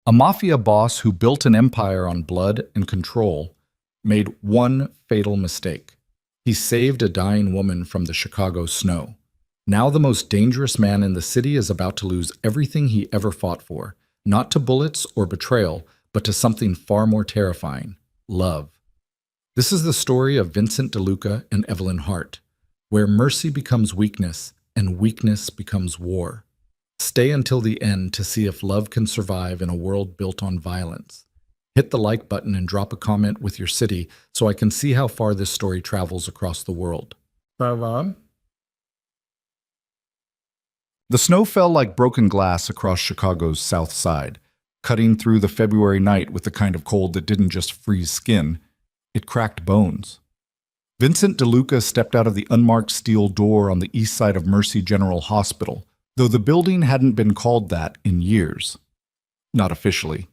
A mafia boss who built an empire on blood and control made one fatal mistake. He saved a dying woman from the Chicago snow. Now the most dangerous man in the city is about to lose everything he ever fought for, not to bullets or betrayal, but to something far more terrifying: love. This is the story of Vincent DeLuca and Evelyn Hart, where mercy becomes weakness and weakness becomes war. Stay until the end to see if love can survive in a world built on violence. Hit the like button and drop a comment with your city so I can see how far this story travels across the world. The snow fell like broken glass across Chicago's south side, cutting through the February night with the kind of cold that didn't just freeze skin, it cracked bones. Vincent DeLuca stepped out of the unmarked steel door on the east side of Mercy General Hospital, though the building hadn't been called that in years. Not officially.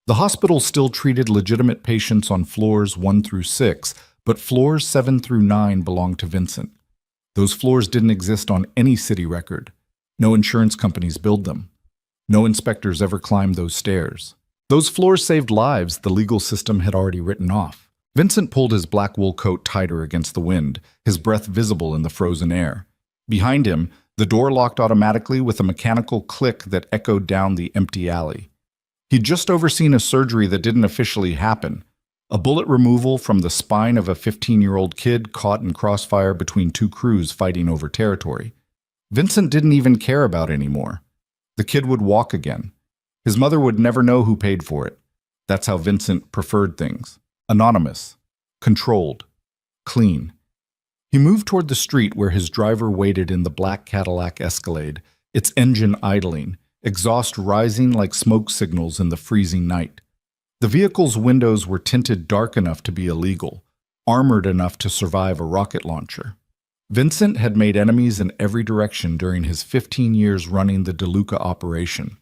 The hospital still treated legitimate patients on floors 1 through 6, but floors 7 through 9 belonged to Vincent. Those floors didn't exist on any city record. No insurance companies billed them. No inspectors ever climbed those stairs. Those floors saved lives the legal system had already written off. Vincent pulled his black wool coat tighter against the wind, his breath visible in the frozen air. Behind him, the door locked automatically with a mechanical click that echoed down the empty alley. He'd just overseen a surgery that didn't officially happen, a bullet removal from the spine of a 15-year-old kid caught in crossfire between two crews fighting over territory. Vincent didn't even care about anymore. The kid would walk again. His mother would never know who paid for it. That's how Vincent preferred things. Anonymous, controlled, clean. He moved toward the street where his driver waited in the black Cadillac Escalade, its engine idling, exhaust rising like smoke signals in the freezing night. The vehicle's windows were tinted dark enough to be illegal, armored enough to survive a rocket launcher. Vincent had made enemies in every direction during his 15 years running the DeLuca operation.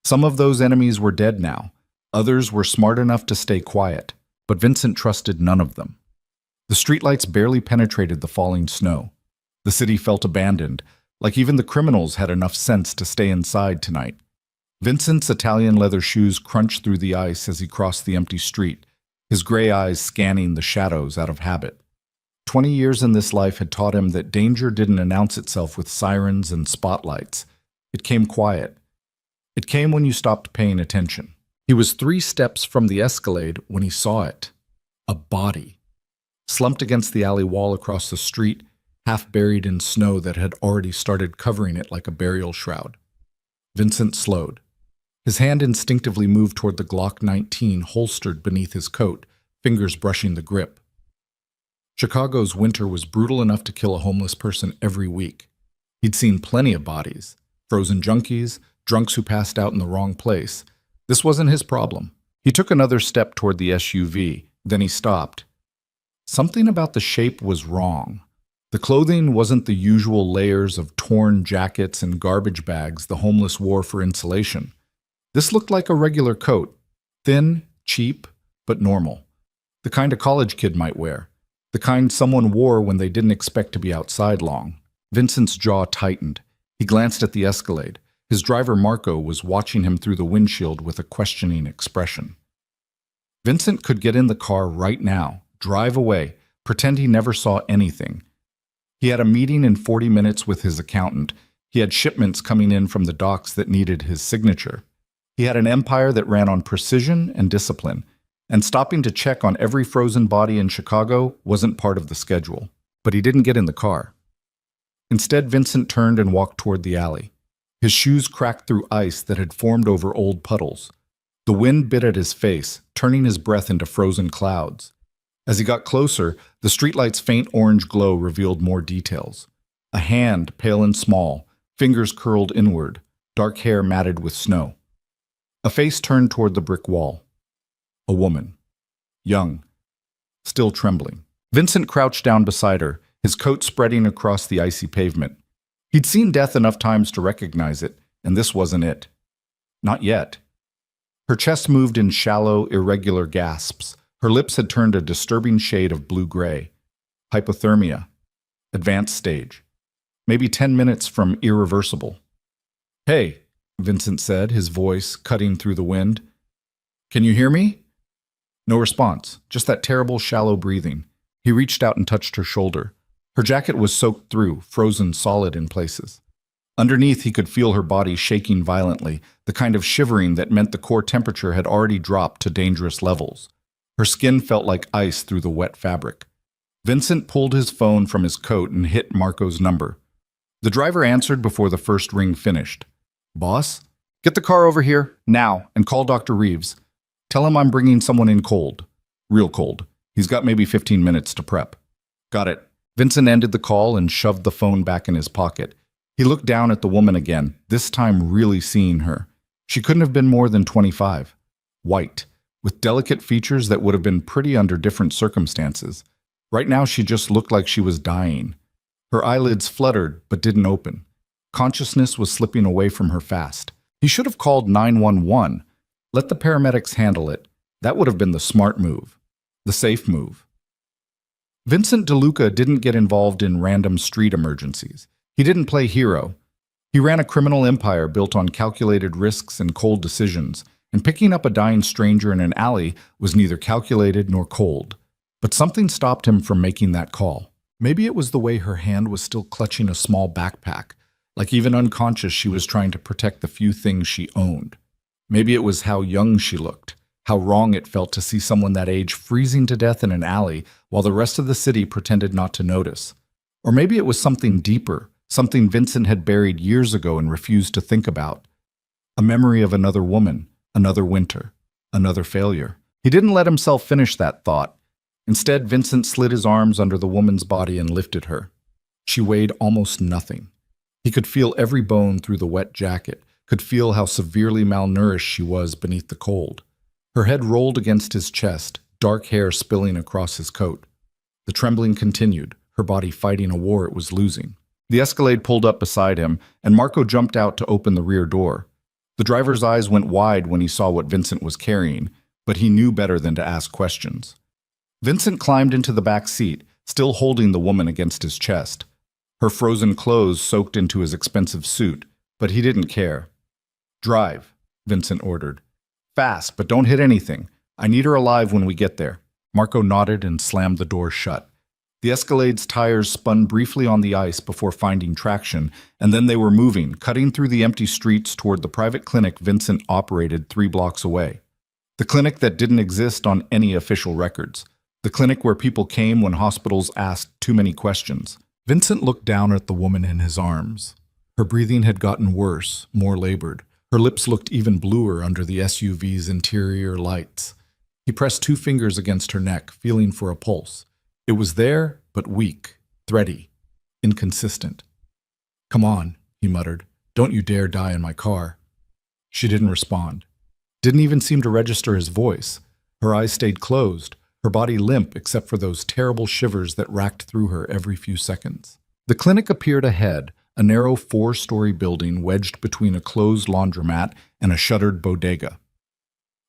Some of those enemies were dead now. Others were smart enough to stay quiet, but Vincent trusted none of them. The streetlights barely penetrated the falling snow. The city felt abandoned, like even the criminals had enough sense to stay inside tonight. Vincent's Italian leather shoes crunched through the ice as he crossed the empty street, his gray eyes scanning the shadows out of habit. 20 years in this life had taught him that danger didn't announce itself with sirens and spotlights. It came quiet. It came when you stopped paying attention. He was 3 steps from the Escalade when he saw it. A body. Slumped against the alley wall across the street, half buried in snow that had already started covering it like a burial shroud. Vincent slowed. His hand instinctively moved toward the Glock 19 holstered beneath his coat, fingers brushing the grip. Chicago's winter was brutal enough to kill a homeless person every week. He'd seen plenty of bodies, frozen junkies, drunks who passed out in the wrong place. This wasn't his problem. He took another step toward the SUV, then he stopped. Something about the shape was wrong. The clothing wasn't the usual layers of torn jackets and garbage bags the homeless wore for insulation. This looked like a regular coat, thin, cheap, but normal. The kind a college kid might wear. The kind someone wore when they didn't expect to be outside long. Vincent's jaw tightened. He glanced at the Escalade. His driver Marco was watching him through the windshield with a questioning expression. Vincent could get in the car right now, drive away, pretend he never saw anything. He had a meeting in 40 minutes with his accountant. He had shipments coming in from the docks that needed his signature. He had an empire that ran on precision and discipline, and stopping to check on every frozen body in Chicago wasn't part of the schedule. But he didn't get in the car. Instead, Vincent turned and walked toward the alley. His shoes cracked through ice that had formed over old puddles. The wind bit at his face, turning his breath into frozen clouds. As he got closer, the streetlight's faint orange glow revealed more details. A hand, pale and small, fingers curled inward, dark hair matted with snow. A face turned toward the brick wall. A woman. Young. Still trembling. Vincent crouched down beside her, his coat spreading across the icy pavement. He'd seen death enough times to recognize it, and this wasn't it. Not yet. Her chest moved in shallow, irregular gasps. Her lips had turned a disturbing shade of blue-gray. Hypothermia. Advanced stage. Maybe 10 minutes from irreversible. "Hey," Vincent said, his voice cutting through the wind. Can you hear me? No response, just that terrible, shallow breathing. He reached out and touched her shoulder. Her jacket was soaked through, frozen solid in places. Underneath, he could feel her body shaking violently, the kind of shivering that meant the core temperature had already dropped to dangerous levels. Her skin felt like ice through the wet fabric. Vincent pulled his phone from his coat and hit Marco's number. The driver answered before the first ring finished. Boss? Get the car over here, now, and call Dr. Reeves. Tell him I'm bringing someone in cold. Real cold. He's got maybe 15 minutes to prep. Got it. Vincent ended the call and shoved the phone back in his pocket. He looked down at the woman again, this time really seeing her. She couldn't have been more than 25. White, with delicate features that would have been pretty under different circumstances. Right now she just looked like she was dying. Her eyelids fluttered but didn't open. Consciousness was slipping away from her fast. He should have called 911. Let the paramedics handle it. That would have been the smart move. The safe move. Vincent DeLuca didn't get involved in random street emergencies. He didn't play hero. He ran a criminal empire built on calculated risks and cold decisions, and picking up a dying stranger in an alley was neither calculated nor cold. But something stopped him from making that call. Maybe it was the way her hand was still clutching a small backpack, like even unconscious she was trying to protect the few things she owned. Maybe it was how young she looked, how wrong it felt to see someone that age freezing to death in an alley while the rest of the city pretended not to notice. Or maybe it was something deeper, something Vincent had buried years ago and refused to think about. A memory of another woman, another winter, another failure. He didn't let himself finish that thought. Instead, Vincent slid his arms under the woman's body and lifted her. She weighed almost nothing. He could feel every bone through the wet jacket, could feel how severely malnourished she was beneath the cold. Her head rolled against his chest, dark hair spilling across his coat. The trembling continued, her body fighting a war it was losing. The Escalade pulled up beside him, and Marco jumped out to open the rear door. The driver's eyes went wide when he saw what Vincent was carrying, but he knew better than to ask questions. Vincent climbed into the back seat, still holding the woman against his chest. Her frozen clothes soaked into his expensive suit, but he didn't care. Drive, Vincent ordered. Fast, but don't hit anything. I need her alive when we get there. Marco nodded and slammed the door shut. The Escalade's tires spun briefly on the ice before finding traction, and then they were moving, cutting through the empty streets toward the private clinic Vincent operated 3 blocks away. The clinic that didn't exist on any official records. The clinic where people came when hospitals asked too many questions. Vincent looked down at the woman in his arms. Her breathing had gotten worse, more labored. Her lips looked even bluer under the SUV's interior lights. He pressed 2 fingers against her neck, feeling for a pulse. It was there, but weak, thready, inconsistent. Come on, he muttered. Don't you dare die in my car. She didn't respond. Didn't even seem to register his voice. Her eyes stayed closed, her body limp except for those terrible shivers that racked through her every few seconds. The clinic appeared ahead, a narrow 4-story building wedged between a closed laundromat and a shuttered bodega.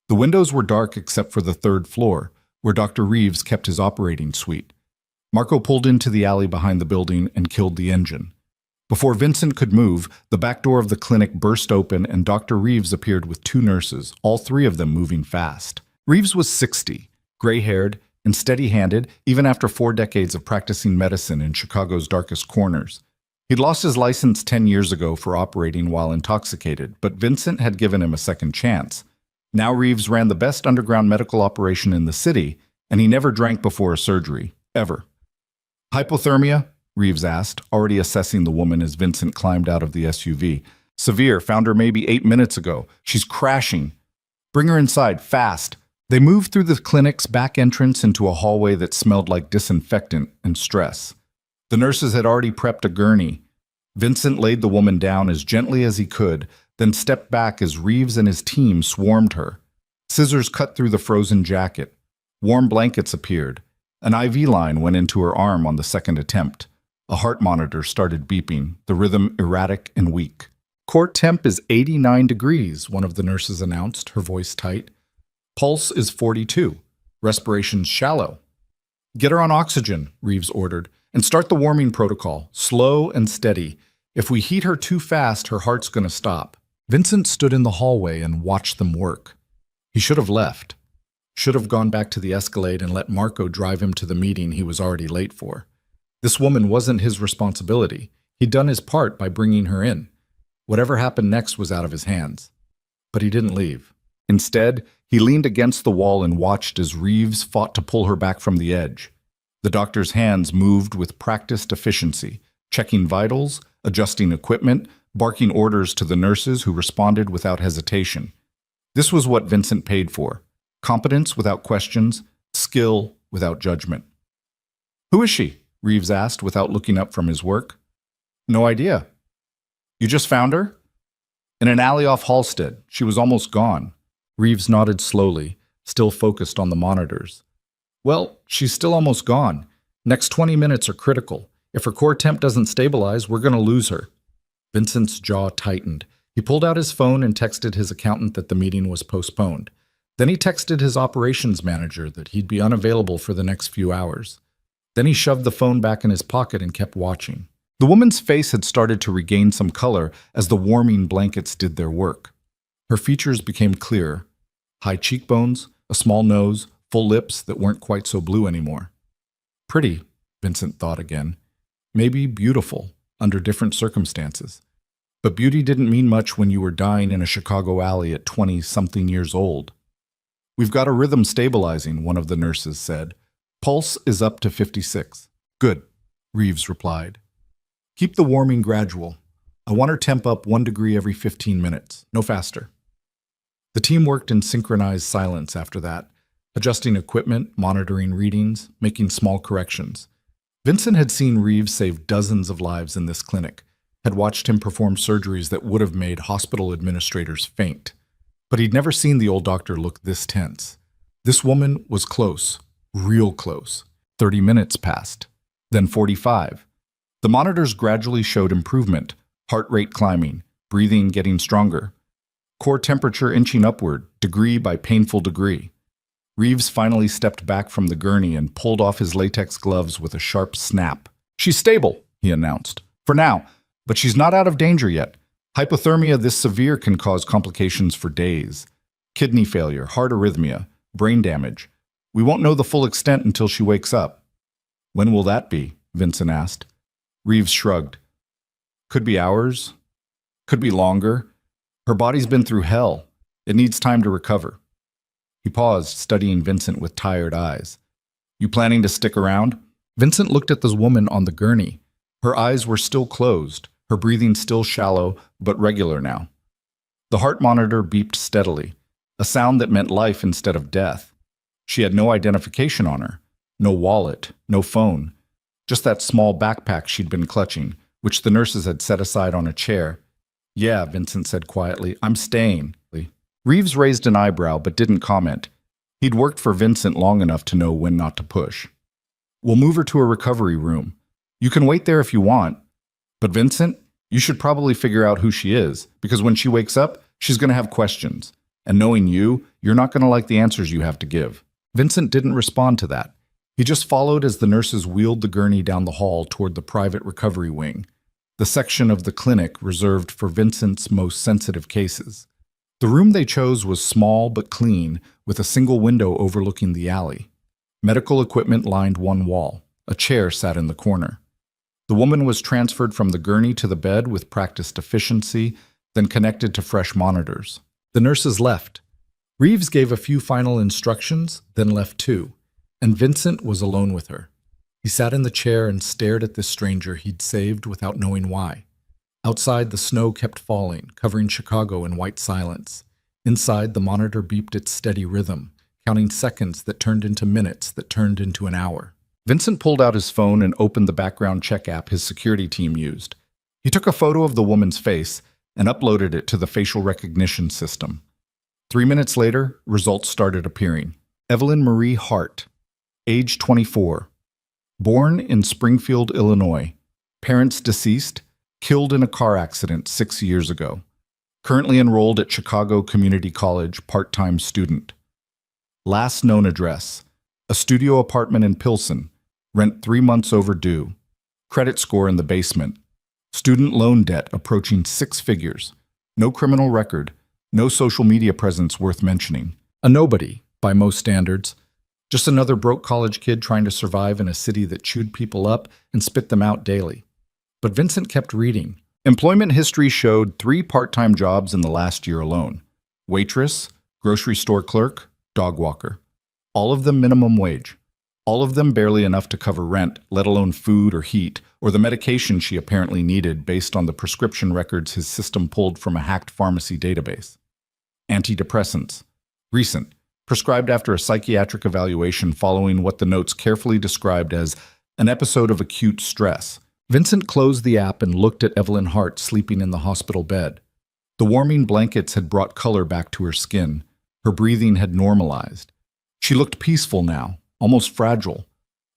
The windows were dark except for the 3rd floor, where Dr. Reeves kept his operating suite. Marco pulled into the alley behind the building and killed the engine. Before Vincent could move, the back door of the clinic burst open and Dr. Reeves appeared with 2 nurses, all 3 of them moving fast. Reeves was 60, gray-haired and steady-handed even after 4 decades of practicing medicine in Chicago's darkest corners. He'd lost his license 10 years ago for operating while intoxicated, but Vincent had given him a second chance. Now Reeves ran the best underground medical operation in the city, and he never drank before a surgery, ever. Hypothermia? Reeves asked, already assessing the woman as Vincent climbed out of the SUV. Severe, found her maybe 8 minutes ago. She's crashing. Bring her inside, fast. They moved through the clinic's back entrance into a hallway that smelled like disinfectant and stress. The nurses had already prepped a gurney. Vincent laid the woman down as gently as he could, then stepped back as Reeves and his team swarmed her. Scissors cut through the frozen jacket. Warm blankets appeared. An IV line went into her arm on the 2nd attempt. A heart monitor started beeping, the rhythm erratic and weak. Core temp is 89 degrees, one of the nurses announced, her voice tight. Pulse is 42. Respiration's shallow. Get her on oxygen, Reeves ordered, and start the warming protocol, slow and steady. If we heat her too fast, her heart's going to stop. Vincent stood in the hallway and watched them work. He should have left. Should have gone back to the Escalade and let Marco drive him to the meeting he was already late for. This woman wasn't his responsibility. He'd done his part by bringing her in. Whatever happened next was out of his hands. But he didn't leave. Instead, he leaned against the wall and watched as Reeves fought to pull her back from the edge. The doctor's hands moved with practiced efficiency, checking vitals, adjusting equipment, barking orders to the nurses who responded without hesitation. This was what Vincent paid for: competence without questions, skill without judgment. "Who is she?" Reeves asked without looking up from his work. "No idea." "You just found her?" "In an alley off Halstead. She was almost gone." Reeves nodded slowly, still focused on the monitors. "Well, she's still almost gone. Next 20 minutes are critical. If her core temp doesn't stabilize, we're going to lose her." Vincent's jaw tightened. He pulled out his phone and texted his accountant that the meeting was postponed. Then he texted his operations manager that he'd be unavailable for the next few hours. Then he shoved the phone back in his pocket and kept watching. The woman's face had started to regain some color as the warming blankets did their work. Her features became clearer: high cheekbones, a small nose, full lips that weren't quite so blue anymore. Pretty, Vincent thought again. Maybe beautiful, under different circumstances. But beauty didn't mean much when you were dying in a Chicago alley at 20-something years old. "We've got a rhythm stabilizing," one of the nurses said. "Pulse is up to 56. "Good," Reeves replied. "Keep the warming gradual. I want her temp up 1 degree every 15 minutes, no faster." The team worked in synchronized silence after that, adjusting equipment, monitoring readings, making small corrections. Vincent had seen Reeves save dozens of lives in this clinic, had watched him perform surgeries that would have made hospital administrators faint. But he'd never seen the old doctor look this tense. This woman was close, real close. 30 minutes passed, then 45. The monitors gradually showed improvement, heart rate climbing, breathing getting stronger. Core temperature inching upward, degree by painful degree. Reeves finally stepped back from the gurney and pulled off his latex gloves with a sharp snap. "She's stable," he announced. "For now, but she's not out of danger yet. Hypothermia this severe can cause complications for days. Kidney failure, heart arrhythmia, brain damage. We won't know the full extent until she wakes up." "When will that be?" Vincent asked. Reeves shrugged. "Could be hours. Could be longer. Her body's been through hell. It needs time to recover." He paused, studying Vincent with tired eyes. "You planning to stick around?" Vincent looked at the woman on the gurney. Her eyes were still closed, her breathing still shallow, but regular now. The heart monitor beeped steadily, a sound that meant life instead of death. She had no identification on her, no wallet, no phone, just that small backpack she'd been clutching, which the nurses had set aside on a chair. "Yeah," Vincent said quietly, "I'm staying." Reeves raised an eyebrow but didn't comment. He'd worked for Vincent long enough to know when not to push. "We'll move her to a recovery room. You can wait there if you want. But Vincent, you should probably figure out who she is, because when she wakes up, she's going to have questions. And knowing you, you're not going to like the answers you have to give." Vincent didn't respond to that. He just followed as the nurses wheeled the gurney down the hall toward the private recovery wing, the section of the clinic reserved for Vincent's most sensitive cases. The room they chose was small but clean, with a single window overlooking the alley. Medical equipment lined one wall. A chair sat in the corner. The woman was transferred from the gurney to the bed with practiced efficiency, then connected to fresh monitors. The nurses left. Reeves gave a few final instructions, then left too, and Vincent was alone with her. He sat in the chair and stared at this stranger he'd saved without knowing why. Outside, the snow kept falling, covering Chicago in white silence. Inside, the monitor beeped its steady rhythm, counting seconds that turned into minutes that turned into an hour. Vincent pulled out his phone and opened the background check app his security team used. He took a photo of the woman's face and uploaded it to the facial recognition system. 3 minutes later, results started appearing. Evelyn Marie Hart, age 24. Born in Springfield, Illinois. Parents deceased. Killed in a car accident 6 years ago. Currently enrolled at Chicago Community College, part-time student. Last known address: a studio apartment in Pilsen, rent 3 months overdue. Credit score in the basement. Student loan debt approaching 6 figures. No criminal record, no social media presence worth mentioning. A nobody, by most standards. Just another broke college kid trying to survive in a city that chewed people up and spit them out daily. But Vincent kept reading. Employment history showed 3 part-time jobs in the last year alone. Waitress, grocery store clerk, dog walker. All of them minimum wage. All of them barely enough to cover rent, let alone food or heat, or the medication she apparently needed based on the prescription records his system pulled from a hacked pharmacy database. Antidepressants. Recent. Prescribed after a psychiatric evaluation following what the notes carefully described as an episode of acute stress. Vincent closed the app and looked at Evelyn Hart sleeping in the hospital bed. The warming blankets had brought color back to her skin. Her breathing had normalized. She looked peaceful now, almost fragile.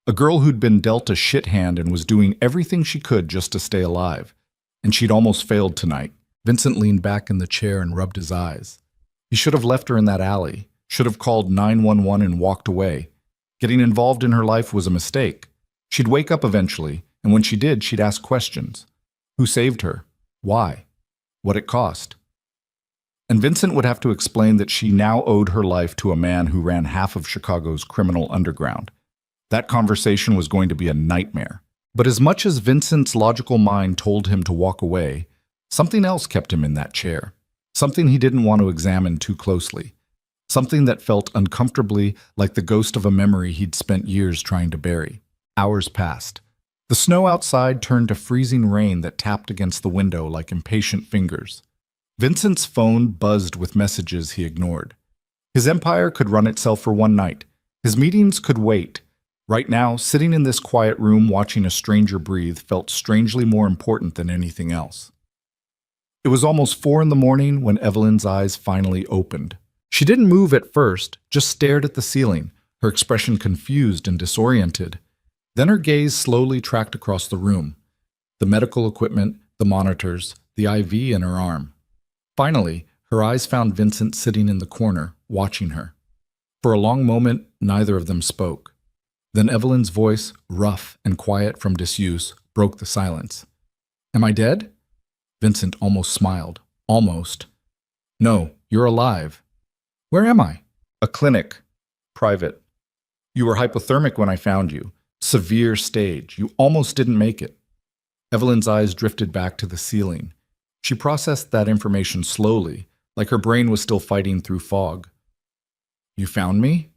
A girl who'd been dealt a shit hand and was doing everything she could just to stay alive. And she'd almost failed tonight. Vincent leaned back in the chair and rubbed his eyes. He should have left her in that alley, should have called 911 and walked away. Getting involved in her life was a mistake. She'd wake up eventually, and when she did, she'd ask questions. Who saved her? Why? What it cost? And Vincent would have to explain that she now owed her life to a man who ran half of Chicago's criminal underground. That conversation was going to be a nightmare. But as much as Vincent's logical mind told him to walk away, something else kept him in that chair. Something he didn't want to examine too closely. Something that felt uncomfortably like the ghost of a memory he'd spent years trying to bury. Hours passed. The snow outside turned to freezing rain that tapped against the window like impatient fingers. Vincent's phone buzzed with messages he ignored. His empire could run itself for one night. His meetings could wait. Right now, sitting in this quiet room watching a stranger breathe felt strangely more important than anything else. It was almost 4 in the morning when Evelyn's eyes finally opened. She didn't move at first, just stared at the ceiling, her expression confused and disoriented. Then her gaze slowly tracked across the room. The medical equipment, the monitors, the IV in her arm. Finally, her eyes found Vincent sitting in the corner, watching her. For a long moment, neither of them spoke. Then Evelyn's voice, rough and quiet from disuse, broke the silence. Am I dead? Vincent almost smiled. Almost. No, you're alive. Where am I? A clinic. Private. You were hypothermic when I found you. Severe stage. You almost didn't make it. Evelyn's eyes drifted back to the ceiling. She processed that information slowly, like her brain was still fighting through fog. You found me?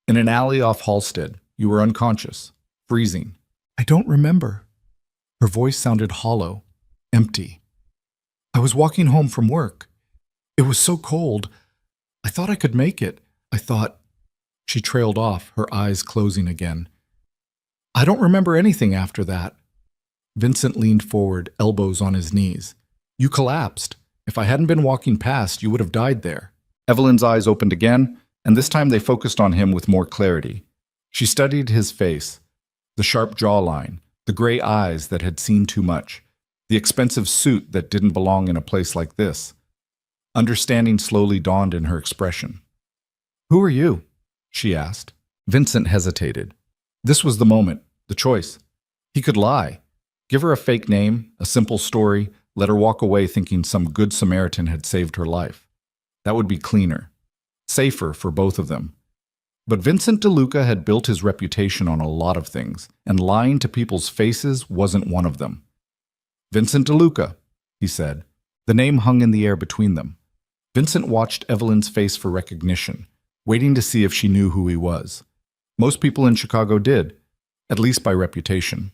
In an alley off Halstead. You were unconscious. Freezing. I don't remember. Her voice sounded hollow, empty. I was walking home from work. It was so cold. I thought I could make it. I thought... She trailed off, her eyes closing again. I don't remember anything after that. Vincent leaned forward, elbows on his knees. You collapsed. If I hadn't been walking past, you would have died there. Evelyn's eyes opened again, and this time they focused on him with more clarity. She studied his face, the sharp jawline, the gray eyes that had seen too much, the expensive suit that didn't belong in a place like this. Understanding slowly dawned in her expression. Who are you? She asked. Vincent hesitated. This was the moment, the choice. He could lie. Give her a fake name, a simple story, let her walk away thinking some good Samaritan had saved her life. That would be cleaner. Safer for both of them. But Vincent DeLuca had built his reputation on a lot of things, and lying to people's faces wasn't one of them. Vincent DeLuca, he said. The name hung in the air between them. Vincent watched Evelyn's face for recognition, waiting to see if she knew who he was. Most people in Chicago did, at least by reputation.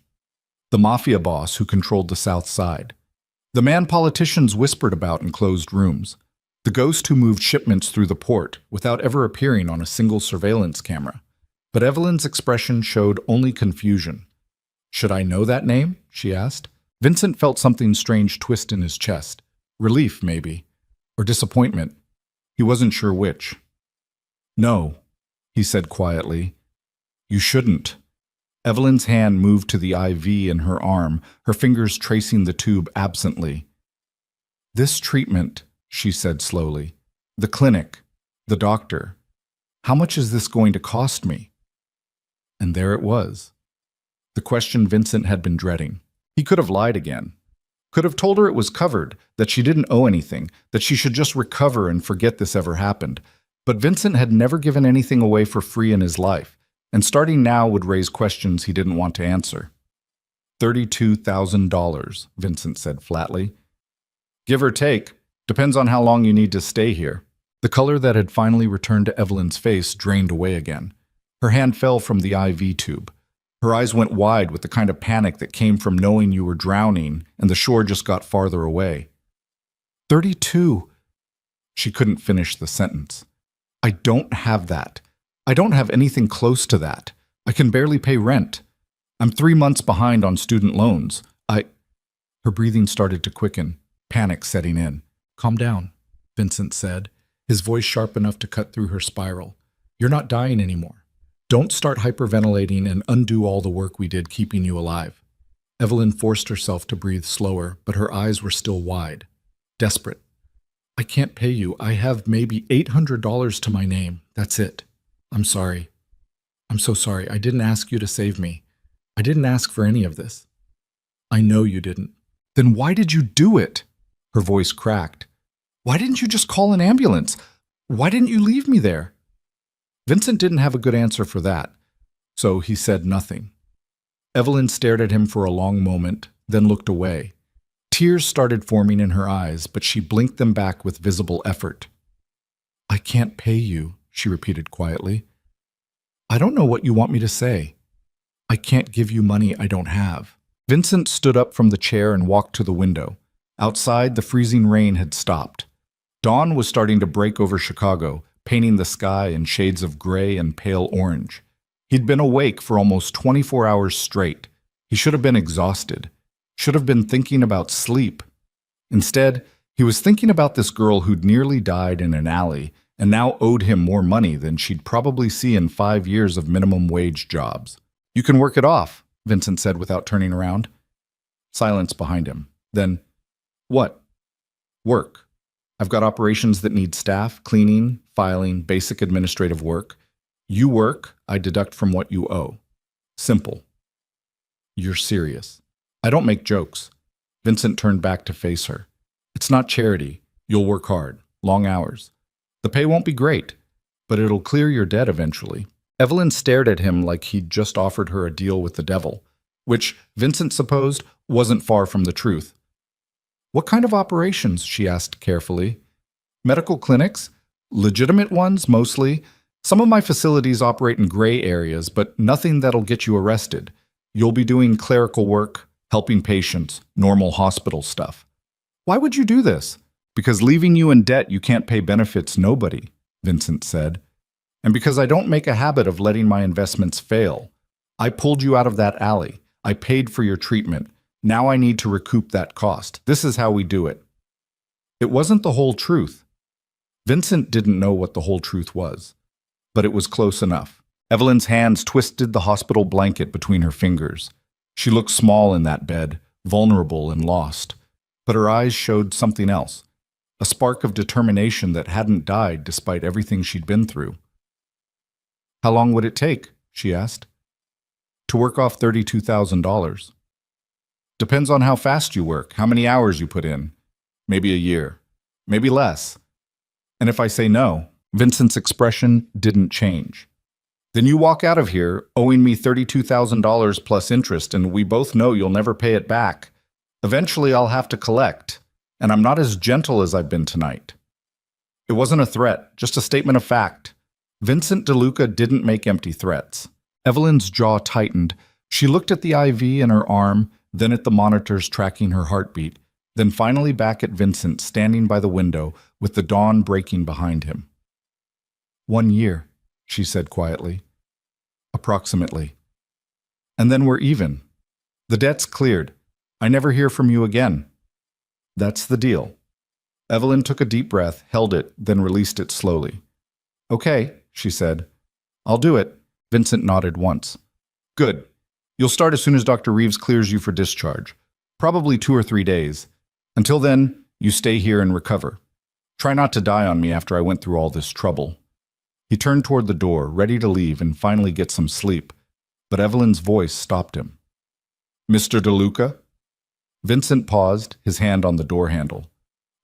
The mafia boss who controlled the South Side. The man politicians whispered about in closed rooms. The ghost who moved shipments through the port without ever appearing on a single surveillance camera. But Evelyn's expression showed only confusion. Should I know that name? She asked. Vincent felt something strange twist in his chest. Relief, maybe. Or disappointment. He wasn't sure which. No, he said quietly. You shouldn't. Evelyn's hand moved to the IV in her arm, her fingers tracing the tube absently. This treatment, she said slowly. The clinic. The doctor. How much is this going to cost me? And there it was. The question Vincent had been dreading. He could have lied again. Could have told her it was covered, that she didn't owe anything, that she should just recover and forget this ever happened. But Vincent had never given anything away for free in his life, and starting now would raise questions he didn't want to answer. $32,000, Vincent said flatly. Give or take. Depends on how long you need to stay here. The color that had finally returned to Evelyn's face drained away again. Her hand fell from the IV tube. Her eyes went wide with the kind of panic that came from knowing you were drowning and the shore just got farther away. 32. She couldn't finish the sentence. I don't have that. I don't have anything close to that. I can barely pay rent. I'm 3 months behind on student loans. Her breathing started to quicken, panic setting in. Calm down, Vincent said, his voice sharp enough to cut through her spiral. You're not dying anymore. Don't start hyperventilating and undo all the work we did keeping you alive. Evelyn forced herself to breathe slower, but her eyes were still wide, desperate. I can't pay you. I have maybe $800 to my name. That's it. I'm sorry. I'm so sorry. I didn't ask you to save me. I didn't ask for any of this. I know you didn't. Then why did you do it? Her voice cracked. Why didn't you just call an ambulance? Why didn't you leave me there? Vincent didn't have a good answer for that, so he said nothing. Evelyn stared at him for a long moment, then looked away. Tears started forming in her eyes, but she blinked them back with visible effort. I can't pay you, she repeated quietly. I don't know what you want me to say. I can't give you money I don't have. Vincent stood up from the chair and walked to the window. Outside, the freezing rain had stopped. Dawn was starting to break over Chicago, painting the sky in shades of gray and pale orange. He'd been awake for almost 24 hours straight. He should have been exhausted, should have been thinking about sleep. Instead, he was thinking about this girl who'd nearly died in an alley and now owed him more money than she'd probably see in 5 years of minimum wage jobs. You can work it off, Vincent said without turning around. Silence behind him. Then, what? Work. I've got operations that need staff, cleaning, filing, basic administrative work. You work, I deduct from what you owe. Simple. You're serious. I don't make jokes. Vincent turned back to face her. It's not charity. You'll work hard, long hours. The pay won't be great, but it'll clear your debt eventually. Evelyn stared at him like he'd just offered her a deal with the devil, which, Vincent supposed, wasn't far from the truth. What kind of operations? She asked carefully. Medical clinics? Legitimate ones, mostly. Some of my facilities operate in gray areas, but nothing that'll get you arrested. You'll be doing clerical work, helping patients, normal hospital stuff. Why would you do this? Because leaving you in debt you can't pay benefits nobody, Vincent said. And because I don't make a habit of letting my investments fail. I pulled you out of that alley. I paid for your treatment. Now I need to recoup that cost. This is how we do it. It wasn't the whole truth. Vincent didn't know what the whole truth was, but it was close enough. Evelyn's hands twisted the hospital blanket between her fingers. She looked small in that bed, vulnerable and lost, but her eyes showed something else, a spark of determination that hadn't died despite everything she'd been through. How long would it take? She asked. To work off $32,000. Depends on how fast you work, how many hours you put in. Maybe a year. Maybe less. And if I say no, Vincent's expression didn't change. Then you walk out of here owing me $32,000 plus interest, and we both know you'll never pay it back. Eventually I'll have to collect, and I'm not as gentle as I've been tonight. It wasn't a threat, just a statement of fact. Vincent DeLuca didn't make empty threats. Evelyn's jaw tightened. She looked at the IV in her arm, then at the monitors tracking her heartbeat, then finally back at Vincent standing by the window with the dawn breaking behind him. 1 year, she said quietly. Approximately. And then we're even. The debt's cleared. I never hear from you again. That's the deal. Evelyn took a deep breath, held it, then released it slowly. Okay, she said. I'll do it. Vincent nodded once. Good. You'll start as soon as Dr. Reeves clears you for discharge. Probably 2 or 3 days. Until then, you stay here and recover. Try not to die on me after I went through all this trouble. He turned toward the door, ready to leave and finally get some sleep, but Evelyn's voice stopped him. Mr. DeLuca? Vincent paused, his hand on the door handle.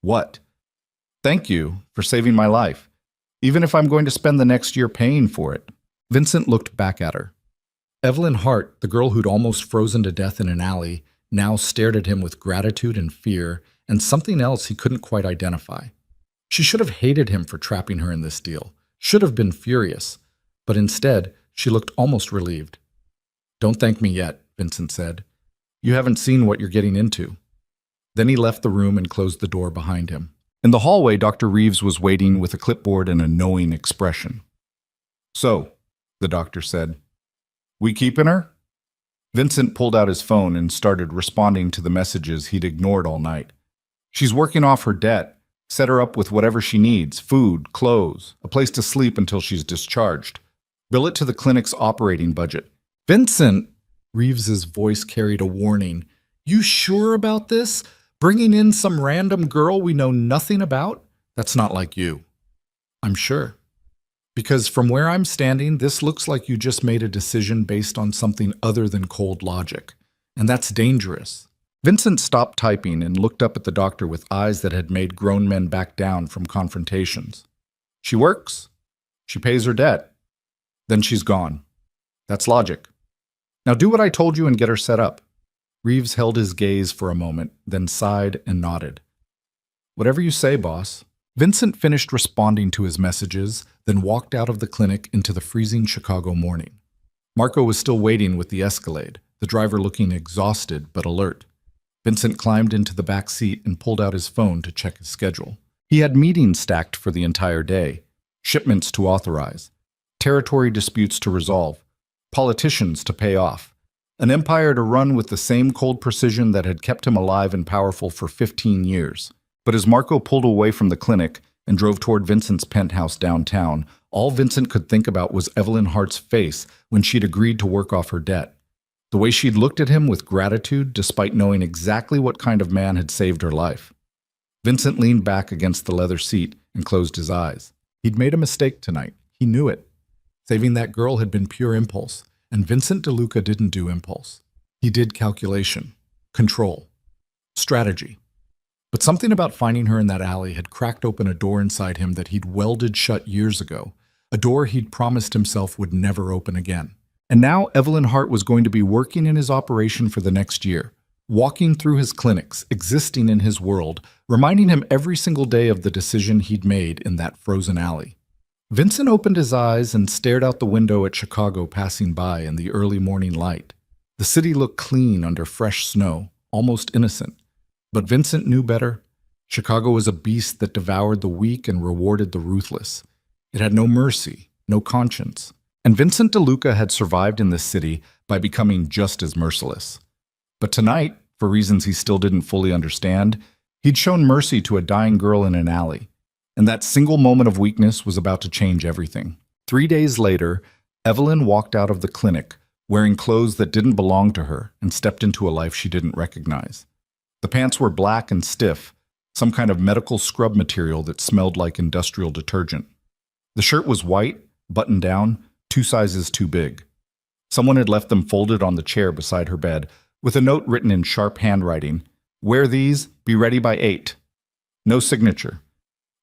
What? Thank you for saving my life, even if I'm going to spend the next year paying for it. Vincent looked back at her. Evelyn Hart, the girl who'd almost frozen to death in an alley, now stared at him with gratitude and fear and something else he couldn't quite identify. She should have hated him for trapping her in this deal, should have been furious, but instead she looked almost relieved. Don't thank me yet, Vincent said. You haven't seen what you're getting into. Then he left the room and closed the door behind him. In the hallway, Dr. Reeves was waiting with a clipboard and a knowing expression. So, the doctor said, we keeping her? Vincent pulled out his phone and started responding to the messages he'd ignored all night. She's working off her debt. Set her up with whatever she needs, food, clothes, a place to sleep until she's discharged. Bill it to the clinic's operating budget. Vincent! Reeves's voice carried a warning. You sure about this? Bringing in some random girl we know nothing about? That's not like you. I'm sure. Because from where I'm standing, this looks like you just made a decision based on something other than cold logic. And that's dangerous. Vincent stopped typing and looked up at the doctor with eyes that had made grown men back down from confrontations. She works. She pays her debt. Then she's gone. That's logic. Now do what I told you and get her set up. Reeves held his gaze for a moment, then sighed and nodded. Whatever you say, boss. Vincent finished responding to his messages, then walked out of the clinic into the freezing Chicago morning. Marco was still waiting with the Escalade, the driver looking exhausted but alert. Vincent climbed into the back seat and pulled out his phone to check his schedule. He had meetings stacked for the entire day, shipments to authorize, territory disputes to resolve, politicians to pay off, an empire to run with the same cold precision that had kept him alive and powerful for 15 years. But as Marco pulled away from the clinic and drove toward Vincent's penthouse downtown, all Vincent could think about was Evelyn Hart's face when she'd agreed to work off her debt. The way she'd looked at him with gratitude despite knowing exactly what kind of man had saved her life. Vincent leaned back against the leather seat and closed his eyes. He'd made a mistake tonight. He knew it. Saving that girl had been pure impulse, and Vincent DeLuca didn't do impulse. He did calculation, control, strategy. But something about finding her in that alley had cracked open a door inside him that he'd welded shut years ago, a door he'd promised himself would never open again. And now Evelyn Hart was going to be working in his operation for the next year, walking through his clinics, existing in his world, reminding him every single day of the decision he'd made in that frozen alley. Vincent opened his eyes and stared out the window at Chicago passing by in the early morning light. The city looked clean under fresh snow, almost innocent. But Vincent knew better. Chicago was a beast that devoured the weak and rewarded the ruthless. It had no mercy, no conscience. And Vincent DeLuca had survived in this city by becoming just as merciless. But tonight, for reasons he still didn't fully understand, he'd shown mercy to a dying girl in an alley. And that single moment of weakness was about to change everything. 3 days later, Evelyn walked out of the clinic, wearing clothes that didn't belong to her, and stepped into a life she didn't recognize. The pants were black and stiff, some kind of medical scrub material that smelled like industrial detergent. The shirt was white, buttoned down, 2 sizes too big. Someone had left them folded on the chair beside her bed, with a note written in sharp handwriting, "Wear these, be ready by 8." No signature.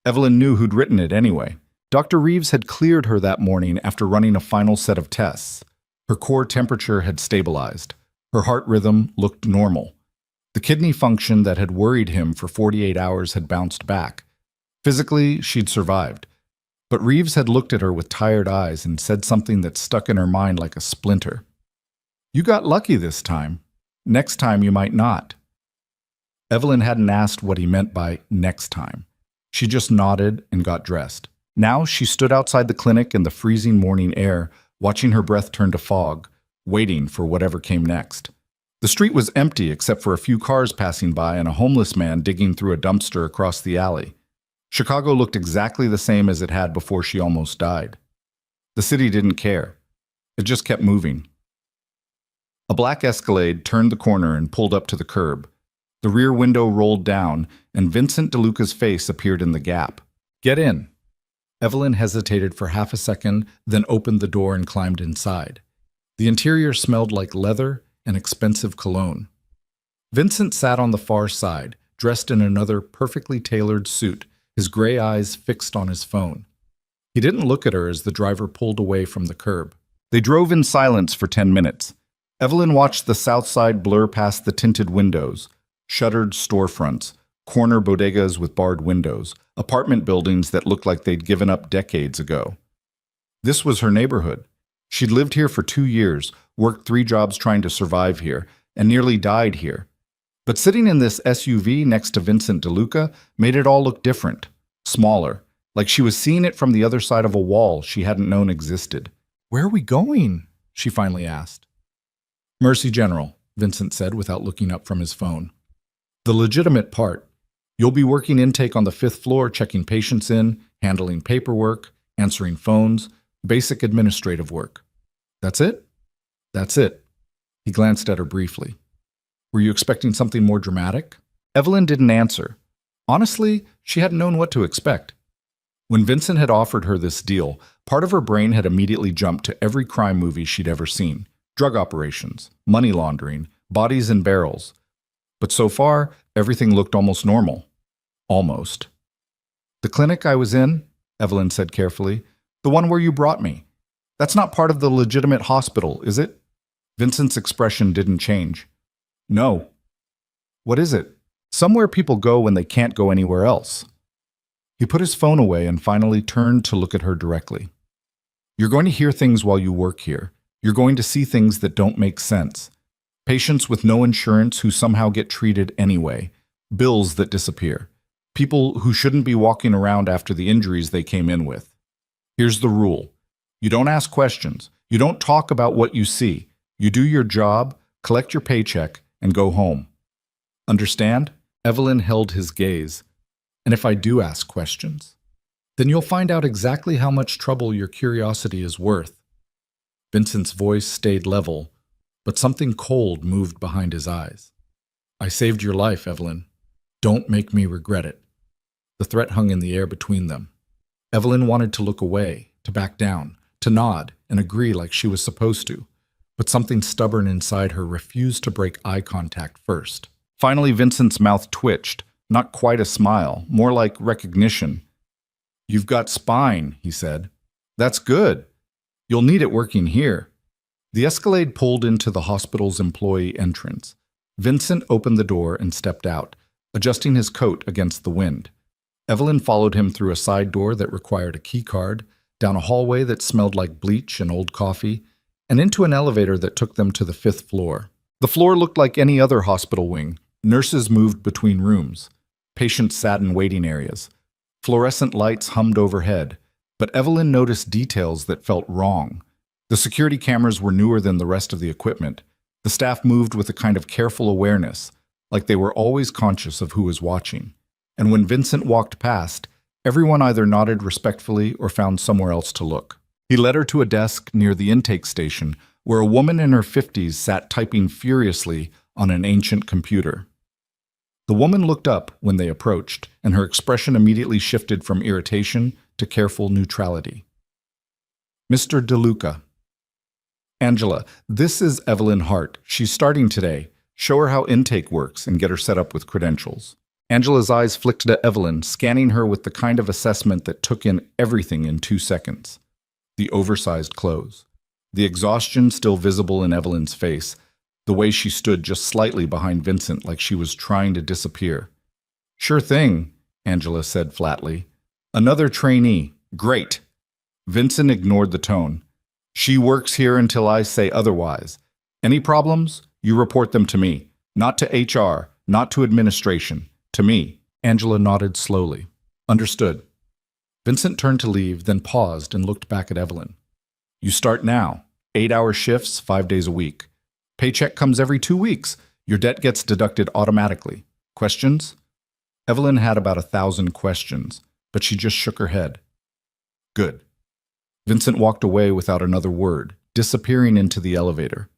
Evelyn knew who'd written it anyway. Dr. Reeves had cleared her that morning after running a final set of tests. Her core temperature had stabilized. Her heart rhythm looked normal. The kidney function that had worried him for 48 hours had bounced back. Physically, she'd survived. But Reeves had looked at her with tired eyes and said something that stuck in her mind like a splinter. "You got lucky this time. Next time you might not." Evelyn hadn't asked what he meant by next time. She just nodded and got dressed. Now she stood outside the clinic in the freezing morning air, watching her breath turn to fog, waiting for whatever came next. The street was empty except for a few cars passing by and a homeless man digging through a dumpster across the alley. Chicago looked exactly the same as it had before she almost died. The city didn't care. It just kept moving. A black Escalade turned the corner and pulled up to the curb. The rear window rolled down, and Vincent DeLuca's face appeared in the gap. "Get in." Evelyn hesitated for half a second, then opened the door and climbed inside. The interior smelled like leather and expensive cologne. Vincent sat on the far side, dressed in another perfectly tailored suit, his gray eyes fixed on his phone. He didn't look at her as the driver pulled away from the curb. They drove in silence for 10 minutes. Evelyn watched the south side blur past the tinted windows, shuttered storefronts, corner bodegas with barred windows, apartment buildings that looked like they'd given up decades ago. This was her neighborhood. She'd lived here for 2 years, worked 3 jobs trying to survive here, and nearly died here. But sitting in this SUV next to Vincent DeLuca made it all look different, smaller, like she was seeing it from the other side of a wall she hadn't known existed. "Where are we going?" she finally asked. "Mercy General," Vincent said without looking up from his phone. "The legitimate part. You'll be working intake on the 5th floor, checking patients in, handling paperwork, answering phones, basic administrative work." "That's it?" "That's it." He glanced at her briefly. "Were you expecting something more dramatic?" Evelyn didn't answer. Honestly, she hadn't known what to expect. When Vincent had offered her this deal, part of her brain had immediately jumped to every crime movie she'd ever seen. Drug operations, money laundering, bodies in barrels. But so far, everything looked almost normal. Almost. "The clinic I was in," Evelyn said carefully, "the one where you brought me. That's not part of the legitimate hospital, is it?" Vincent's expression didn't change. "No." "What is it?" "Somewhere people go when they can't go anywhere else." He put his phone away and finally turned to look at her directly. "You're going to hear things while you work here. You're going to see things that don't make sense. Patients with no insurance who somehow get treated anyway. Bills that disappear. People who shouldn't be walking around after the injuries they came in with. Here's the rule. You don't ask questions. You don't talk about what you see. You do your job, collect your paycheck, and go home. Understand?" Evelyn held his gaze. "And if I do ask questions, then you'll find out exactly how much trouble your curiosity is worth." Vincent's voice stayed level, but something cold moved behind his eyes. "I saved your life, Evelyn. Don't make me regret it." The threat hung in the air between them. Evelyn wanted to look away, to back down, to nod and agree like she was supposed to, but something stubborn inside her refused to break eye contact first. Finally, Vincent's mouth twitched, not quite a smile, more like recognition. "You've got spine," he said. "That's good. You'll need it working here." The Escalade pulled into the hospital's employee entrance. Vincent opened the door and stepped out, adjusting his coat against the wind. Evelyn followed him through a side door that required a key card, down a hallway that smelled like bleach and old coffee, and into an elevator that took them to the 5th floor. The floor looked like any other hospital wing. Nurses moved between rooms. Patients sat in waiting areas. Fluorescent lights hummed overhead, but Evelyn noticed details that felt wrong. The security cameras were newer than the rest of the equipment. The staff moved with a kind of careful awareness, like they were always conscious of who was watching. And when Vincent walked past, everyone either nodded respectfully or found somewhere else to look. He led her to a desk near the intake station, where a woman in her 50s sat typing furiously on an ancient computer. The woman looked up when they approached, and her expression immediately shifted from irritation to careful neutrality. "Mr. DeLuca." "Angela, this is Evelyn Hart. She's starting today. Show her how intake works and get her set up with credentials." Angela's eyes flicked to Evelyn, scanning her with the kind of assessment that took in everything in 2 seconds. The oversized clothes. The exhaustion still visible in Evelyn's face. The way she stood just slightly behind Vincent like she was trying to disappear. "Sure thing," Angela said flatly. "Another trainee. Great." Vincent ignored the tone. "She works here until I say otherwise. Any problems? You report them to me. Not to HR, not to administration. To me." Angela nodded slowly. "Understood." Vincent turned to leave, then paused and looked back at Evelyn. "You start now. 8-hour shifts, 5 days a week. Paycheck comes every 2 weeks. Your debt gets deducted automatically. Questions?" Evelyn had about 1,000 questions, but she just shook her head. "Good." Vincent walked away without another word, disappearing into the elevator.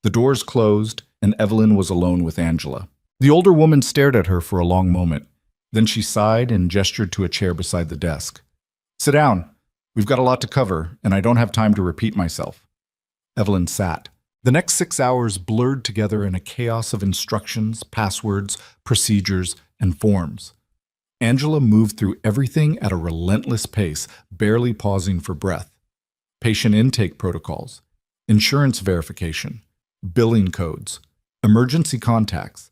The doors closed, and Evelyn was alone with Angela. The older woman stared at her for a long moment. Then she sighed and gestured to a chair beside the desk. "Sit down. We've got a lot to cover, and I don't have time to repeat myself." Evelyn sat. The next 6 hours blurred together in a chaos of instructions, passwords, procedures, and forms. Angela moved through everything at a relentless pace, barely pausing for breath. Patient intake protocols, insurance verification, billing codes, emergency contacts,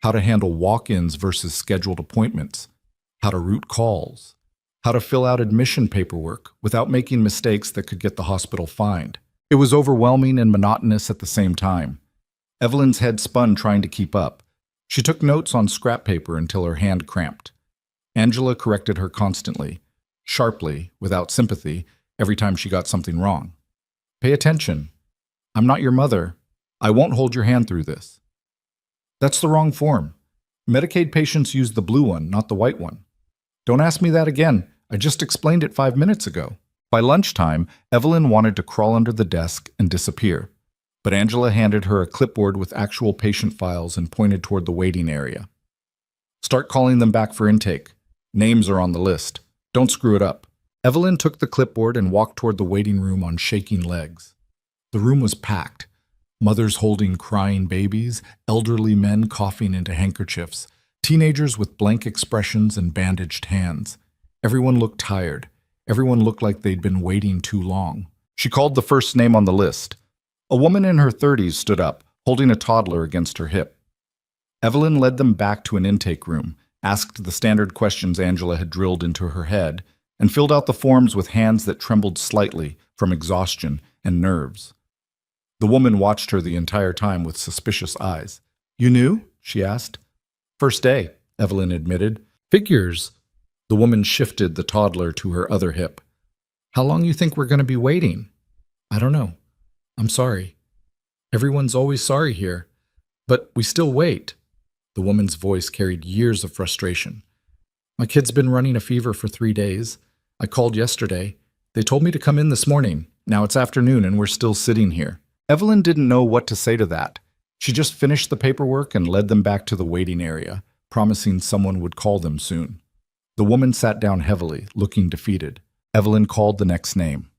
how to handle walk-ins versus scheduled appointments, how to route calls, how to fill out admission paperwork without making mistakes that could get the hospital fined. It was overwhelming and monotonous at the same time. Evelyn's head spun trying to keep up. She took notes on scrap paper until her hand cramped. Angela corrected her constantly, sharply, without sympathy, every time she got something wrong. Pay attention. I'm not your mother. I won't hold your hand through this. That's the wrong form. Medicaid patients use the blue one, not the white one. Don't ask me that again. I just explained it 5 minutes ago. By lunchtime, Evelyn wanted to crawl under the desk and disappear, but Angela handed her a clipboard with actual patient files and pointed toward the waiting area. Start calling them back for intake. Names are on the list. Don't screw it up. Evelyn took the clipboard and walked toward the waiting room on shaking legs. The room was packed. Mothers holding crying babies, elderly men coughing into handkerchiefs, teenagers with blank expressions and bandaged hands. Everyone looked tired. Everyone looked like they'd been waiting too long. She called the first name on the list. A woman in her 30s stood up, holding a toddler against her hip. Evelyn led them back to an intake room, asked the standard questions Angela had drilled into her head, and filled out the forms with hands that trembled slightly from exhaustion and nerves. The woman watched her the entire time with suspicious eyes. You knew? She asked. First day, Evelyn admitted. Figures. The woman shifted the toddler to her other hip. How long you think we're going to be waiting? I don't know. I'm sorry. Everyone's always sorry here. But we still wait. The woman's voice carried years of frustration. My kid's been running a fever for 3 days. I called yesterday. They told me to come in this morning. Now it's afternoon and we're still sitting here. Evelyn didn't know what to say to that. She just finished the paperwork and led them back to the waiting area, promising someone would call them soon. The woman sat down heavily, looking defeated. Evelyn called the next name.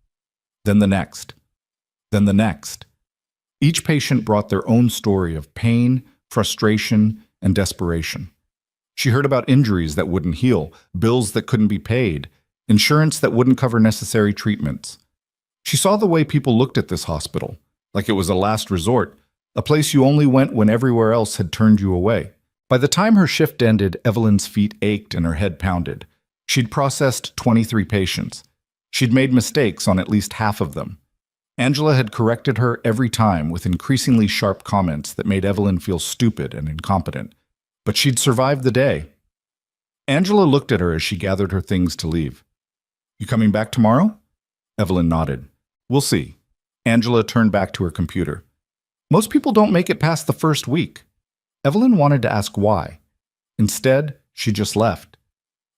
Then the next. Then the next. Each patient brought their own story of pain, frustration, and desperation. She heard about injuries that wouldn't heal, bills that couldn't be paid, insurance that wouldn't cover necessary treatments. She saw the way people looked at this hospital, like it was a last resort, a place you only went when everywhere else had turned you away. By the time her shift ended, Evelyn's feet ached and her head pounded. She'd processed 23 patients. She'd made mistakes on at least half of them. Angela had corrected her every time with increasingly sharp comments that made Evelyn feel stupid and incompetent. But she'd survived the day. Angela looked at her as she gathered her things to leave. You coming back tomorrow? Evelyn nodded. We'll see. Angela turned back to her computer. Most people don't make it past the first week. Evelyn wanted to ask why. Instead, she just left.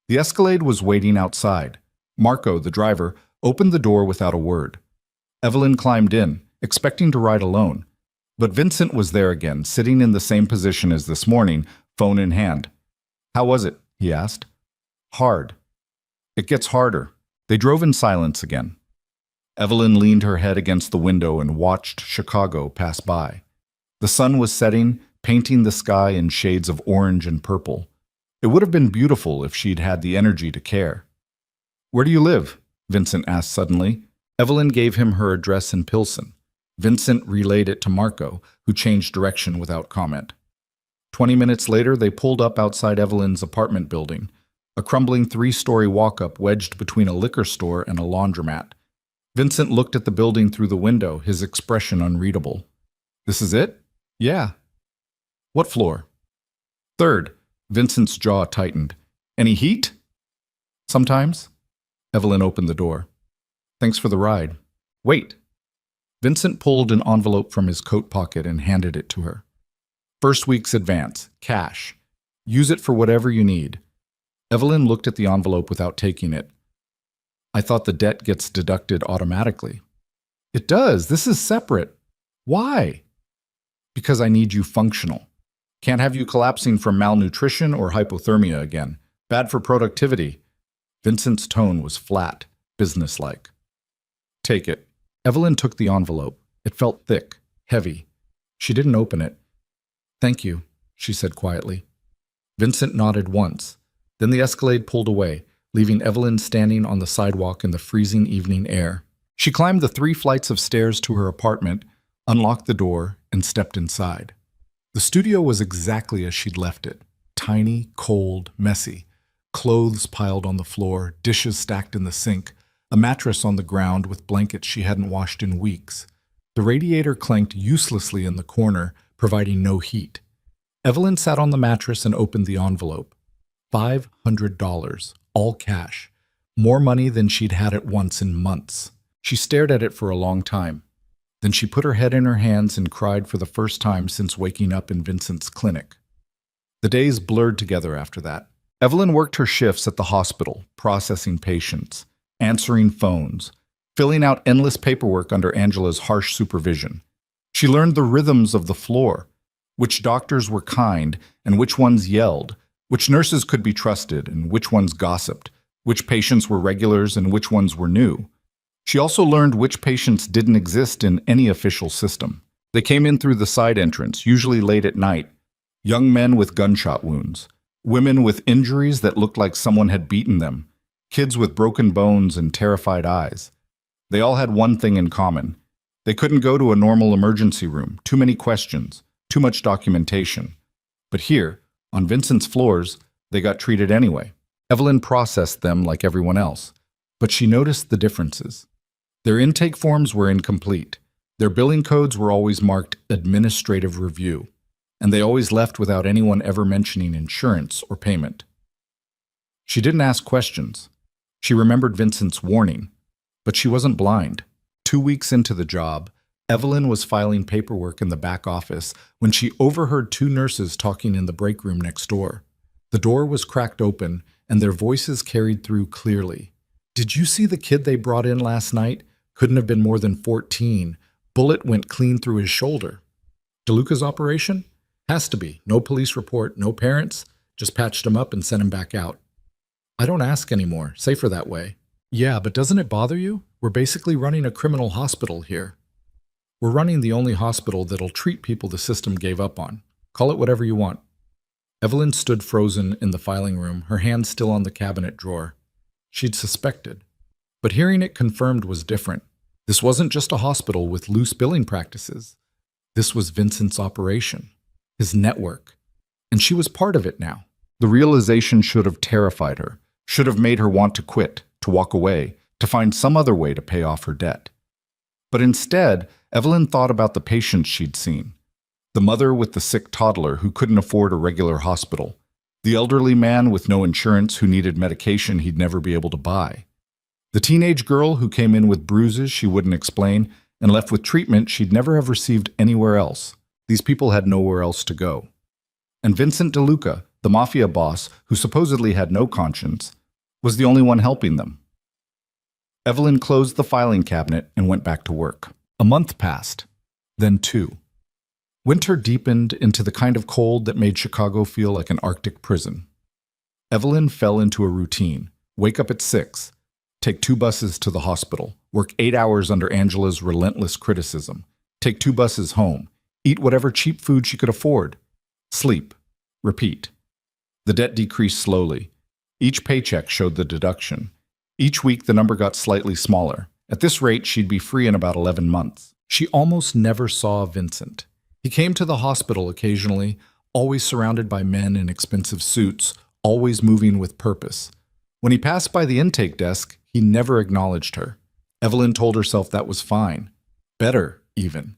The Escalade was waiting outside. Marco, the driver, opened the door without a word. Evelyn climbed in, expecting to ride alone. But Vincent was there again, sitting in the same position as this morning, phone in hand. How was it? He asked. Hard. It gets harder. They drove in silence again. Evelyn leaned her head against the window and watched Chicago pass by. The sun was setting, painting the sky in shades of orange and purple. It would have been beautiful if she'd had the energy to care. Where do you live? Vincent asked suddenly. Evelyn gave him her address in Pilsen. Vincent relayed it to Marco, who changed direction without comment. 20 minutes later, they pulled up outside Evelyn's apartment building, a crumbling 3-story walk-up wedged between a liquor store and a laundromat. Vincent looked at the building through the window, his expression unreadable. This is it? Yeah. What floor? 3rd. Vincent's jaw tightened. Any heat? Sometimes. Evelyn opened the door. Thanks for the ride. Wait. Vincent pulled an envelope from his coat pocket and handed it to her. First week's advance, cash. Use it for whatever you need. Evelyn looked at the envelope without taking it. I thought the debt gets deducted automatically. It does. This is separate. Why? Because I need you functional. Can't have you collapsing from malnutrition or hypothermia again. Bad for productivity. Vincent's tone was flat, businesslike. Take it. Evelyn took the envelope. It felt thick, heavy. She didn't open it. "Thank you," she said quietly. Vincent nodded once. Then the Escalade pulled away, leaving Evelyn standing on the sidewalk in the freezing evening air. She climbed the 3 flights of stairs to her apartment, unlocked the door, and stepped inside. The studio was exactly as she'd left it. Tiny, cold, messy. Clothes piled on the floor, dishes stacked in the sink, a mattress on the ground with blankets she hadn't washed in weeks. The radiator clanked uselessly in the corner, providing no heat. Evelyn sat on the mattress and opened the envelope. $500, all cash. More money than she'd had at once in months. She stared at it for a long time. Then she put her head in her hands and cried for the first time since waking up in Vincent's clinic. The days blurred together after that. Evelyn worked her shifts at the hospital, processing patients, answering phones, filling out endless paperwork under Angela's harsh supervision. She learned the rhythms of the floor, which doctors were kind and which ones yelled, which nurses could be trusted and which ones gossiped, which patients were regulars and which ones were new. She also learned which patients didn't exist in any official system. They came in through the side entrance, usually late at night. Young men with gunshot wounds, women with injuries that looked like someone had beaten them, kids with broken bones and terrified eyes. They all had one thing in common. They couldn't go to a normal emergency room, too many questions, too much documentation. But here, on Vincent's floors, they got treated anyway. Evelyn processed them like everyone else, but she noticed the differences. Their intake forms were incomplete. Their billing codes were always marked administrative review, and they always left without anyone ever mentioning insurance or payment. She didn't ask questions. She remembered Vincent's warning, but she wasn't blind. 2 weeks into the job, Evelyn was filing paperwork in the back office when she overheard 2 nurses talking in the break room next door. The door was cracked open, and their voices carried through clearly. "Did you see the kid they brought in last night? Couldn't have been more than 14. Bullet went clean through his shoulder." "DeLuca's operation?" "Has to be. No police report, no parents. Just patched him up and sent him back out." "I don't ask anymore. Safer that way." "Yeah, but doesn't it bother you? We're basically running a criminal hospital here. We're running the only hospital that'll treat people the system gave up on. Call it whatever you want." Evelyn stood frozen in the filing room, her hand still on the cabinet drawer. She'd suspected, but hearing it confirmed was different. This wasn't just a hospital with loose billing practices. This was Vincent's operation, his network, and she was part of it now. The realization should have terrified her, should have made her want to quit, to walk away, to find some other way to pay off her debt. But instead, Evelyn thought about the patients she'd seen. The mother with the sick toddler who couldn't afford a regular hospital. The elderly man with no insurance who needed medication he'd never be able to buy. The teenage girl who came in with bruises she wouldn't explain and left with treatment she'd never have received anywhere else. These people had nowhere else to go. And Vincent DeLuca, the mafia boss who supposedly had no conscience, was the only one helping them. Evelyn closed the filing cabinet and went back to work. A month passed, then 2. Winter deepened into the kind of cold that made Chicago feel like an Arctic prison. Evelyn fell into a routine. Wake up at 6, take 2 buses to the hospital, work 8 hours under Angela's relentless criticism, take 2 buses home, eat whatever cheap food she could afford, sleep, repeat. The debt decreased slowly. Each paycheck showed the deduction. Each week the number got slightly smaller. At this rate, she'd be free in about 11 months. She almost never saw Vincent. He came to the hospital occasionally, always surrounded by men in expensive suits, always moving with purpose. When he passed by the intake desk, he never acknowledged her. Evelyn told herself that was fine. Better, even.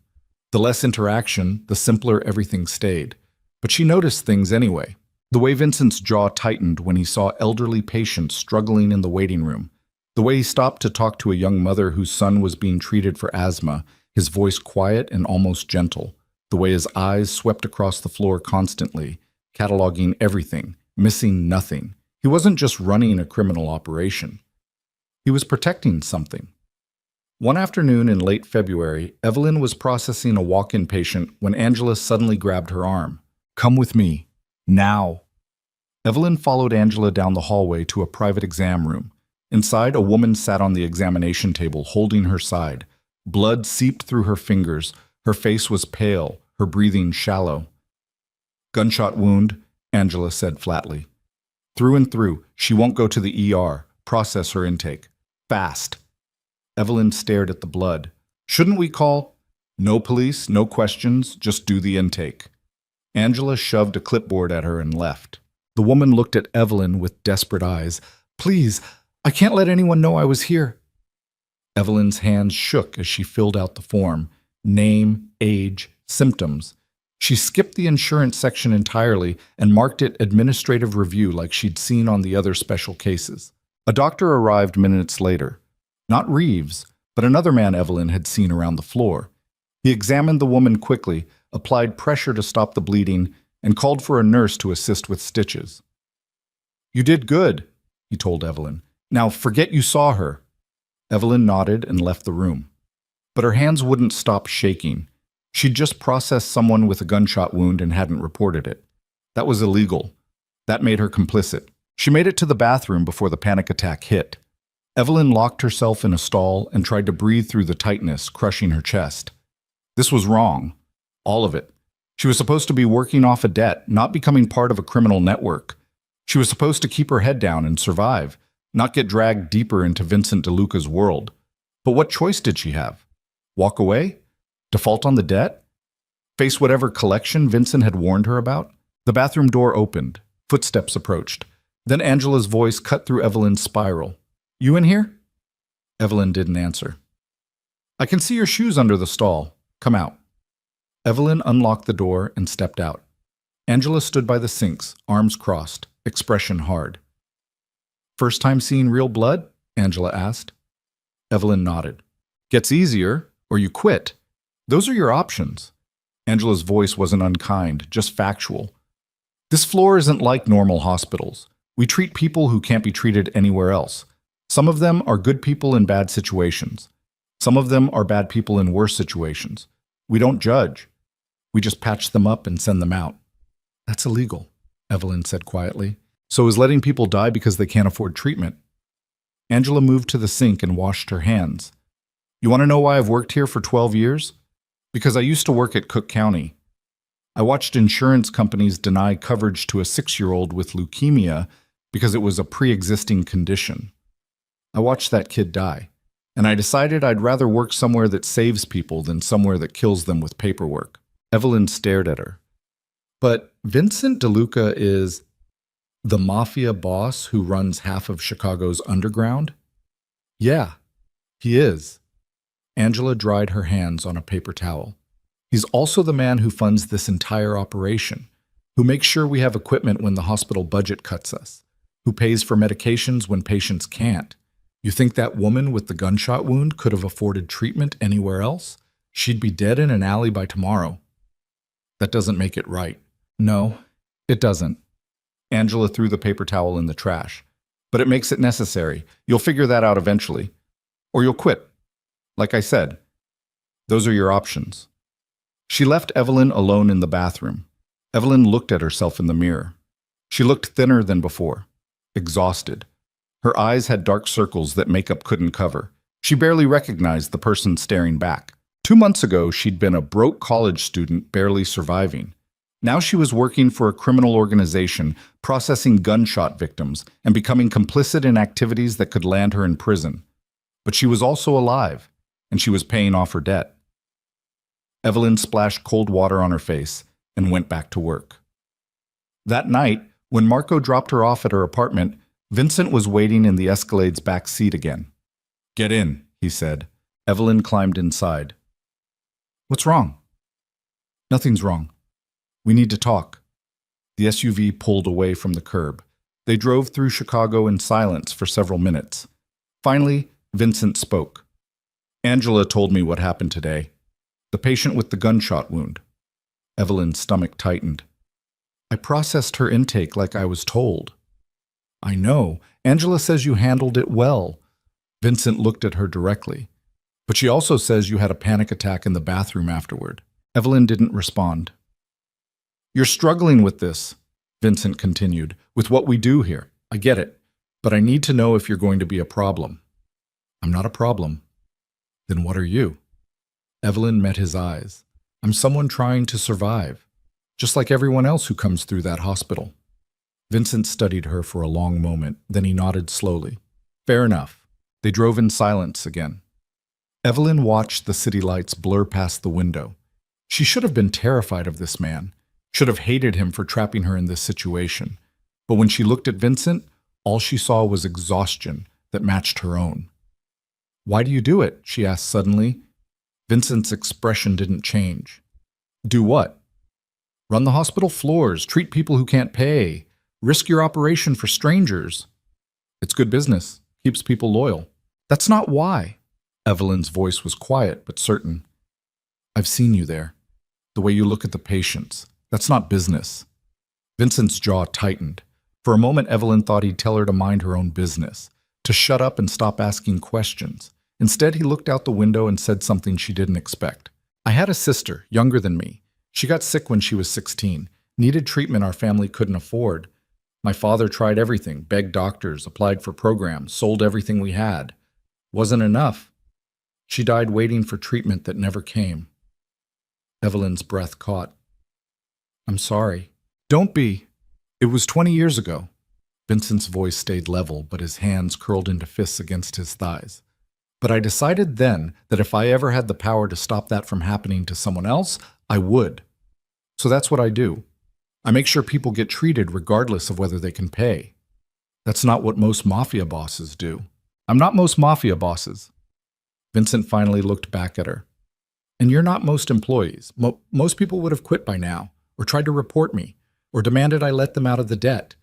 The less interaction, the simpler everything stayed. But she noticed things anyway. The way Vincent's jaw tightened when he saw elderly patients struggling in the waiting room. The way he stopped to talk to a young mother whose son was being treated for asthma, his voice quiet and almost gentle. The way his eyes swept across the floor constantly, cataloging everything, missing nothing. He wasn't just running a criminal operation. He was protecting something. One afternoon in late February, Evelyn was processing a walk-in patient when Angela suddenly grabbed her arm. "Come with me. Now." Evelyn followed Angela down the hallway to a private exam room. Inside, a woman sat on the examination table, holding her side. Blood seeped through her fingers, Her face was pale, her breathing shallow. "Gunshot wound," Angela said flatly. "Through and through. She won't go to the ER. Process her intake. Fast." Evelyn stared at the blood. "Shouldn't we call?" "No police, no questions, just do the intake." Angela shoved a clipboard at her and left. The woman looked at Evelyn with desperate eyes. "Please, I can't let anyone know I was here." Evelyn's hands shook as she filled out the form. Name, age, symptoms. She skipped the insurance section entirely and marked it administrative review like she'd seen on the other special cases. A doctor arrived minutes later. Not Reeves, but another man Evelyn had seen around the floor. He examined the woman quickly, applied pressure to stop the bleeding, and called for a nurse to assist with stitches. "You did good," he told Evelyn. "Now forget you saw her." Evelyn nodded and left the room. But her hands wouldn't stop shaking. She'd just processed someone with a gunshot wound and hadn't reported it. That was illegal. That made her complicit. She made it to the bathroom before the panic attack hit. Evelyn locked herself in a stall and tried to breathe through the tightness, crushing her chest. This was wrong. All of it. She was supposed to be working off a debt, not becoming part of a criminal network. She was supposed to keep her head down and survive, not get dragged deeper into Vincent DeLuca's world. But what choice did she have? Walk away? Default on the debt? Face whatever collection Vincent had warned her about? The bathroom door opened. Footsteps approached. Then Angela's voice cut through Evelyn's spiral. "You in here?" Evelyn didn't answer. "I can see your shoes under the stall. Come out." Evelyn unlocked the door and stepped out. Angela stood by the sinks, arms crossed, expression hard. "First time seeing real blood?" Angela asked. Evelyn nodded. "Gets easier, or you quit. Those are your options." Angela's voice wasn't unkind, just factual. "This floor isn't like normal hospitals. We treat people who can't be treated anywhere else. Some of them are good people in bad situations. Some of them are bad people in worse situations. We don't judge. We just patch them up and send them out." "That's illegal," Evelyn said quietly. "So is letting people die because they can't afford treatment." Angela moved to the sink and washed her hands. "You want to know why I've worked here for 12 years? Because I used to work at Cook County. I watched insurance companies deny coverage to a 6-year-old with leukemia because it was a pre-existing condition. I watched that kid die, and I decided I'd rather work somewhere that saves people than somewhere that kills them with paperwork." Evelyn stared at her. "But Vincent DeLuca is the mafia boss who runs half of Chicago's underground?" "Yeah, he is." Angela dried her hands on a paper towel. "He's also the man who funds this entire operation, who makes sure we have equipment when the hospital budget cuts us, who pays for medications when patients can't. You think that woman with the gunshot wound could have afforded treatment anywhere else? She'd be dead in an alley by tomorrow." "That doesn't make it right." "No, it doesn't." Angela threw the paper towel in the trash. "But it makes it necessary. You'll figure that out eventually. Or you'll quit. Like I said, those are your options." She left Evelyn alone in the bathroom. Evelyn looked at herself in the mirror. She looked thinner than before, exhausted. Her eyes had dark circles that makeup couldn't cover. She barely recognized the person staring back. 2 months ago, she'd been a broke college student barely surviving. Now she was working for a criminal organization, processing gunshot victims, and becoming complicit in activities that could land her in prison. But she was also alive, and she was paying off her debt. Evelyn splashed cold water on her face and went back to work. That night, when Marco dropped her off at her apartment, Vincent was waiting in the Escalade's back seat again. "Get in," he said. Evelyn climbed inside. "What's wrong?" "Nothing's wrong. We need to talk." The SUV pulled away from the curb. They drove through Chicago in silence for several minutes. Finally, Vincent spoke. "Angela told me what happened today. The patient with the gunshot wound." Evelyn's stomach tightened. "I processed her intake like I was told." "I know. Angela says you handled it well." Vincent looked at her directly. "But she also says you had a panic attack in the bathroom afterward." Evelyn didn't respond. "You're struggling with this," Vincent continued, "with what we do here. I get it. But I need to know if you're going to be a problem." "I'm not a problem." "Then what are you?" Evelyn met his eyes. I'm someone trying to survive, just like everyone else who comes through that hospital. Vincent studied her for a long moment, then he nodded slowly. Fair enough. They drove in silence again. Evelyn watched the city lights blur past the window. She should have been terrified of this man, should have hated him for trapping her in this situation. But when she looked at Vincent, all she saw was exhaustion that matched her own. Why do you do it? She asked suddenly. Vincent's expression didn't change. Do what? Run the hospital floors, treat people who can't pay, risk your operation for strangers. It's good business, keeps people loyal. That's not why. Evelyn's voice was quiet but certain. I've seen you there. The way you look at the patients. That's not business. Vincent's jaw tightened. For a moment, Evelyn thought he'd tell her to mind her own business, to shut up and stop asking questions. Instead, he looked out the window and said something she didn't expect. I had a sister, younger than me. She got sick when she was 16, needed treatment our family couldn't afford. My father tried everything, begged doctors, applied for programs, sold everything we had. Wasn't enough. She died waiting for treatment that never came. Evelyn's breath caught. I'm sorry. Don't be. It was 20 years ago. Vincent's voice stayed level, but his hands curled into fists against his thighs. But I decided then that if I ever had the power to stop that from happening to someone else, I would. So that's what I do. I make sure people get treated regardless of whether they can pay. That's not what most mafia bosses do. I'm not most mafia bosses. Vincent finally looked back at her. And you're not most employees. Most people would have quit by now, or tried to report me, or demanded I let them out of the debt.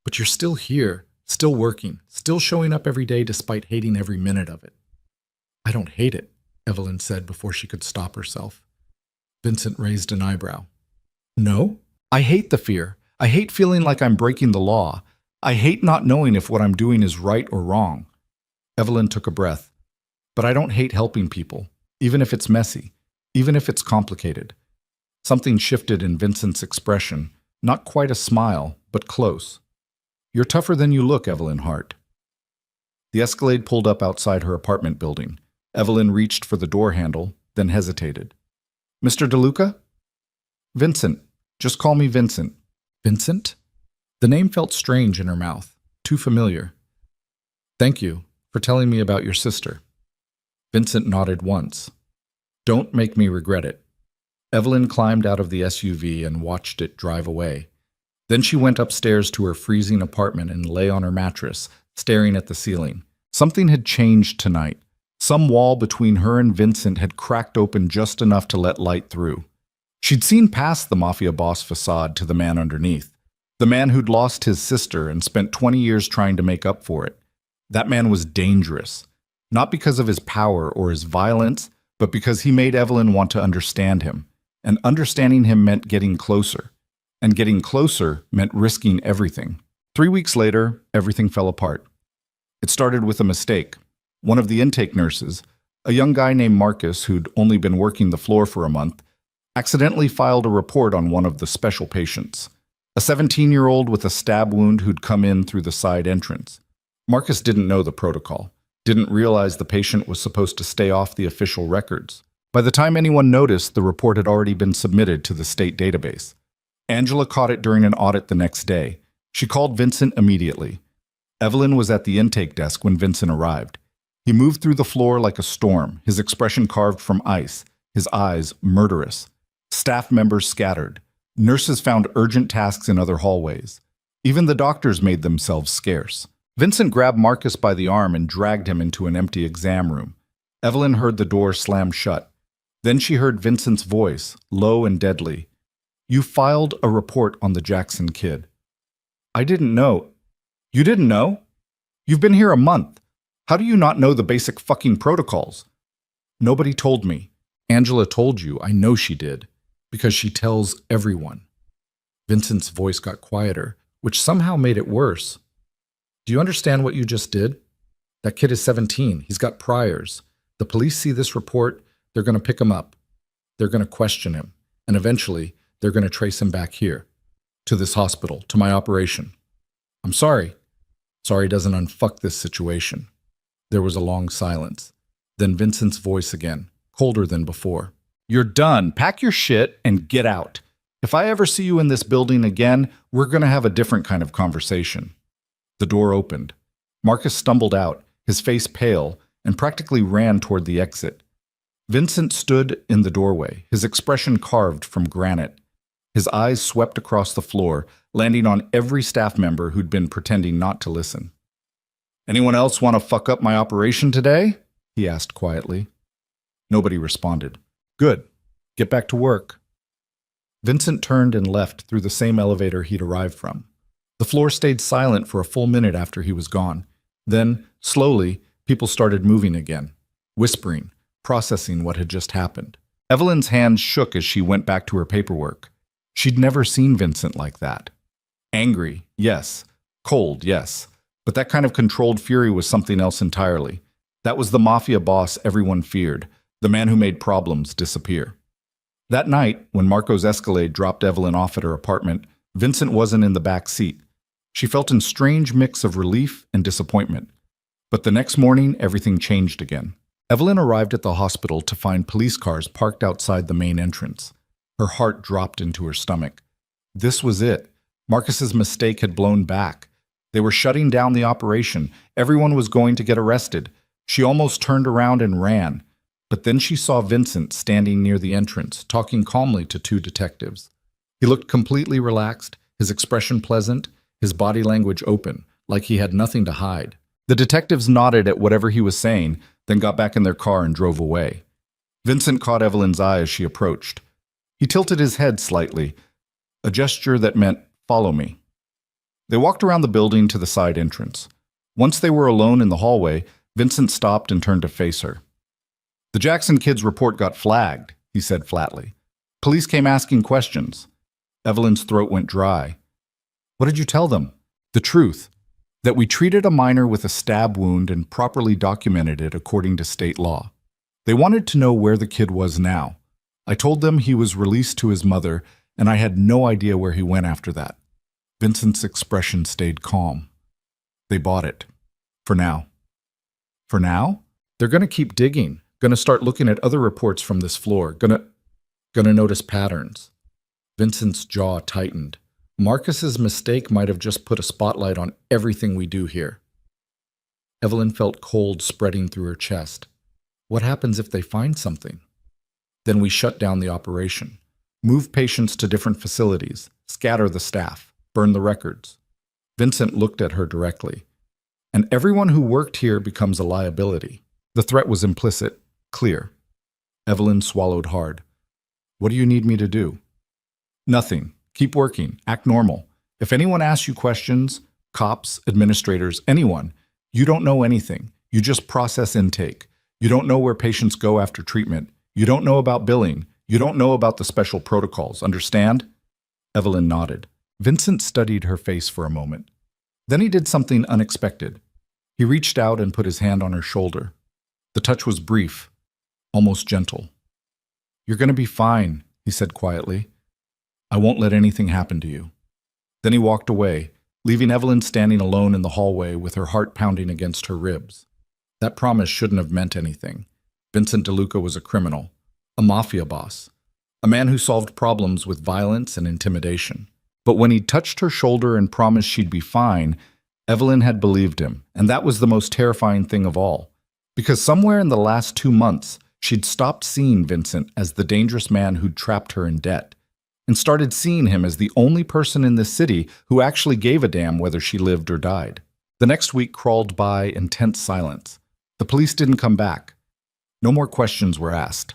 But you're still here, still working, still showing up every day despite hating every minute of it. I don't hate it, Evelyn said before she could stop herself. Vincent raised an eyebrow. No? I hate the fear. I hate feeling like I'm breaking the law. I hate not knowing if what I'm doing is right or wrong. Evelyn took a breath. But I don't hate helping people, even if it's messy, even if it's complicated. Something shifted in Vincent's expression, not quite a smile, but close. You're tougher than you look, Evelyn Hart. The Escalade pulled up outside her apartment building. Evelyn reached for the door handle, then hesitated. Mr. DeLuca? Vincent. Just call me Vincent. Vincent? The name felt strange in her mouth, too familiar. Thank you for telling me about your sister. Vincent nodded once. Don't make me regret it. Evelyn climbed out of the SUV and watched it drive away. Then she went upstairs to her freezing apartment and lay on her mattress, staring at the ceiling. Something had changed tonight. Some wall between her and Vincent had cracked open just enough to let light through. She'd seen past the mafia boss facade to the man underneath. The man who'd lost his sister and spent 20 years trying to make up for it. That man was dangerous. Not because of his power or his violence, but because he made Evelyn want to understand him. And understanding him meant getting closer. And getting closer meant risking everything. 3 weeks later, everything fell apart. It started with a mistake. One of the intake nurses, a young guy named Marcus who'd only been working the floor for a month, accidentally filed a report on one of the special patients. A 17-year-old with a stab wound who'd come in through the side entrance. Marcus didn't know the protocol. Didn't realize the patient was supposed to stay off the official records. By the time anyone noticed, the report had already been submitted to the state database. Angela caught it during an audit the next day. She called Vincent immediately. Evelyn was at the intake desk when Vincent arrived. He moved through the floor like a storm, his expression carved from ice, his eyes murderous. Staff members scattered. Nurses found urgent tasks in other hallways. Even the doctors made themselves scarce. Vincent grabbed Marcus by the arm and dragged him into an empty exam room. Evelyn heard the door slam shut. Then she heard Vincent's voice, low and deadly. You filed a report on the Jackson kid. I didn't know. You didn't know? You've been here a month. How do you not know the basic fucking protocols? Nobody told me. Angela told you. I know she did. Because she tells everyone. Vincent's voice got quieter, which somehow made it worse. Do you understand what you just did? That kid is 17. He's got priors. The police see this report. They're going to pick him up. They're going to question him. And eventually, they're going to trace him back here. To this hospital. To my operation. I'm sorry. Sorry doesn't unfuck this situation. There was a long silence. Then Vincent's voice again, colder than before. You're done. Pack your shit and get out. If I ever see you in this building again, we're going to have a different kind of conversation." The door opened. Marcus stumbled out, his face pale, and practically ran toward the exit. Vincent stood in the doorway, his expression carved from granite. His eyes swept across the floor, landing on every staff member who'd been pretending not to listen. "Anyone else want to fuck up my operation today?" he asked quietly. Nobody responded. "Good. Get back to work." Vincent turned and left through the same elevator he'd arrived from. The floor stayed silent for a full minute after he was gone. Then, slowly, people started moving again, whispering, processing what had just happened. Evelyn's hands shook as she went back to her paperwork. She'd never seen Vincent like that. Angry, yes. Cold, yes. But that kind of controlled fury was something else entirely. That was the mafia boss everyone feared, the man who made problems disappear. That night, when Marco's Escalade dropped Evelyn off at her apartment, Vincent wasn't in the back seat. She felt a strange mix of relief and disappointment. But the next morning, everything changed again. Evelyn arrived at the hospital to find police cars parked outside the main entrance. Her heart dropped into her stomach. This was it. Marcus's mistake had blown back. They were shutting down the operation. Everyone was going to get arrested. She almost turned around and ran. But then she saw Vincent standing near the entrance, talking calmly to two detectives. He looked completely relaxed, his expression pleasant, his body language open, like he had nothing to hide. The detectives nodded at whatever he was saying, then got back in their car and drove away. Vincent caught Evelyn's eye as she approached. He tilted his head slightly, a gesture that meant, "Follow me." They walked around the building to the side entrance. Once they were alone in the hallway, Vincent stopped and turned to face her. "The Jackson kids' report got flagged," he said flatly. "Police came asking questions." Evelyn's throat went dry. "What did you tell them?" "The truth. That we treated a minor with a stab wound and properly documented it according to state law. They wanted to know where the kid was now. I told them he was released to his mother, and I had no idea where he went after that." Vincent's expression stayed calm. "They bought it. For now." "For now? They're going to keep digging, going to start looking at other reports from this floor, going to notice patterns." Vincent's jaw tightened. Marcus's mistake might have just put a spotlight on everything we do here. Evelyn felt cold spreading through her chest. What happens if they find something? "Then we shut down the operation. Move patients to different facilities, scatter the staff, burn the records." Vincent looked at her directly. "And everyone who worked here becomes a liability." The threat was implicit, clear. Evelyn swallowed hard. "What do you need me to do?" "Nothing. Keep working. Act normal. If anyone asks you questions, cops, administrators, anyone, you don't know anything. You just process intake. You don't know where patients go after treatment. You don't know about billing. You don't know about the special protocols. Understand?" Evelyn nodded. Vincent studied her face for a moment. Then he did something unexpected. He reached out and put his hand on her shoulder. The touch was brief, almost gentle. "You're going to be fine," he said quietly. "I won't let anything happen to you." Then he walked away, leaving Evelyn standing alone in the hallway with her heart pounding against her ribs. That promise shouldn't have meant anything. Vincent DeLuca was a criminal, a mafia boss, a man who solved problems with violence and intimidation. But when he touched her shoulder and promised she'd be fine, Evelyn had believed him, and that was the most terrifying thing of all. Because somewhere in the last 2 months, she'd stopped seeing Vincent as the dangerous man who'd trapped her in debt, and started seeing him as the only person in this city who actually gave a damn whether she lived or died. The next week crawled by in tense silence. The police didn't come back. No more questions were asked.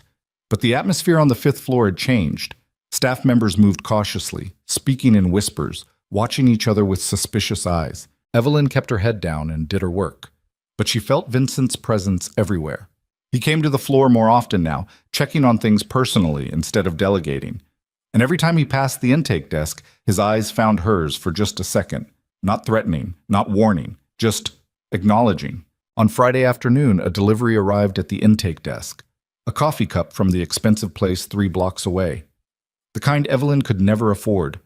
But the atmosphere on the 5th floor had changed. Staff members moved cautiously, speaking in whispers, watching each other with suspicious eyes. Evelyn kept her head down and did her work. But she felt Vincent's presence everywhere. He came to the floor more often now, checking on things personally instead of delegating. And every time he passed the intake desk, his eyes found hers for just a second. Not threatening, not warning, just acknowledging. On Friday afternoon, a delivery arrived at the intake desk. A coffee cup from the expensive place 3 blocks away. The kind Evelyn could never afford.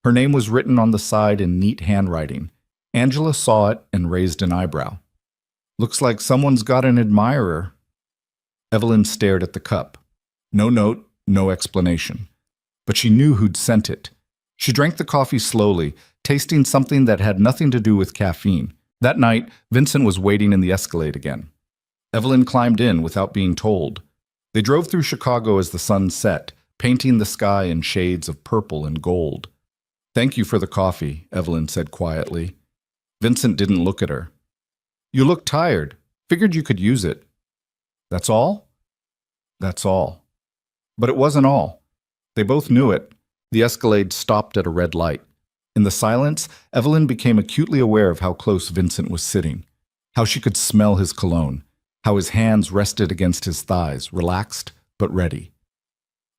Her name was written on the side in neat handwriting. Angela saw it and raised an eyebrow. "Looks like someone's got an admirer." Evelyn stared at the cup. No note, no explanation. But she knew who'd sent it. She drank the coffee slowly, tasting something that had nothing to do with caffeine. That night, Vincent was waiting in the Escalade again. Evelyn climbed in without being told. They drove through Chicago as the sun set, painting the sky in shades of purple and gold. "Thank you for the coffee," Evelyn said quietly. Vincent didn't look at her. "You look tired. Figured you could use it." "That's all?" "That's all." But it wasn't all. They both knew it. The Escalade stopped at a red light. In the silence, Evelyn became acutely aware of how close Vincent was sitting, how she could smell his cologne, how his hands rested against his thighs, relaxed but ready.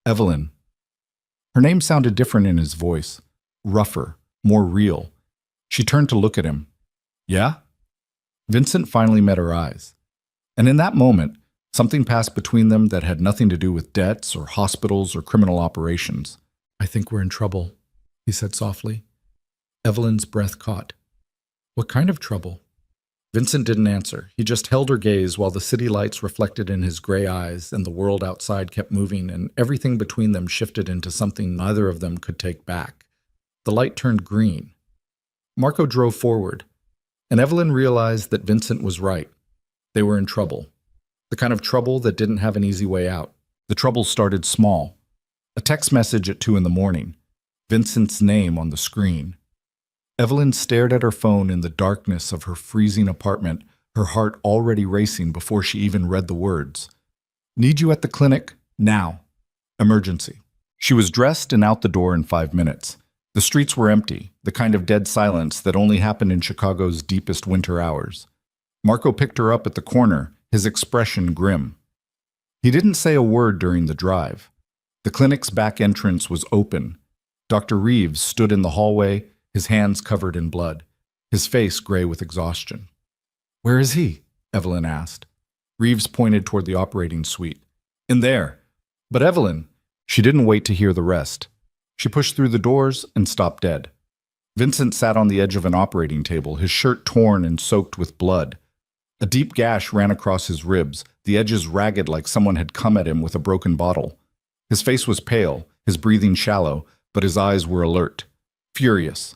"Evelyn." Her name sounded different in his voice, rougher, more real. She turned to look at him. "Yeah?" Vincent finally met her eyes. And in that moment, something passed between them that had nothing to do with debts or hospitals or criminal operations. "I think we're in trouble," he said softly. Evelyn's breath caught. "What kind of trouble?" Vincent didn't answer. He just held her gaze while the city lights reflected in his gray eyes and the world outside kept moving and everything between them shifted into something neither of them could take back. The light turned green. Marco drove forward, and Evelyn realized that Vincent was right. They were in trouble. The kind of trouble that didn't have an easy way out. The trouble started small. A text message at 2 a.m. Vincent's name on the screen. Evelyn stared at her phone in the darkness of her freezing apartment, her heart already racing before she even read the words. "Need you at the clinic, now. Emergency." She was dressed and out the door in 5 minutes. The streets were empty, the kind of dead silence that only happened in Chicago's deepest winter hours. Marco picked her up at the corner, his expression grim. He didn't say a word during the drive. The clinic's back entrance was open. Dr. Reeves stood in the hallway, his hands covered in blood, his face gray with exhaustion. "Where is he?" Evelyn asked. Reeves pointed toward the operating suite. "In there." But Evelyn, she didn't wait to hear the rest. She pushed through the doors and stopped dead. Vincent sat on the edge of an operating table, his shirt torn and soaked with blood. A deep gash ran across his ribs, the edges ragged like someone had come at him with a broken bottle. His face was pale, his breathing shallow, but his eyes were alert, furious.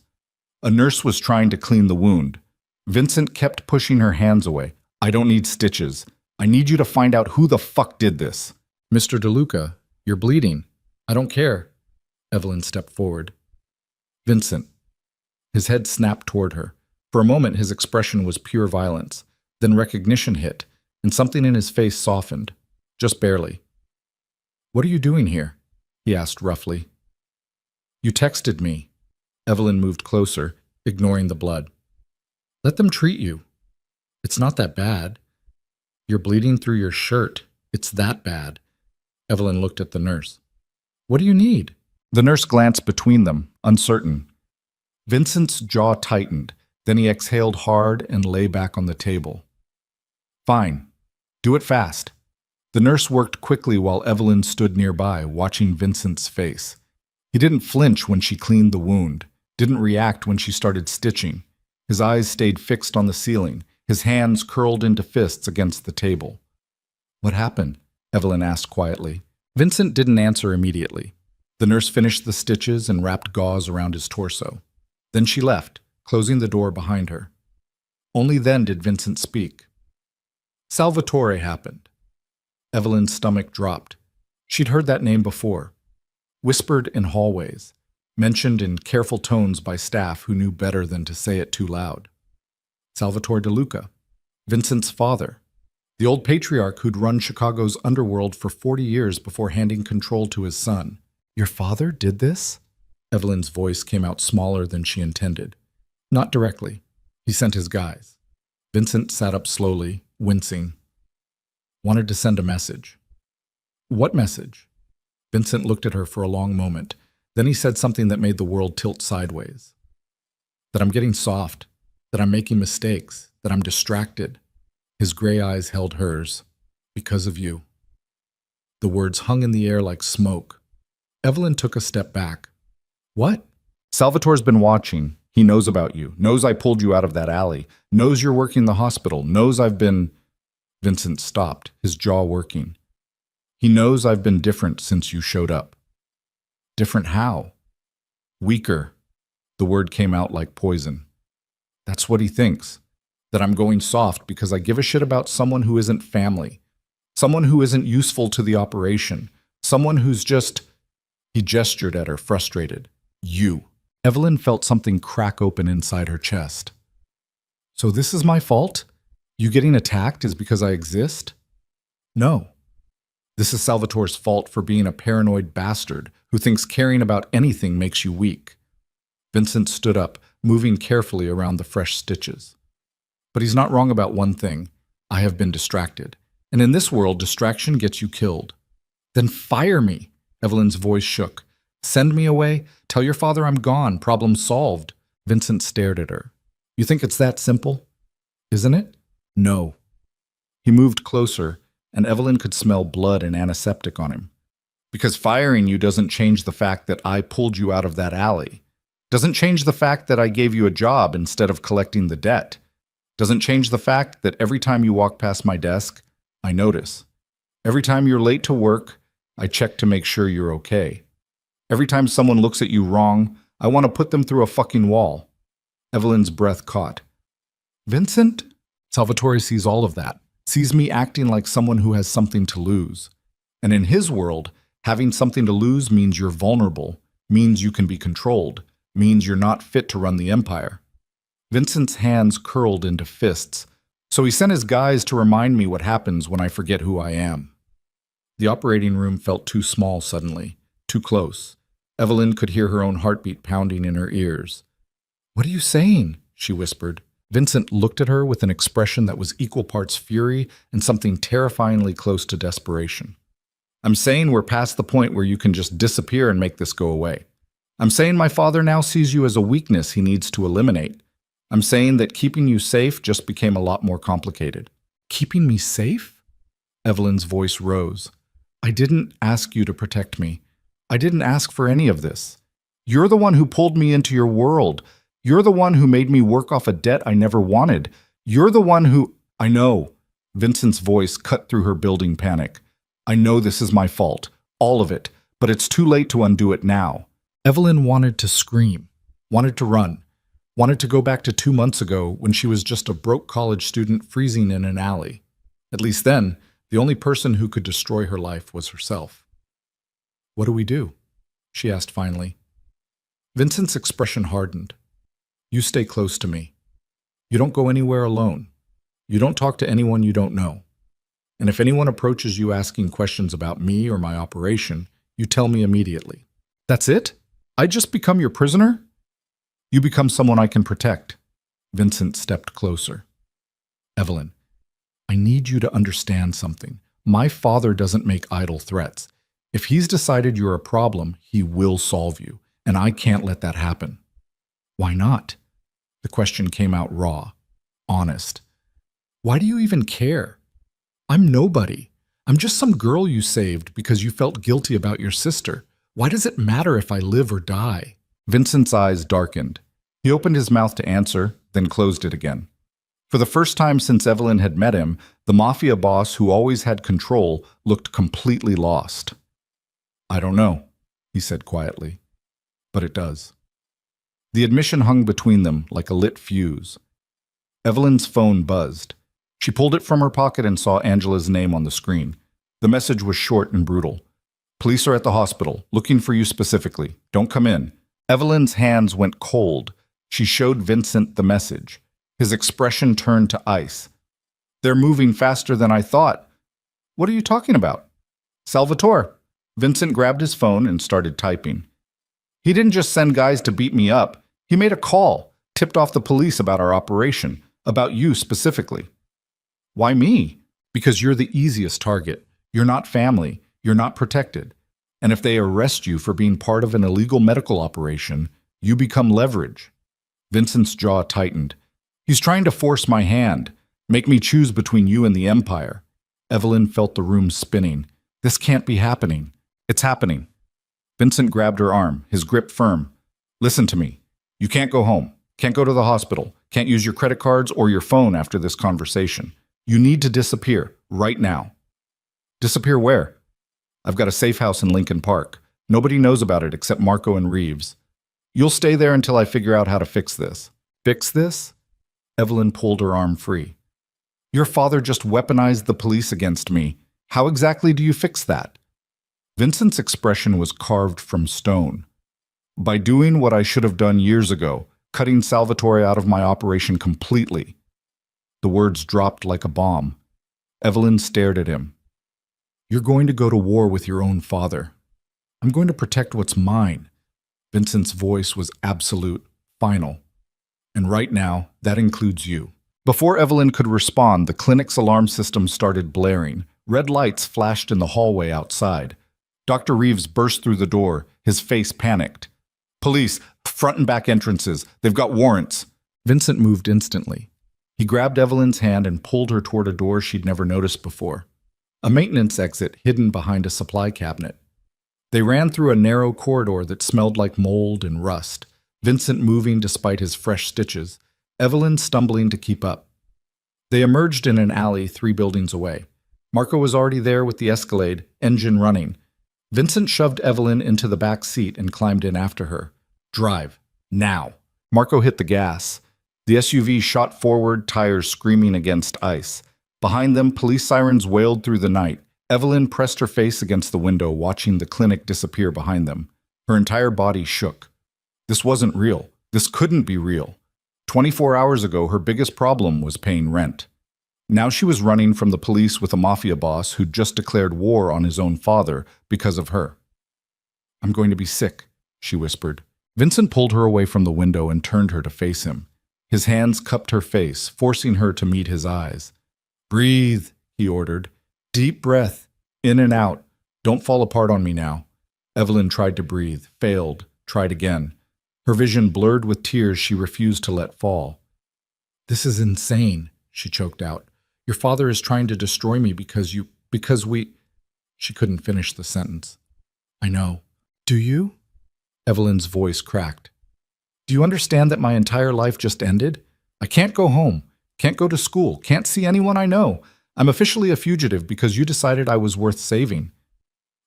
A nurse was trying to clean the wound. Vincent kept pushing her hands away. "I don't need stitches. I need you to find out who the fuck did this." "Mr. DeLuca, you're bleeding. I don't care." Evelyn stepped forward. "Vincent." His head snapped toward her. For a moment, his expression was pure violence. Then recognition hit, and something in his face softened, just barely. "What are you doing here?" he asked roughly. "You texted me." Evelyn moved closer, ignoring the blood. "Let them treat you. It's not that bad. You're bleeding through your shirt. It's that bad." Evelyn looked at the nurse. "What do you need?" The nurse glanced between them, uncertain. Vincent's jaw tightened, then he exhaled hard and lay back on the table. "Fine. Do it fast." The nurse worked quickly while Evelyn stood nearby, watching Vincent's face. He didn't flinch when she cleaned the wound, didn't react when she started stitching. His eyes stayed fixed on the ceiling, his hands curled into fists against the table. "What happened?" Evelyn asked quietly. Vincent didn't answer immediately. The nurse finished the stitches and wrapped gauze around his torso. Then she left, closing the door behind her. Only then did Vincent speak. "Salvatore happened." Evelyn's stomach dropped. She'd heard that name before. Whispered in hallways, mentioned in careful tones by staff who knew better than to say it too loud. Salvatore DeLuca, Vincent's father, the old patriarch who'd run Chicago's underworld for 40 years before handing control to his son. "Your father did this?" Evelyn's voice came out smaller than she intended. Not directly. He sent his guys. Vincent sat up slowly, wincing. "Wanted to send a message." "What message?" Vincent looked at her for a long moment. Then he said something that made the world tilt sideways. "That I'm getting soft, that I'm making mistakes, that I'm distracted." His gray eyes held hers. "Because of you." The words hung in the air like smoke. Evelyn took a step back. "What?" "Salvatore's been watching. He knows about you, knows I pulled you out of that alley, knows you're working the hospital, knows I've been—" Vincent stopped, his jaw working. He knows I've been different since you showed up. Different how? Weaker. The word came out like poison. That's what he thinks. That I'm going soft because I give a shit about someone who isn't family. Someone who isn't useful to the operation. Someone who's just... He gestured at her, frustrated. You. Evelyn felt something crack open inside her chest. So this is my fault? You getting attacked is because I exist? No. This is Salvatore's fault for being a paranoid bastard who thinks caring about anything makes you weak. Vincent stood up, moving carefully around the fresh stitches. But he's not wrong about one thing. I have been distracted. And in this world, distraction gets you killed. Then fire me. Evelyn's voice shook. Send me away. Tell your father I'm gone. Problem solved. Vincent stared at her. You think it's that simple? Isn't it? No. He moved closer, and Evelyn could smell blood and antiseptic on him. Because firing you doesn't change the fact that I pulled you out of that alley. Doesn't change the fact that I gave you a job instead of collecting the debt. Doesn't change the fact that every time you walk past my desk, I notice. Every time you're late to work, I check to make sure you're okay. Every time someone looks at you wrong, I want to put them through a fucking wall. Evelyn's breath caught. Vincent? Salvatore sees all of that, sees me acting like someone who has something to lose. And in his world, having something to lose means you're vulnerable, means you can be controlled, means you're not fit to run the empire. Vincent's hands curled into fists, so he sent his guys to remind me what happens when I forget who I am. The operating room felt too small suddenly, too close. Evelyn could hear her own heartbeat pounding in her ears. What are you saying? She whispered. Vincent looked at her with an expression that was equal parts fury and something terrifyingly close to desperation. I'm saying we're past the point where you can just disappear and make this go away. I'm saying my father now sees you as a weakness he needs to eliminate. I'm saying that keeping you safe just became a lot more complicated. Keeping me safe? Evelyn's voice rose. I didn't ask you to protect me. I didn't ask for any of this. You're the one who pulled me into your world. You're the one who made me work off a debt I never wanted. You're the one who... I know. Vincent's voice cut through her building panic. I know this is my fault. All of it. But it's too late to undo it now. Evelyn wanted to scream. Wanted to run. Wanted to go back to 2 months ago when she was just a broke college student freezing in an alley. At least then, the only person who could destroy her life was herself. What do we do? She asked finally. Vincent's expression hardened. You stay close to me. You don't go anywhere alone. You don't talk to anyone you don't know. And if anyone approaches you asking questions about me or my operation, you tell me immediately. That's it? I just become your prisoner? You become someone I can protect. Vincent stepped closer. Evelyn, I need you to understand something. My father doesn't make idle threats. If he's decided you're a problem, he will solve you, and I can't let that happen. Why not? The question came out raw, honest. Why do you even care? I'm nobody. I'm just some girl you saved because you felt guilty about your sister. Why does it matter if I live or die? Vincent's eyes darkened. He opened his mouth to answer, then closed it again. For the first time since Evelyn had met him, the mafia boss who always had control looked completely lost. I don't know, he said quietly, but it does. The admission hung between them like a lit fuse. Evelyn's phone buzzed. She pulled it from her pocket and saw Angela's name on the screen. The message was short and brutal. Police are at the hospital, looking for you specifically. Don't come in. Evelyn's hands went cold. She showed Vincent the message. His expression turned to ice. They're moving faster than I thought. What are you talking about? Salvatore. Vincent grabbed his phone and started typing. He didn't just send guys to beat me up. He made a call, tipped off the police about our operation, about you specifically. Why me? Because you're the easiest target. You're not family. You're not protected. And if they arrest you for being part of an illegal medical operation, you become leverage. Vincent's jaw tightened. He's trying to force my hand, make me choose between you and the Empire. Evelyn felt the room spinning. This can't be happening. It's happening. Vincent grabbed her arm, his grip firm. Listen to me. You can't go home. Can't go to the hospital. Can't use your credit cards or your phone after this conversation. You need to disappear right now. Disappear where? I've got a safe house in Lincoln Park. Nobody knows about it except Marco and Reeves. You'll stay there until I figure out how to fix this. Fix this? Evelyn pulled her arm free. Your father just weaponized the police against me. How exactly do you fix that? Vincent's expression was carved from stone. By doing what I should have done years ago, cutting Salvatore out of my operation completely. The words dropped like a bomb. Evelyn stared at him. You're going to go to war with your own father. I'm going to protect what's mine. Vincent's voice was absolute, final. And right now, that includes you. Before Evelyn could respond, the clinic's alarm system started blaring. Red lights flashed in the hallway outside. Dr. Reeves burst through the door, his face panicked. Police, front and back entrances. They've got warrants. Vincent moved instantly. He grabbed Evelyn's hand and pulled her toward a door she'd never noticed before. A maintenance exit hidden behind a supply cabinet. They ran through a narrow corridor that smelled like mold and rust, Vincent moving despite his fresh stitches, Evelyn stumbling to keep up. They emerged in an alley 3 buildings away. Marco was already there with the Escalade, engine running. Vincent shoved Evelyn into the back seat and climbed in after her. Drive. Now. Marco hit the gas. The SUV shot forward, tires screaming against ice. Behind them, police sirens wailed through the night. Evelyn pressed her face against the window, watching the clinic disappear behind them. Her entire body shook. This wasn't real. This couldn't be real. 24 hours ago, her biggest problem was paying rent. Now she was running from the police with a mafia boss who'd just declared war on his own father because of her. I'm going to be sick, she whispered. Vincent pulled her away from the window and turned her to face him. His hands cupped her face, forcing her to meet his eyes. Breathe, he ordered. Deep breath, in and out. Don't fall apart on me now. Evelyn tried to breathe, failed, tried again. Her vision blurred with tears she refused to let fall. This is insane, she choked out. Your father is trying to destroy me because we... She couldn't finish the sentence. I know. Do you? Evelyn's voice cracked. Do you understand that my entire life just ended? I can't go home, can't go to school, can't see anyone I know. I'm officially a fugitive because you decided I was worth saving.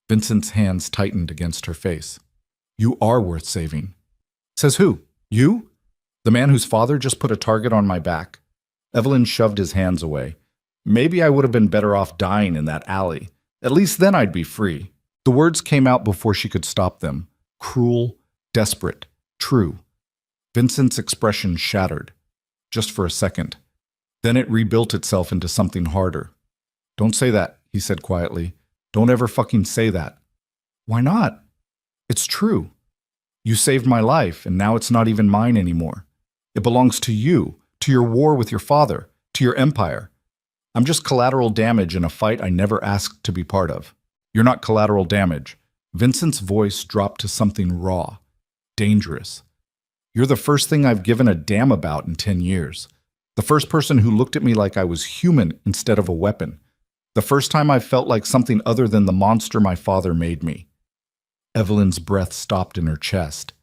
Vincent's hands tightened against her face. You are worth saving. Says who? You? The man whose father just put a target on my back. Evelyn shoved his hands away. Maybe I would have been better off dying in that alley. At least then I'd be free. The words came out before she could stop them. Cruel, desperate, true. Vincent's expression shattered. Just for a second. Then it rebuilt itself into something harder. Don't say that, he said quietly. Don't ever fucking say that. Why not? It's true. You saved my life, and now it's not even mine anymore. It belongs to you, to your war with your father, to your empire. I'm just collateral damage in a fight I never asked to be part of. You're not collateral damage. Vincent's voice dropped to something raw, dangerous. You're the first thing I've given a damn about in 10 years. The first person who looked at me like I was human instead of a weapon. The first time I felt like something other than the monster my father made me. Evelyn's breath stopped in her chest.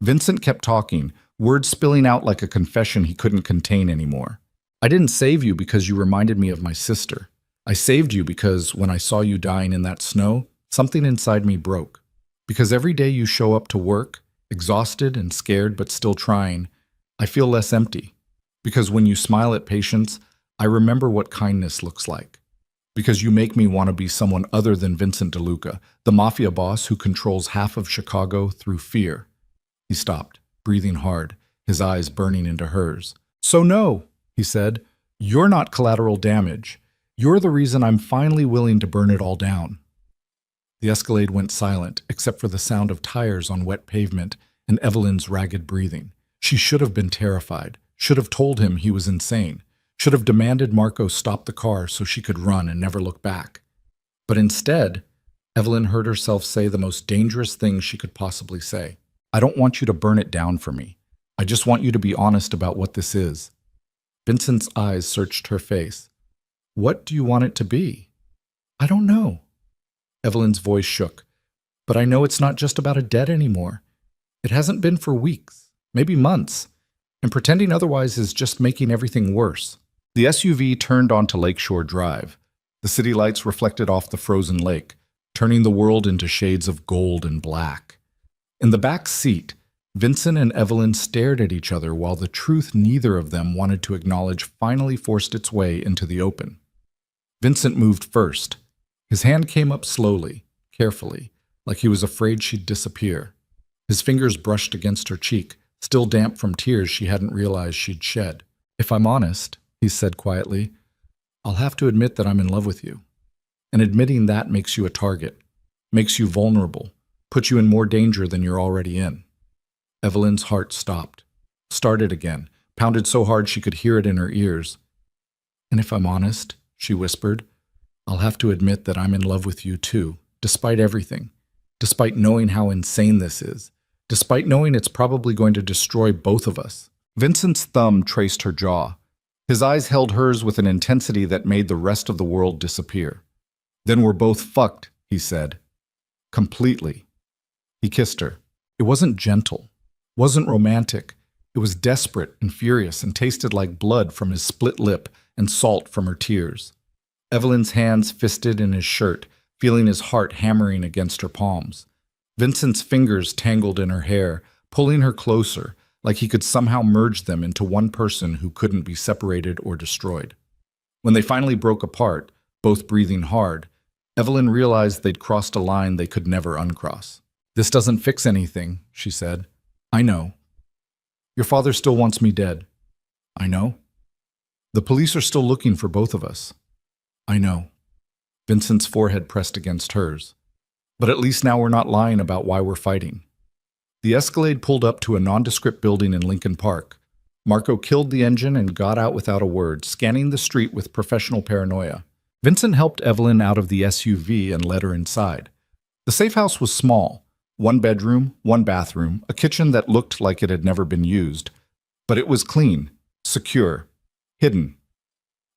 Vincent kept talking, words spilling out like a confession he couldn't contain anymore. I didn't save you because you reminded me of my sister. I saved you because when I saw you dying in that snow, something inside me broke. Because every day you show up to work, exhausted and scared but still trying, I feel less empty. Because when you smile at patients, I remember what kindness looks like. Because you make me want to be someone other than Vincent DeLuca, the mafia boss who controls half of Chicago through fear. He stopped, breathing hard, his eyes burning into hers. So no, he said, you're not collateral damage. You're the reason I'm finally willing to burn it all down. The Escalade went silent, except for the sound of tires on wet pavement and Evelyn's ragged breathing. She should have been terrified, should have told him he was insane. Should have demanded Marco stop the car so she could run and never look back. But instead, Evelyn heard herself say the most dangerous thing she could possibly say. I don't want you to burn it down for me. I just want you to be honest about what this is. Vincent's eyes searched her face. What do you want it to be? I don't know. Evelyn's voice shook. But I know it's not just about a debt anymore. It hasn't been for weeks, maybe months. And pretending otherwise is just making everything worse. The SUV turned onto Lakeshore Drive. The city lights reflected off the frozen lake. turning the world into shades of gold and black. In the back seat, Vincent and Evelyn stared at each other while the truth neither of them wanted to acknowledge finally forced its way into the open. Vincent moved first. His hand came up slowly, carefully, like he was afraid she'd disappear. His fingers brushed against her cheek, still damp from tears she hadn't realized she'd shed. "If I'm honest," he said quietly, "I'll have to admit that I'm in love with you. And admitting that makes you a target, makes you vulnerable, puts you in more danger than you're already in." Evelyn's heart started again, pounded so hard she could hear it in her ears. "And if I'm honest," she whispered, "I'll have to admit that I'm in love with you too, despite everything, despite knowing how insane this is, despite knowing it's probably going to destroy both of us." Vincent's thumb traced her jaw. His eyes held hers with an intensity that made the rest of the world disappear. "Then we're both fucked," he said. "Completely." He kissed her. It wasn't gentle, wasn't romantic. It was desperate and furious and tasted like blood from his split lip and salt from her tears. Evelyn's hands fisted in his shirt, feeling his heart hammering against her palms. Vincent's fingers tangled in her hair, pulling her closer, like he could somehow merge them into one person who couldn't be separated or destroyed. When they finally broke apart, both breathing hard, Evelyn realized they'd crossed a line they could never uncross. "This doesn't fix anything," she said. "I know. Your father still wants me dead." "I know. The police are still looking for both of us." "I know." Vincent's forehead pressed against hers. "But at least now we're not lying about why we're fighting." The Escalade pulled up to a nondescript building in Lincoln Park. Marco killed the engine and got out without a word, scanning the street with professional paranoia. Vincent helped Evelyn out of the SUV and led her inside. The safe house was small. One bedroom, one bathroom, a kitchen that looked like it had never been used. But it was clean, secure, hidden.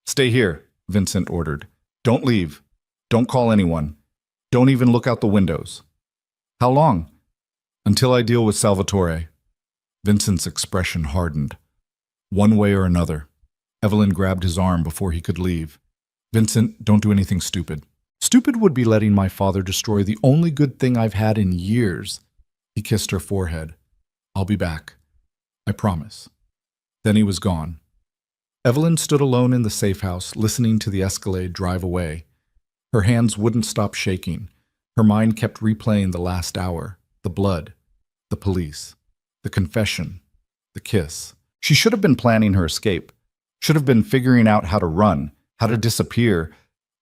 "Stay here," Vincent ordered. "Don't leave. Don't call anyone. Don't even look out the windows." "How long?" "Until I deal with Salvatore." Vincent's expression hardened. "One way or another." Evelyn grabbed his arm before he could leave. "Vincent, don't do anything stupid." "Stupid would be letting my father destroy the only good thing I've had in years." He kissed her forehead. "I'll be back. I promise." Then he was gone. Evelyn stood alone in the safe house, listening to the Escalade drive away. Her hands wouldn't stop shaking. Her mind kept replaying the last hour, the blood, the police, the confession, the kiss. She should have been planning her escape, should have been figuring out how to run, how to disappear,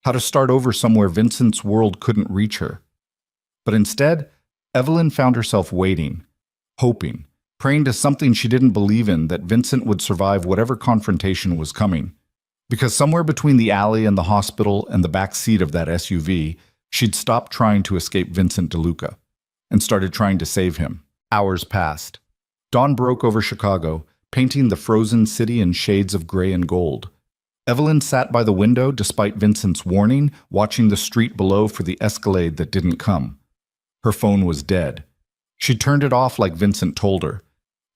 how to start over somewhere Vincent's world couldn't reach her. But instead, Evelyn found herself waiting, hoping, praying to something she didn't believe in that Vincent would survive whatever confrontation was coming. Because somewhere between the alley and the hospital and the back seat of that SUV, she'd stopped trying to escape Vincent DeLuca and started trying to save him. Hours passed. Dawn broke over Chicago, painting the frozen city in shades of gray and gold. Evelyn sat by the window despite Vincent's warning, watching the street below for the Escalade that didn't come. Her phone was dead. She turned it off like Vincent told her.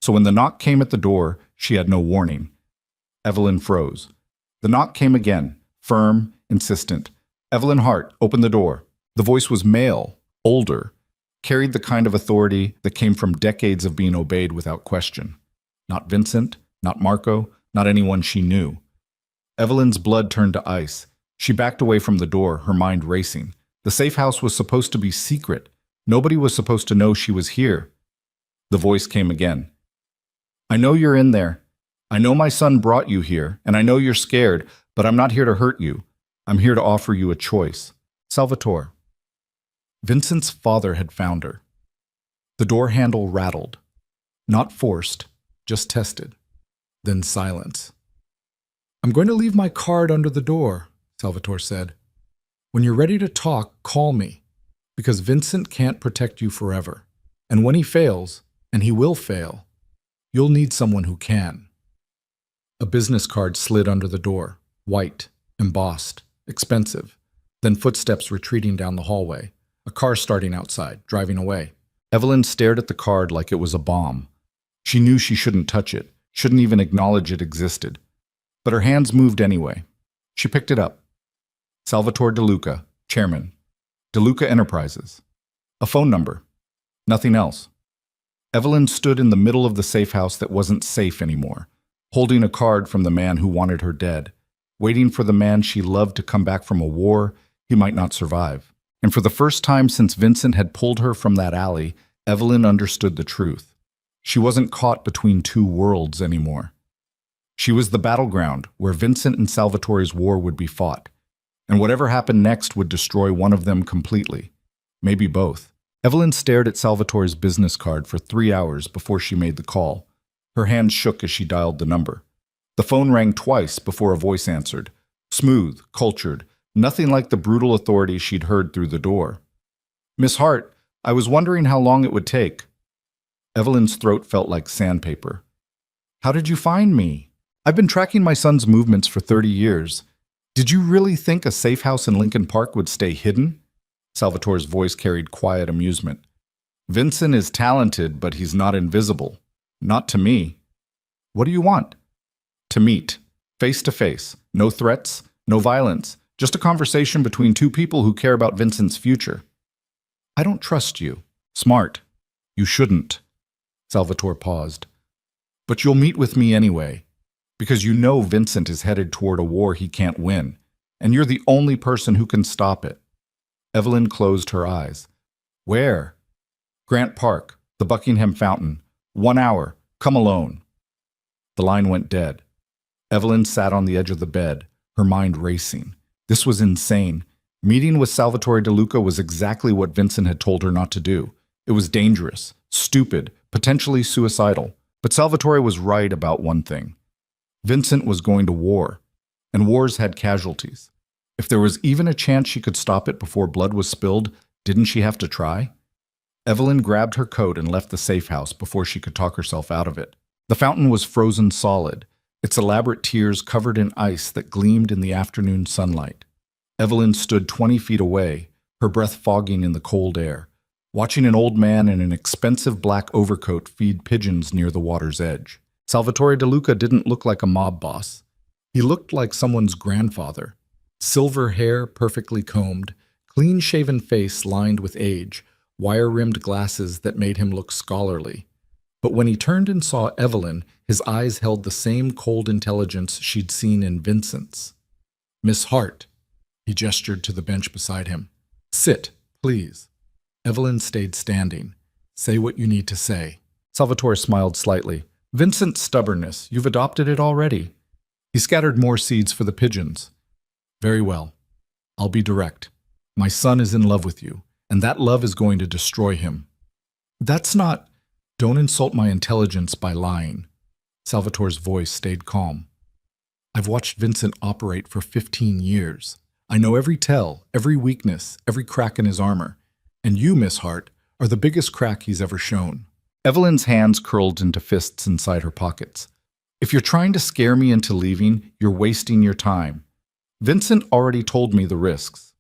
So when the knock came at the door, she had no warning. Evelyn froze. The knock came again, firm, insistent. "Evelyn Hart, open the door." The voice was male, older, carried the kind of authority that came from decades of being obeyed without question. Not Vincent, not Marco, not anyone she knew. Evelyn's blood turned to ice. She backed away from the door, her mind racing. The safe house was supposed to be secret. Nobody was supposed to know she was here. The voice came again. "I know you're in there. I know my son brought you here, and I know you're scared, but I'm not here to hurt you. I'm here to offer you a choice. Salvatore." Vincent's father had found her. The door handle rattled. Not forced, just tested. Then silence. "I'm going to leave my card under the door," Salvatore said. "When you're ready to talk, call me, because Vincent can't protect you forever. And when he fails, and he will fail, you'll need someone who can." A business card slid under the door, white, embossed, expensive, then footsteps retreating down the hallway, a car starting outside, driving away. Evelyn stared at the card like it was a bomb. She knew she shouldn't touch it, shouldn't even acknowledge it existed. But her hands moved anyway. She picked it up. Salvatore DeLuca, chairman. DeLuca Enterprises. A phone number. Nothing else. Evelyn stood in the middle of the safe house that wasn't safe anymore, holding a card from the man who wanted her dead, waiting for the man she loved to come back from a war he might not survive. And for the first time since Vincent had pulled her from that alley, Evelyn understood the truth. She wasn't caught between two worlds anymore. She was the battleground where Vincent and Salvatore's war would be fought, and whatever happened next would destroy one of them completely, maybe both. Evelyn stared at Salvatore's business card for 3 hours before she made the call. Her hand shook as she dialed the number. The phone rang twice before a voice answered. Smooth, cultured, nothing like the brutal authority she'd heard through the door. "Miss Hart, I was wondering how long it would take." Evelyn's throat felt like sandpaper. "How did you find me? I've been tracking my son's movements for 30 years. Did you really think a safe house in Lincoln Park would stay hidden?" Salvatore's voice carried quiet amusement. "Vincent is talented, but he's not invisible. Not to me." "What do you want?" "To meet. Face to face. No threats, no violence. Just a conversation between two people who care about Vincent's future." "I don't trust you." "Smart. You shouldn't." Salvatore paused. "But you'll meet with me anyway, because you know Vincent is headed toward a war he can't win, and you're the only person who can stop it." Evelyn closed her eyes. "Where?" "Grant Park, the Buckingham Fountain. 1 hour. Come alone." The line went dead. Evelyn sat on the edge of the bed, her mind racing. This was insane. Meeting with Salvatore DeLuca was exactly what Vincent had told her not to do. It was dangerous, stupid, potentially suicidal. But Salvatore was right about one thing. Vincent was going to war, and wars had casualties. If there was even a chance she could stop it before blood was spilled, didn't she have to try? Evelyn grabbed her coat and left the safe house before she could talk herself out of it. The fountain was frozen solid, its elaborate tiers covered in ice that gleamed in the afternoon sunlight. Evelyn stood 20 feet away, her breath fogging in the cold air, watching an old man in an expensive black overcoat feed pigeons near the water's edge. Salvatore DeLuca didn't look like a mob boss. He looked like someone's grandfather. Silver hair perfectly combed, clean-shaven face lined with age, wire-rimmed glasses that made him look scholarly. But when he turned and saw Evelyn, his eyes held the same cold intelligence she'd seen in Vincent's. "Miss Hart," he gestured to the bench beside him. "Sit, please." Evelyn stayed standing. "Say what you need to say." Salvatore smiled slightly. "Vincent's stubbornness, you've adopted it already." He scattered more seeds for the pigeons. "Very well. I'll be direct. My son is in love with you, and that love is going to destroy him." "That's not—" "Don't insult my intelligence by lying." Salvatore's voice stayed calm. "I've watched Vincent operate for 15 years. I know every tell, every weakness, every crack in his armor. And you, Miss Hart, are the biggest crack he's ever shown." Evelyn's hands curled into fists inside her pockets. "If you're trying to scare me into leaving, you're wasting your time. Vincent already told me the risks."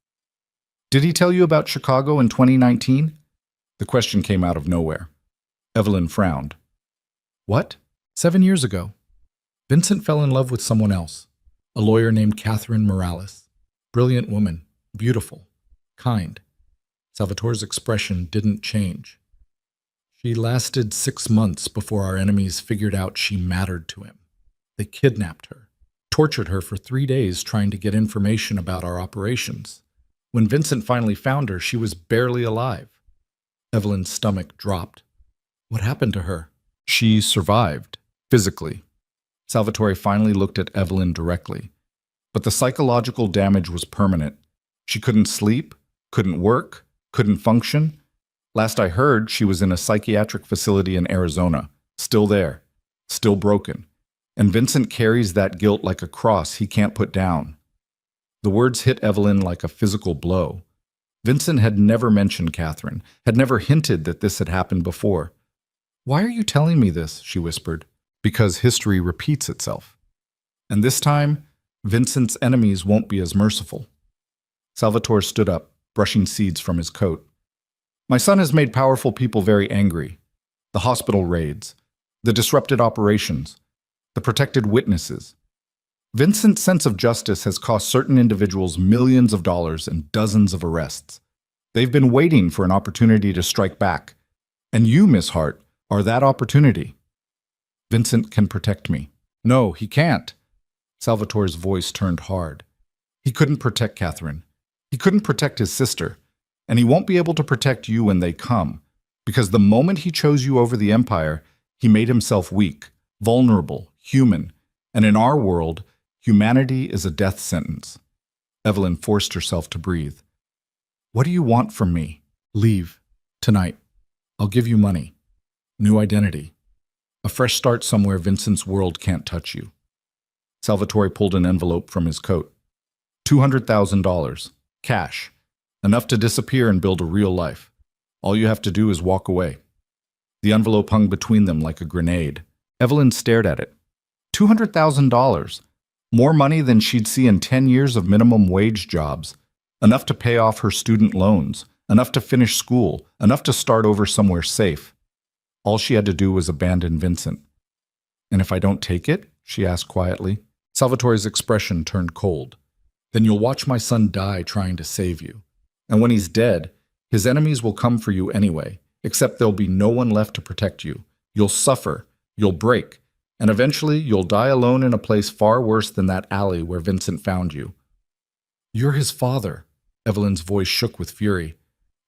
"Did he tell you about Chicago in 2019? The question came out of nowhere. Evelyn frowned. "What?" 7 years ago. Vincent fell in love with someone else, a lawyer named Catherine Morales. Brilliant woman, beautiful, kind. Salvatore's expression didn't change. "She lasted 6 months before our enemies figured out she mattered to him. They kidnapped her, tortured her for 3 days trying to get information about our operations. When Vincent finally found her, she was barely alive." Evelyn's stomach dropped. "What happened to her?" "She survived, physically." Salvatore finally looked at Evelyn directly. But the psychological damage was permanent. She couldn't sleep, couldn't work, couldn't function. Last I heard, she was in a psychiatric facility in Arizona, still there, still broken. And Vincent carries that guilt like a cross he can't put down. The words hit Evelyn like a physical blow. Vincent had never mentioned Catherine, had never hinted that this had happened before. "Why are you telling me this?" she whispered. "Because history repeats itself. And this time, Vincent's enemies won't be as merciful." Salvatore stood up, brushing seeds from his coat. "My son has made powerful people very angry. The hospital raids, the disrupted operations, the protected witnesses. Vincent's sense of justice has cost certain individuals millions of dollars and dozens of arrests. They've been waiting for an opportunity to strike back. And you, Miss Hart, are that opportunity. Vincent can protect me. No, he can't. Salvatore's voice turned hard. He couldn't protect Catherine. He couldn't protect his sister. And he won't be able to protect you when they come. Because the moment he chose you over the Empire, he made himself weak, vulnerable, human. And in our world, humanity is a death sentence. Evelyn forced herself to breathe. What do you want from me? Leave. Tonight. I'll give you money. New identity. A fresh start somewhere Vincent's world can't touch you. Salvatore pulled an envelope from his coat. $200,000. Cash. Enough to disappear and build a real life. All you have to do is walk away. The envelope hung between them like a grenade. Evelyn stared at it. $200,000. More money than she'd see in 10 years of minimum wage jobs. Enough to pay off her student loans. Enough to finish school. Enough to start over somewhere safe. All she had to do was abandon Vincent. And if I don't take it? She asked quietly. Salvatore's expression turned cold. Then you'll watch my son die trying to save you. And when he's dead, his enemies will come for you anyway, except there'll be no one left to protect you. You'll suffer, you'll break, and eventually you'll die alone in a place far worse than that alley where Vincent found you. You're his father. Evelyn's voice shook with fury.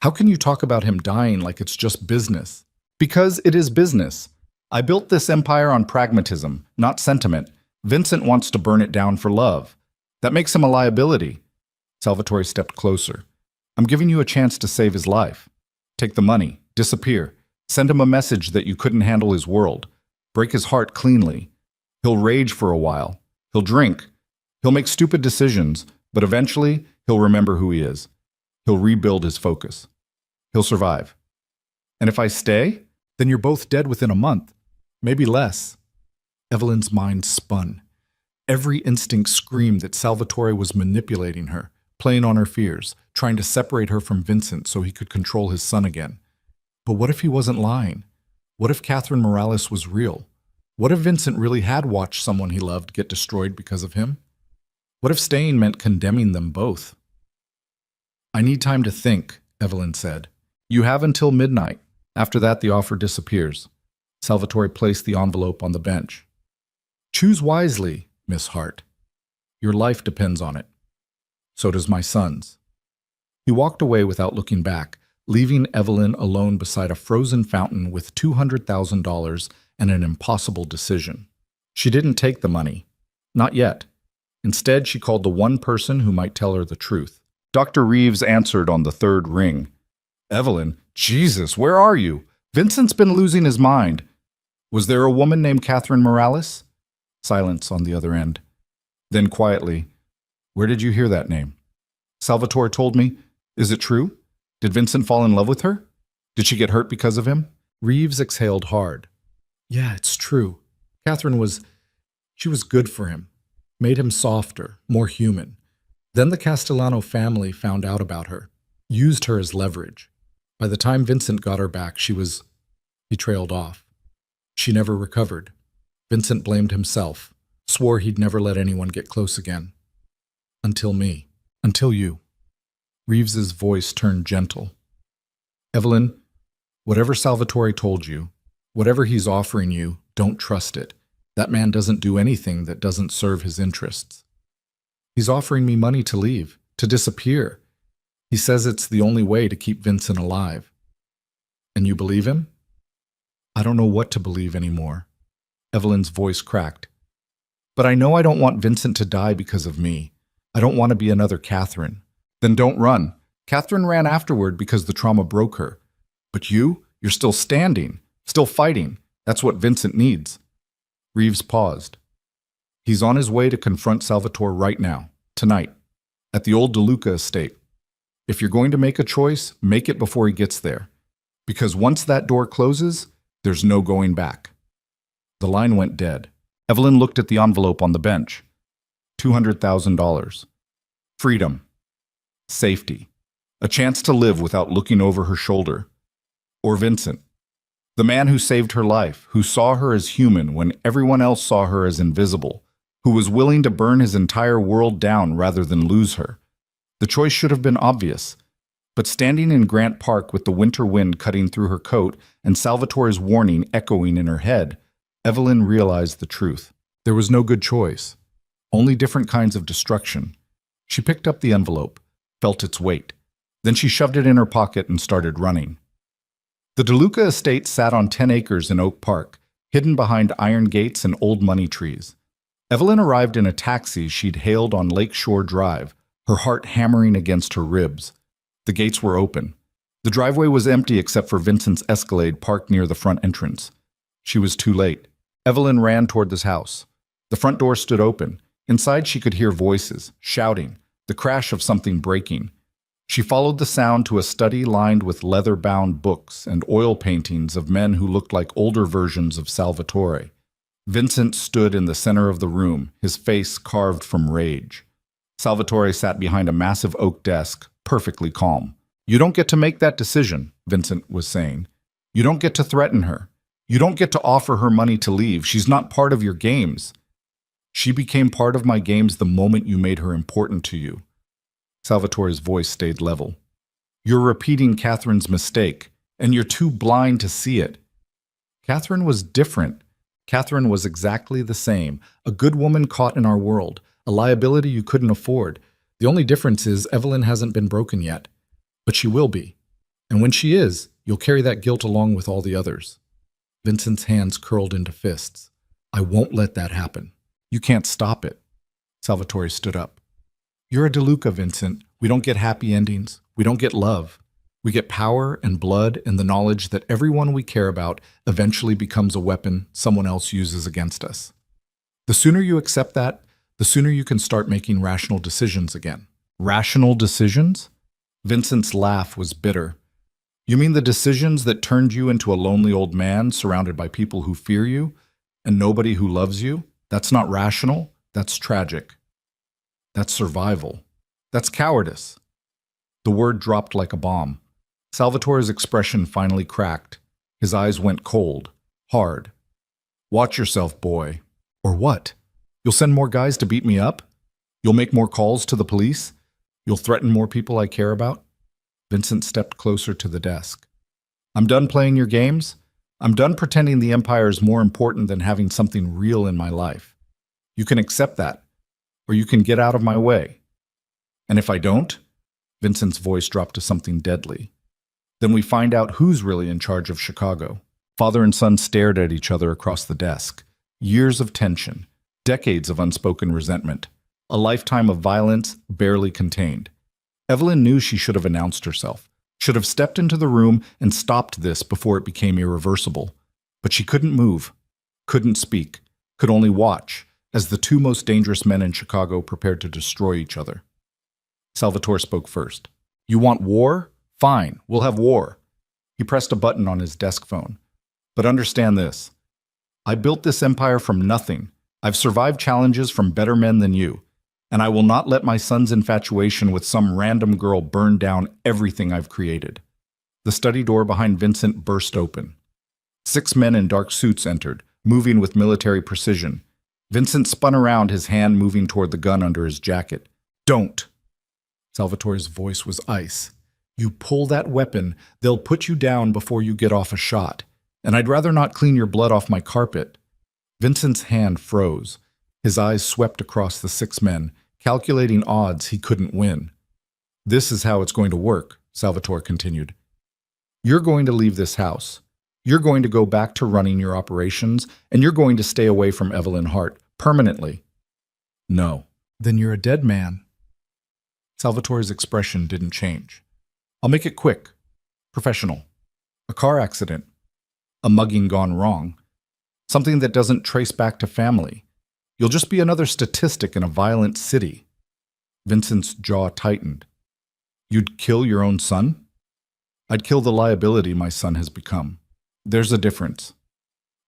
How can you talk about him dying like it's just business? Because it is business. I built this empire on pragmatism, not sentiment. Vincent wants to burn it down for love. That makes him a liability. Salvatore stepped closer. I'm giving you a chance to save his life. Take the money, disappear, send him a message that you couldn't handle his world, break his heart cleanly. He'll rage for a while. He'll drink. He'll make stupid decisions, but eventually he'll remember who he is. He'll rebuild his focus. He'll survive. And if I stay, then you're both dead within a month, maybe less. Evelyn's mind spun. Every instinct screamed that Salvatore was manipulating her, playing on her fears, trying to separate her from Vincent so he could control his son again. But what if he wasn't lying? What if Catherine Morales was real? What if Vincent really had watched someone he loved get destroyed because of him? What if staying meant condemning them both? I need time to think, Evelyn said. You have until midnight. After that, the offer disappears. Salvatore placed the envelope on the bench. Choose wisely, Miss Hart. Your life depends on it. So does my son's. He walked away without looking back, leaving Evelyn alone beside a frozen fountain with $200,000 and an impossible decision. She didn't take the money. Not yet. Instead, she called the one person who might tell her the truth. Dr. Reeves answered on the third ring. Evelyn, Jesus, where are you? Vincent's been losing his mind. Was there a woman named Catherine Morales? Silence on the other end. Then quietly, where did you hear that name? Salvatore told me. Is it true? Did Vincent fall in love with her? Did she get hurt because of him? Reeves exhaled hard. Yeah, it's true. Catherine was good for him. Made him softer, more human. Then the Castellano family found out about her. Used her as leverage. By the time Vincent got her back, he trailed off. She never recovered. Vincent blamed himself. Swore he'd never let anyone get close again. Until me. Until you. Reeves's voice turned gentle. Evelyn, whatever Salvatore told you, whatever he's offering you, don't trust it. That man doesn't do anything that doesn't serve his interests. He's offering me money to leave, to disappear. He says it's the only way to keep Vincent alive. And you believe him? I don't know what to believe anymore. Evelyn's voice cracked. But I know I don't want Vincent to die because of me. I don't want to be another Catherine. Then don't run. Catherine ran afterward because the trauma broke her. But you're still standing, still fighting. That's what Vincent needs. Reeves paused. He's on his way to confront Salvatore right now, tonight, at the old DeLuca estate. If you're going to make a choice, make it before he gets there. Because once that door closes, there's no going back. The line went dead. Evelyn looked at the envelope on the bench. $200,000. Freedom. Safety. A chance to live without looking over her shoulder. Or Vincent. The man who saved her life, who saw her as human when everyone else saw her as invisible, who was willing to burn his entire world down rather than lose her. The choice should have been obvious. But standing in Grant Park with the winter wind cutting through her coat and Salvatore's warning echoing in her head, Evelyn realized the truth. There was no good choice. Only different kinds of destruction. She picked up the envelope, felt its weight. Then she shoved it in her pocket and started running. The DeLuca estate sat on 10 acres in Oak Park, hidden behind iron gates and old money trees. Evelyn arrived in a taxi she'd hailed on Lakeshore Drive, her heart hammering against her ribs. The gates were open. The driveway was empty except for Vincent's Escalade parked near the front entrance. She was too late. Evelyn ran toward this house. The front door stood open. Inside she could hear voices, shouting, the crash of something breaking. She followed the sound to a study lined with leather-bound books and oil paintings of men who looked like older versions of Salvatore. Vincent stood in the center of the room, his face carved from rage. Salvatore sat behind a massive oak desk, perfectly calm. "You don't get to make that decision," Vincent was saying. "You don't get to threaten her. You don't get to offer her money to leave. She's not part of your games. She became part of my games the moment you made her important to you." Salvatore's voice stayed level. "You're repeating Catherine's mistake, and you're too blind to see it." Catherine was different. Catherine was exactly the same, a good woman caught in our world, a liability you couldn't afford. The only difference is Evelyn hasn't been broken yet, but she will be. And when she is, you'll carry that guilt along with all the others. Vincent's hands curled into fists. "I won't let that happen." "You can't stop it." Salvatore stood up. "You're a DeLuca, Vincent. We don't get happy endings. We don't get love. We get power and blood and the knowledge that everyone we care about eventually becomes a weapon someone else uses against us. The sooner you accept that, the sooner you can start making rational decisions again." "Rational decisions?" Vincent's laugh was bitter. "You mean the decisions that turned you into a lonely old man surrounded by people who fear you and nobody who loves you? That's not rational. That's tragic. That's survival. That's cowardice." The word dropped like a bomb. Salvatore's expression finally cracked. His eyes went cold, hard. "Watch yourself, boy." "Or what? You'll send more guys to beat me up? You'll make more calls to the police? You'll threaten more people I care about?" Vincent stepped closer to the desk. "I'm done playing your games. I'm done pretending the Empire is more important than having something real in my life. You can accept that, or you can get out of my way. And if I don't," Vincent's voice dropped to something deadly, "then we find out who's really in charge of Chicago." Father and son stared at each other across the desk. Years of tension, decades of unspoken resentment, a lifetime of violence barely contained. Evelyn knew she should have announced herself, should have stepped into the room and stopped this before it became irreversible. But she couldn't move, couldn't speak, could only watch as the two most dangerous men in Chicago prepared to destroy each other. Salvatore spoke first. "You want war? Fine, we'll have war." He pressed a button on his desk phone. "But understand this. I built this empire from nothing. I've survived challenges from better men than you, and I will not let my son's infatuation with some random girl burn down everything I've created." The study door behind Vincent burst open. 6 men in dark suits entered, moving with military precision. Vincent spun around, his hand moving toward the gun under his jacket. "Don't!" Salvatore's voice was ice. "You pull that weapon, they'll put you down before you get off a shot. And I'd rather not clean your blood off my carpet." Vincent's hand froze. His eyes swept across the 6 men, calculating odds he couldn't win. "This is how it's going to work," Salvatore continued. "You're going to leave this house. You're going to go back to running your operations, and you're going to stay away from Evelyn Hart, permanently." "No." "Then you're a dead man." Salvatore's expression didn't change. "I'll make it quick. Professional. A car accident. A mugging gone wrong. Something that doesn't trace back to family. You'll just be another statistic in a violent city." Vincent's jaw tightened. "You'd kill your own son?" "I'd kill the liability my son has become. There's a difference."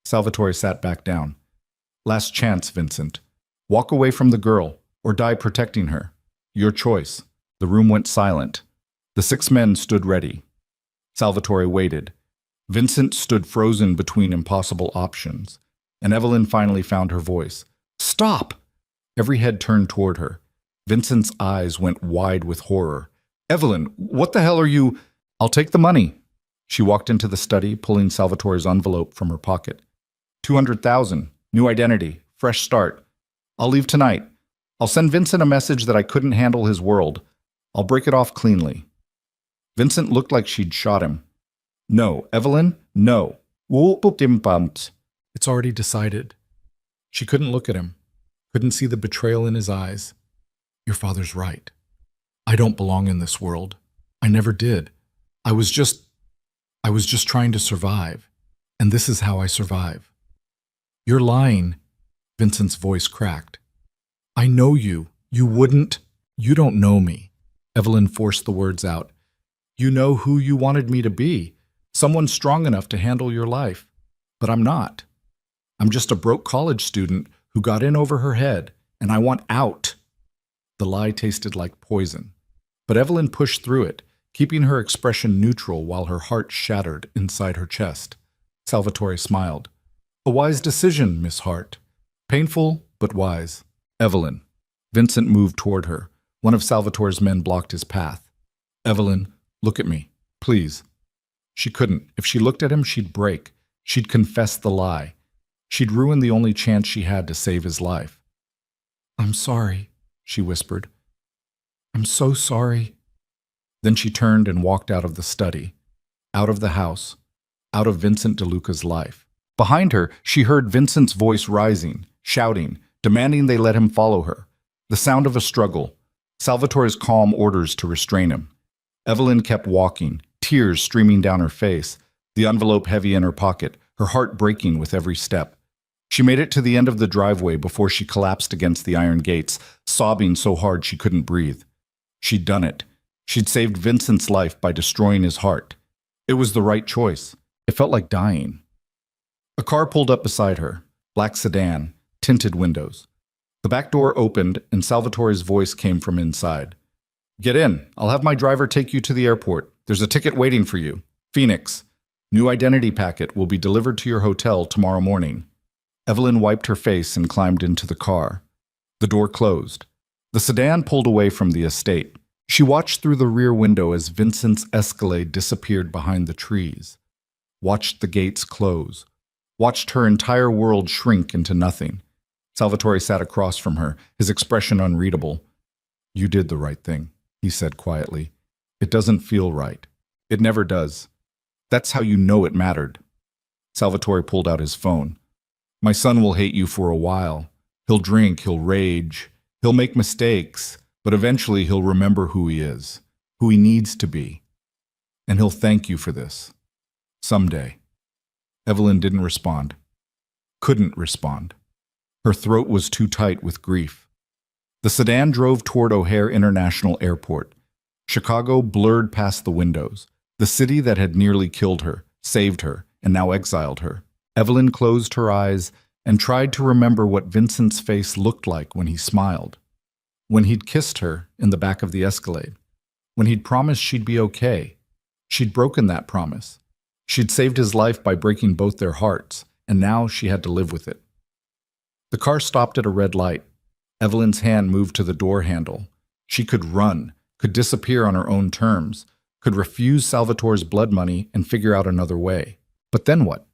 Salvatore sat back down. "Last chance, Vincent. Walk away from the girl, or die protecting her. Your choice." The room went silent. The 6 men stood ready. Salvatore waited. Vincent stood frozen between impossible options, and Evelyn finally found her voice. "Stop!" Every head turned toward her. Vincent's eyes went wide with horror. Evelyn, what the hell are you? I'll take the money. She walked into the study, pulling Salvatore's envelope from her pocket. 200,000, new identity, fresh start. I'll leave tonight. I'll send Vincent a message that I couldn't handle his world. I'll break it off cleanly. Vincent looked like she'd shot him. No, Evelyn, no. It's already decided. She couldn't look at him, couldn't see the betrayal in his eyes. Your father's right. I don't belong in this world. I never did. I was just trying to survive, and this is how I survive. You're lying, Vincent's voice cracked. I know you. You wouldn't. You don't know me. Evelyn forced the words out. You know who you wanted me to be, someone strong enough to handle your life. But I'm not. I'm just a broke college student who got in over her head, and I want out. The lie tasted like poison, but Evelyn pushed through it, keeping her expression neutral while her heart shattered inside her chest. Salvatore smiled. A wise decision, Miss Hart. Painful, but wise. Evelyn. Vincent moved toward her. One of Salvatore's men blocked his path. Evelyn, look at me, please. She couldn't. If she looked at him, she'd break. She'd confess the lie. She'd ruin the only chance she had to save his life. I'm sorry, she whispered. I'm so sorry. Then she turned and walked out of the study, out of the house, out of Vincent DeLuca's life. Behind her, she heard Vincent's voice rising, shouting, demanding they let him follow her. The sound of a struggle, Salvatore's calm orders to restrain him. Evelyn kept walking, tears streaming down her face, the envelope heavy in her pocket, her heart breaking with every step. She made it to the end of the driveway before she collapsed against the iron gates, sobbing so hard she couldn't breathe. She'd done it. She'd saved Vincent's life by destroying his heart. It was the right choice. It felt like dying. A car pulled up beside her, black sedan, tinted windows. The back door opened and Salvatore's voice came from inside. Get in. I'll have my driver take you to the airport. There's a ticket waiting for you. Phoenix. New identity packet will be delivered to your hotel tomorrow morning. Evelyn wiped her face and climbed into the car. The door closed. The sedan pulled away from the estate. She watched through the rear window as Vincent's Escalade disappeared behind the trees. Watched the gates close. Watched her entire world shrink into nothing. Salvatore sat across from her, his expression unreadable. You did the right thing, he said quietly. It doesn't feel right. It never does. That's how you know it mattered. Salvatore pulled out his phone. My son will hate you for a while. He'll drink, he'll rage, he'll make mistakes, but eventually he'll remember who he is, who he needs to be. And he'll thank you for this. Someday. Evelyn didn't respond. Couldn't respond. Her throat was too tight with grief. The sedan drove toward O'Hare International Airport. Chicago blurred past the windows. The city that had nearly killed her, saved her, and now exiled her. Evelyn closed her eyes and tried to remember what Vincent's face looked like when he smiled. When he'd kissed her in the back of the Escalade. When he'd promised she'd be okay. She'd broken that promise. She'd saved his life by breaking both their hearts, and now she had to live with it. The car stopped at a red light. Evelyn's hand moved to the door handle. She could run, could disappear on her own terms, could refuse Salvatore's blood money and figure out another way. But then what?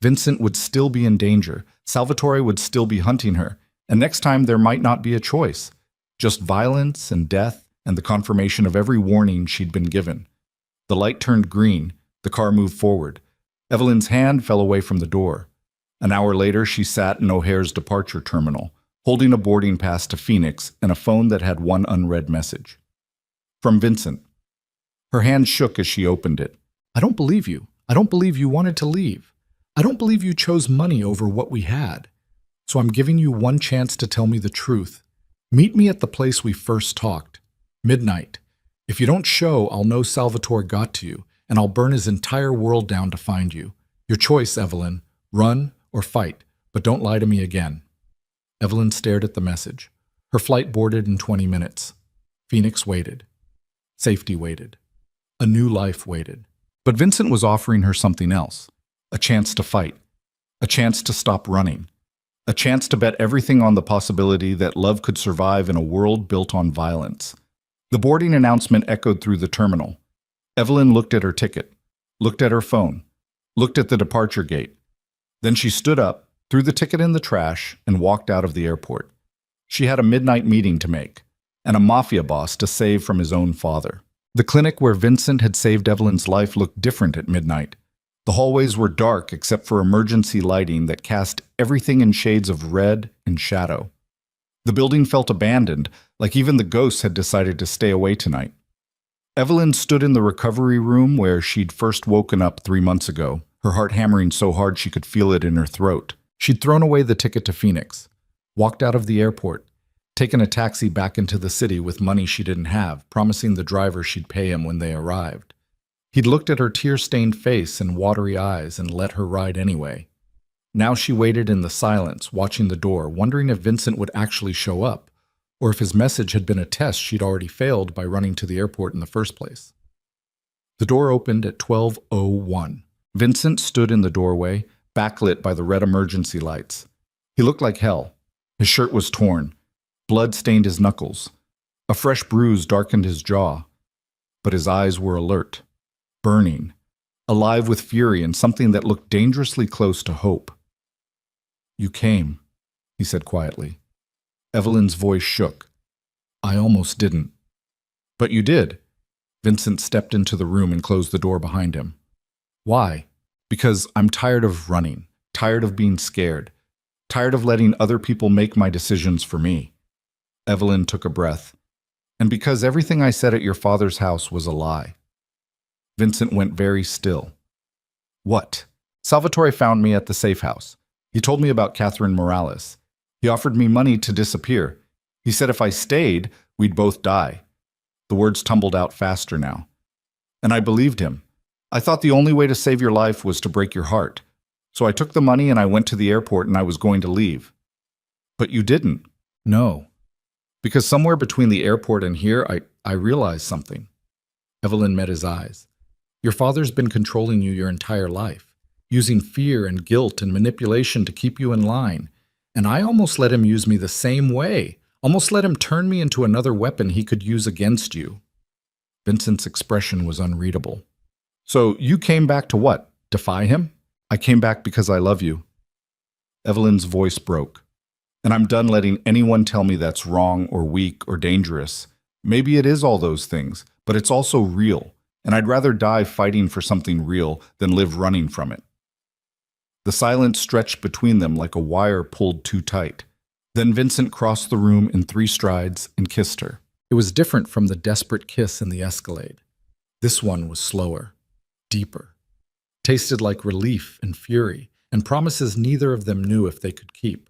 Vincent would still be in danger. Salvatore would still be hunting her. And next time there might not be a choice. Just violence and death and the confirmation of every warning she'd been given. The light turned green. The car moved forward. Evelyn's hand fell away from the door. An hour later, she sat in O'Hare's departure terminal, holding a boarding pass to Phoenix and a phone that had one unread message. From Vincent. Her hand shook as she opened it. I don't believe you. I don't believe you wanted to leave. I don't believe you chose money over what we had. So I'm giving you one chance to tell me the truth. Meet me at the place we first talked. Midnight. If you don't show, I'll know Salvatore got to you, and I'll burn his entire world down to find you. Your choice, Evelyn. Run or fight, but don't lie to me again. Evelyn stared at the message. Her flight boarded in 20 minutes. Phoenix waited. Safety waited. A new life waited. But Vincent was offering her something else. A chance to fight. A chance to stop running. A chance to bet everything on the possibility that love could survive in a world built on violence. The boarding announcement echoed through the terminal. Evelyn looked at her ticket, looked at her phone, looked at the departure gate. Then she stood up, threw the ticket in the trash, and walked out of the airport. She had a midnight meeting to make, and a mafia boss to save from his own father. The clinic where Vincent had saved Evelyn's life looked different at midnight. The hallways were dark except for emergency lighting that cast everything in shades of red and shadow. The building felt abandoned, like even the ghosts had decided to stay away tonight. Evelyn stood in the recovery room where she'd first woken up 3 months ago, her heart hammering so hard she could feel it in her throat. She'd thrown away the ticket to Phoenix, walked out of the airport, taken a taxi back into the city with money she didn't have, promising the driver she'd pay him when they arrived. He'd looked at her tear-stained face and watery eyes and let her ride anyway. Now she waited in the silence, watching the door, wondering if Vincent would actually show up, or if his message had been a test she'd already failed by running to the airport in the first place. The door opened at 12:01. Vincent stood in the doorway, backlit by the red emergency lights. He looked like hell. His shirt was torn. Blood stained his knuckles. A fresh bruise darkened his jaw. But his eyes were alert, burning, alive with fury and something that looked dangerously close to hope. "You came," he said quietly. Evelyn's voice shook. "I almost didn't." "But you did." Vincent stepped into the room and closed the door behind him. "Why?" "Because I'm tired of running, tired of being scared, tired of letting other people make my decisions for me." Evelyn took a breath. "And because everything I said at your father's house was a lie." Vincent went very still. "What?" "Salvatore found me at the safe house. He told me about Catherine Morales. He offered me money to disappear. He said if I stayed, we'd both die." The words tumbled out faster now. "And I believed him. I thought the only way to save your life was to break your heart. So I took the money and I went to the airport and I was going to leave." "But you didn't." "No. Because somewhere between the airport and here, I realized something." Evelyn met his eyes. "Your father's been controlling you your entire life, using fear and guilt and manipulation to keep you in line. And I almost let him use me the same way, almost let him turn me into another weapon he could use against you." Vincent's expression was unreadable. "So you came back to what? Defy him?" "I came back because I love you." Evelyn's voice broke. "And I'm done letting anyone tell me that's wrong or weak or dangerous. Maybe it is all those things, but it's also real, and I'd rather die fighting for something real than live running from it." The silence stretched between them like a wire pulled too tight. Then Vincent crossed the room in 3 strides and kissed her. It was different from the desperate kiss in the Escalade. This one was slower, deeper, tasted like relief and fury, and promises neither of them knew if they could keep.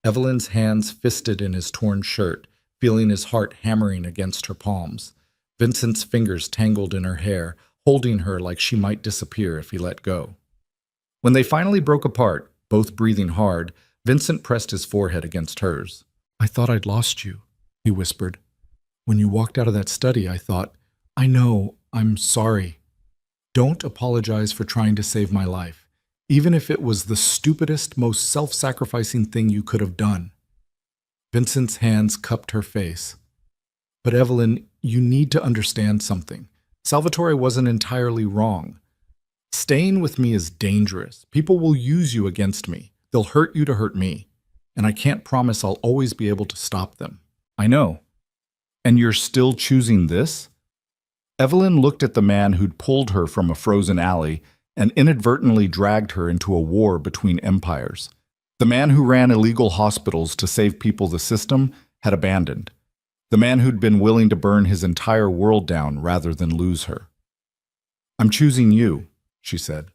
Evelyn's hands fisted in his torn shirt, feeling his heart hammering against her palms. Vincent's fingers tangled in her hair, holding her like she might disappear if he let go. When they finally broke apart, both breathing hard, Vincent pressed his forehead against hers. "I thought I'd lost you," he whispered. "When you walked out of that study, I thought, I know, I'm sorry. Don't apologize for trying to save my life, even if it was the stupidest, most self-sacrificing thing you could have done." Vincent's hands cupped her face. "But Evelyn, you need to understand something. Salvatore wasn't entirely wrong. Staying with me is dangerous. People will use you against me. They'll hurt you to hurt me. And I can't promise I'll always be able to stop them." "I know. And you're still choosing this?" Evelyn looked at the man who'd pulled her from a frozen alley and inadvertently dragged her into a war between empires. The man who ran illegal hospitals to save people the system had abandoned. The man who'd been willing to burn his entire world down rather than lose her. "I'm choosing you," she said.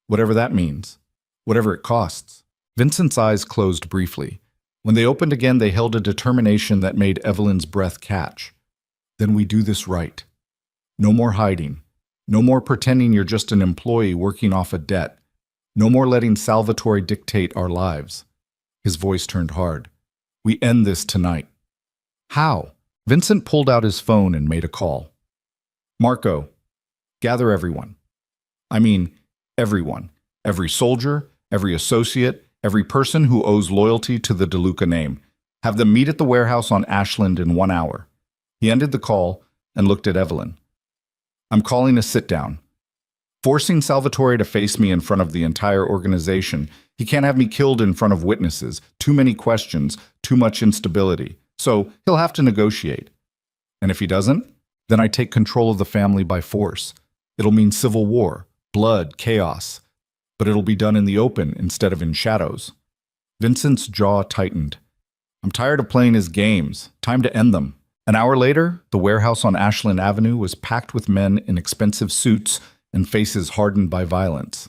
"Whatever that means. Whatever it costs." Vincent's eyes closed briefly. When they opened again, they held a determination that made Evelyn's breath catch. "Then we do this right. No more hiding. No more pretending you're just an employee working off a debt. No more letting Salvatore dictate our lives." His voice turned hard. "We end this tonight." "How?" Vincent pulled out his phone and made a call. "Marco, gather everyone. I mean, everyone. Every soldier, every associate, every person who owes loyalty to the DeLuca name. Have them meet at the warehouse on Ashland in 1 hour." He ended the call and looked at Evelyn. I'm calling a sit-down. Forcing Salvatore to face me in front of the entire organization. He can't have me killed in front of witnesses. Too many questions, too much instability. So he'll have to negotiate. And if he doesn't, then I take control of the family by force. It'll mean civil war, blood, chaos. But it'll be done in the open instead of in shadows. Vincent's jaw tightened. I'm tired of playing his games. Time to end them. An hour later, the warehouse on Ashland Avenue was packed with men in expensive suits and faces hardened by violence.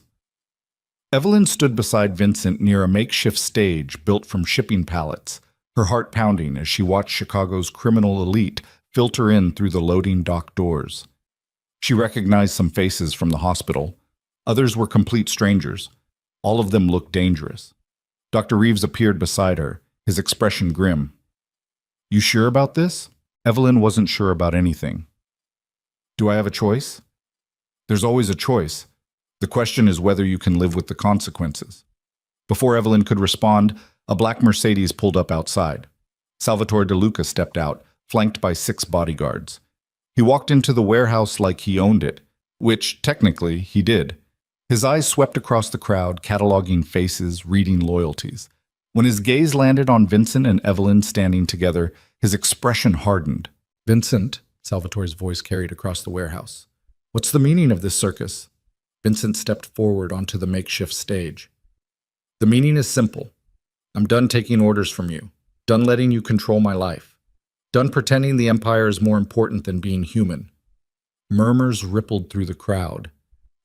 Evelyn stood beside Vincent near a makeshift stage built from shipping pallets, her heart pounding as she watched Chicago's criminal elite filter in through the loading dock doors. She recognized some faces from the hospital. Others were complete strangers. All of them looked dangerous. Dr. Reeves appeared beside her, his expression grim. You sure about this? Evelyn wasn't sure about anything. Do I have a choice? There's always a choice. The question is whether you can live with the consequences. Before Evelyn could respond, a black Mercedes pulled up outside. Salvatore De Luca stepped out, flanked by 6 bodyguards. He walked into the warehouse like he owned it, which, technically, he did. His eyes swept across the crowd, cataloging faces, reading loyalties. When his gaze landed on Vincent and Evelyn standing together, his expression hardened. Vincent, Salvatore's voice carried across the warehouse. What's the meaning of this circus? Vincent stepped forward onto the makeshift stage. The meaning is simple. I'm done taking orders from you. Done letting you control my life. Done pretending the Empire is more important than being human. Murmurs rippled through the crowd.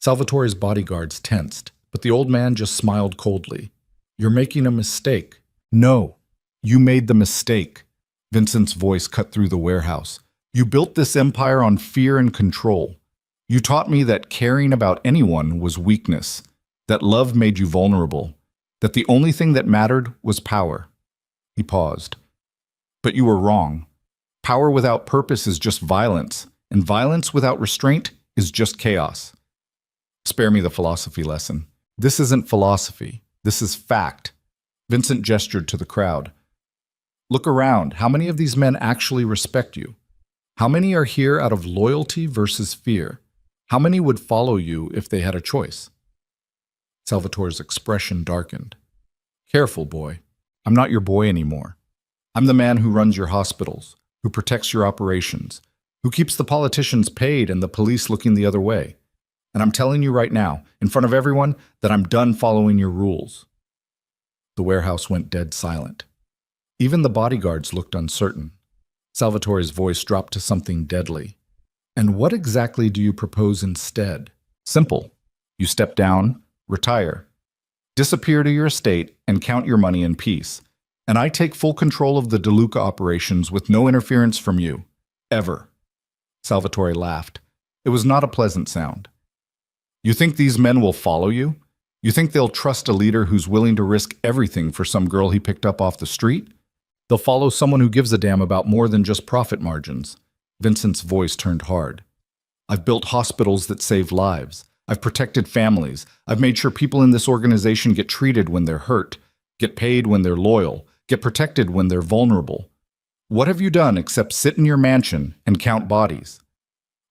Salvatore's bodyguards tensed, but the old man just smiled coldly. You're making a mistake. No, you made the mistake. Vincent's voice cut through the warehouse. You built this empire on fear and control. You taught me that caring about anyone was weakness, that love made you vulnerable, that the only thing that mattered was power. He paused. But you were wrong. Power without purpose is just violence, and violence without restraint is just chaos. Spare me the philosophy lesson. This isn't philosophy. This is fact. Vincent gestured to the crowd. Look around. How many of these men actually respect you? How many are here out of loyalty versus fear? How many would follow you if they had a choice? Salvatore's expression darkened. Careful, boy. I'm not your boy anymore. I'm the man who runs your hospitals, who protects your operations, who keeps the politicians paid and the police looking the other way. And I'm telling you right now, in front of everyone, that I'm done following your rules. The warehouse went dead silent. Even the bodyguards looked uncertain. Salvatore's voice dropped to something deadly. And what exactly do you propose instead? Simple. You step down, retire, disappear to your estate, and count your money in peace. And I take full control of the De Luca operations with no interference from you. Ever. Salvatore laughed. It was not a pleasant sound. You think these men will follow you? You think they'll trust a leader who's willing to risk everything for some girl he picked up off the street? They'll follow someone who gives a damn about more than just profit margins. Vincent's voice turned hard. I've built hospitals that save lives. I've protected families. I've made sure people in this organization get treated when they're hurt, get paid when they're loyal, get protected when they're vulnerable. What have you done except sit in your mansion and count bodies?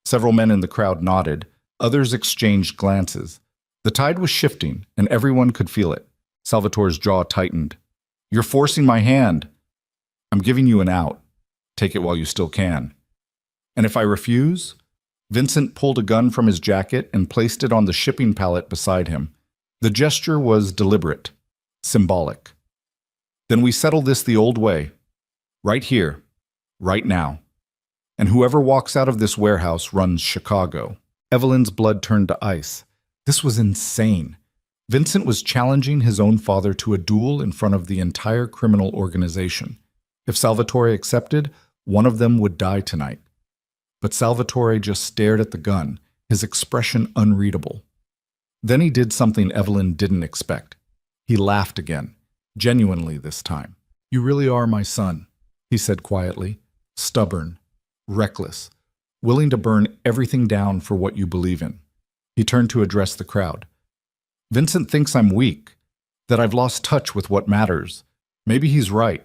Several men in the crowd nodded. Others exchanged glances. The tide was shifting, and everyone could feel it. Salvatore's jaw tightened. You're forcing my hand. I'm giving you an out. Take it while you still can. And if I refuse? Vincent pulled a gun from his jacket and placed it on the shipping pallet beside him. The gesture was deliberate, symbolic. Then we settle this the old way. Right here, right now. And whoever walks out of this warehouse runs Chicago. Evelyn's blood turned to ice. This was insane. Vincent was challenging his own father to a duel in front of the entire criminal organization. If Salvatore accepted, one of them would die tonight. But Salvatore just stared at the gun, his expression unreadable. Then he did something Evelyn didn't expect. He laughed again, genuinely this time. You really are my son, he said quietly, stubborn, reckless, willing to burn everything down for what you believe in. He turned to address the crowd. Vincent thinks I'm weak, that I've lost touch with what matters. Maybe he's right.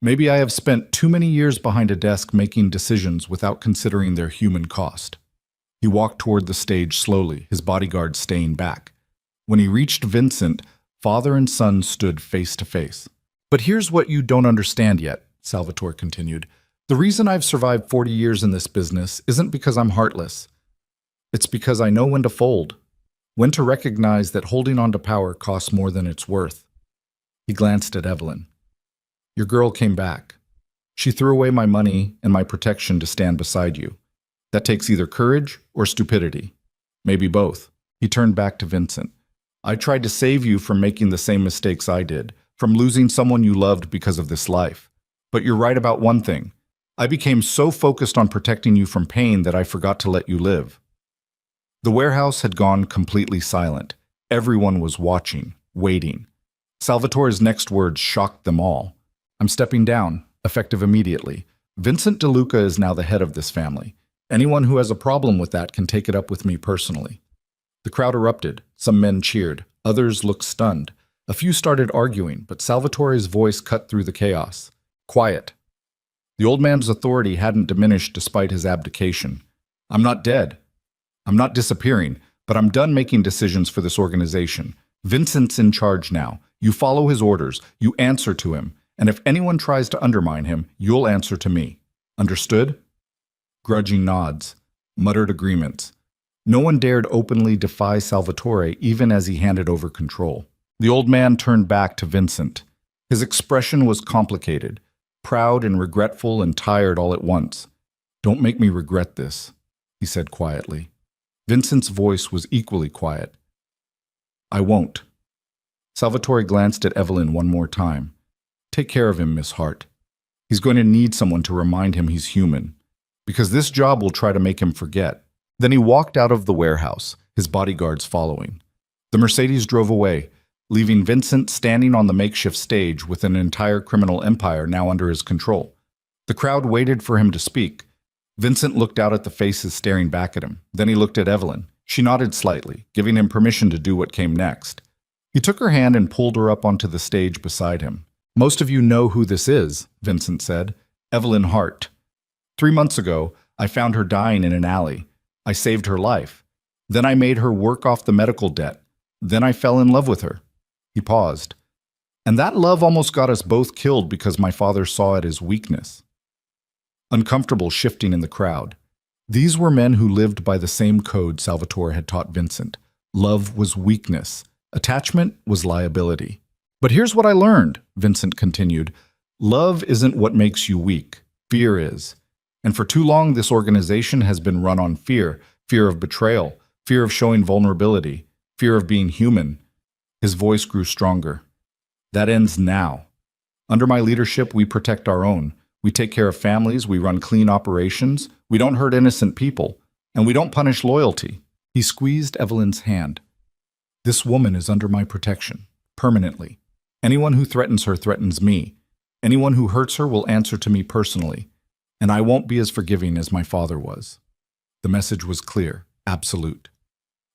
Maybe I have spent too many years behind a desk making decisions without considering their human cost. He walked toward the stage slowly, his bodyguard staying back. When he reached Vincent, father and son stood face to face. But here's what you don't understand yet, Salvatore continued. The reason I've survived 40 years in this business isn't because I'm heartless. It's because I know when to fold, when to recognize that holding on to power costs more than it's worth. He glanced at Evelyn. Your girl came back. She threw away my money and my protection to stand beside you. That takes either courage or stupidity. Maybe both. He turned back to Vincent. I tried to save you from making the same mistakes I did, from losing someone you loved because of this life. But you're right about one thing. I became so focused on protecting you from pain that I forgot to let you live. The warehouse had gone completely silent. Everyone was watching, waiting. Salvatore's next words shocked them all. I'm stepping down, effective immediately. Vincent DeLuca is now the head of this family. Anyone who has a problem with that can take it up with me personally. The crowd erupted. Some men cheered. Others looked stunned. A few started arguing, but Salvatore's voice cut through the chaos. Quiet. The old man's authority hadn't diminished despite his abdication. I'm not dead. I'm not disappearing, but I'm done making decisions for this organization. Vincent's in charge now. You follow his orders. You answer to him. And if anyone tries to undermine him, you'll answer to me. Understood? Grudging nods. Muttered agreements. No one dared openly defy Salvatore even as he handed over control. The old man turned back to Vincent. His expression was complicated, proud and regretful and tired all at once. Don't make me regret this, he said quietly. Vincent's voice was equally quiet. I won't. Salvatore glanced at Evelyn one more time. Take care of him, Miss Hart. He's going to need someone to remind him he's human, because this job will try to make him forget. Then he walked out of the warehouse, his bodyguards following. The Mercedes drove away, leaving Vincent standing on the makeshift stage with an entire criminal empire now under his control. The crowd waited for him to speak. Vincent looked out at the faces staring back at him. Then he looked at Evelyn. She nodded slightly, giving him permission to do what came next. He took her hand and pulled her up onto the stage beside him. Most of you know who this is, Vincent said. Evelyn Hart. 3 months ago, I found her dying in an alley. I saved her life. Then I made her work off the medical debt. Then I fell in love with her. He paused. And that love almost got us both killed because my father saw it as weakness. Uncomfortable shifting in the crowd. These were men who lived by the same code Salvatore had taught Vincent. Love was weakness. Attachment was liability. But here's what I learned, Vincent continued. Love isn't what makes you weak. Fear is. And for too long, this organization has been run on fear. Fear of betrayal. Fear of showing vulnerability. Fear of being human. His voice grew stronger. That ends now. Under my leadership, we protect our own. We take care of families. We run clean operations. We don't hurt innocent people. And we don't punish loyalty. He squeezed Evelyn's hand. This woman is under my protection. Permanently. Anyone who threatens her threatens me. Anyone who hurts her will answer to me personally. And I won't be as forgiving as my father was. The message was clear, absolute.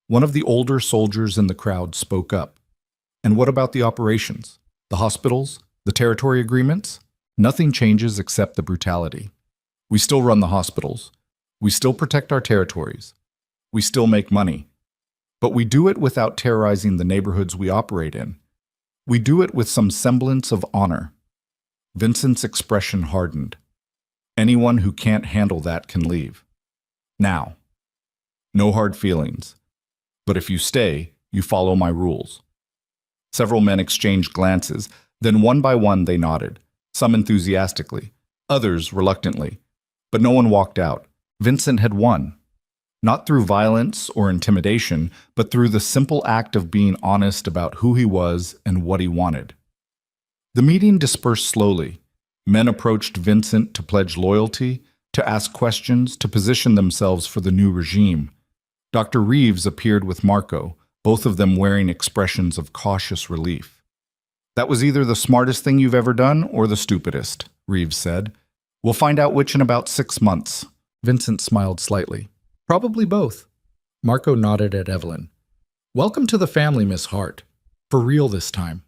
One of the older soldiers in the crowd spoke up. And what about the operations? The hospitals? The territory agreements? Nothing changes except the brutality. We still run the hospitals. We still protect our territories. We still make money. But we do it without terrorizing the neighborhoods we operate in. We do it with some semblance of honor. Vincent's expression hardened. Anyone who can't handle that can leave. Now. No hard feelings. But if you stay, you follow my rules. Several men exchanged glances, then one by one they nodded, some enthusiastically, others reluctantly. But no one walked out. Vincent had won. Not through violence or intimidation, but through the simple act of being honest about who he was and what he wanted. The meeting dispersed slowly. Men approached Vincent to pledge loyalty, to ask questions, to position themselves for the new regime. Dr. Reeves appeared with Marco, both of them wearing expressions of cautious relief. That was either the smartest thing you've ever done or the stupidest, Reeves said. We'll find out which in about 6 months. Vincent smiled slightly. Probably both. Marco nodded at Evelyn. Welcome to the family, Miss Hart. For real this time.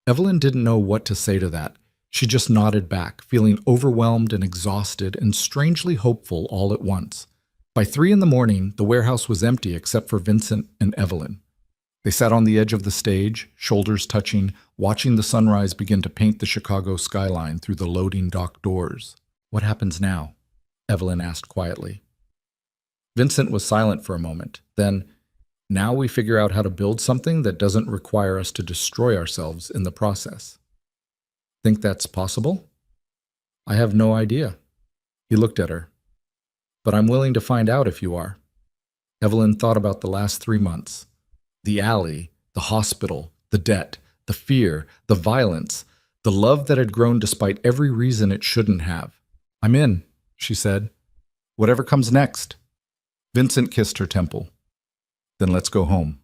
Evelyn didn't know what to say to that. She just nodded back, feeling overwhelmed and exhausted and strangely hopeful all at once. By 3 in the morning, the warehouse was empty except for Vincent and Evelyn. They sat on the edge of the stage, shoulders touching, watching the sunrise begin to paint the Chicago skyline through the loading dock doors. "What happens now?" Evelyn asked quietly. Vincent was silent for a moment. Then, "Now we figure out how to build something that doesn't require us to destroy ourselves in the process." "Think that's possible?" "I have no idea." He looked at her. "But I'm willing to find out if you are." Evelyn thought about the last 3 months. The alley, the hospital, the debt, the fear, the violence, the love that had grown despite every reason it shouldn't have. "I'm in," she said. "Whatever comes next." Vincent kissed her temple. "Then let's go home."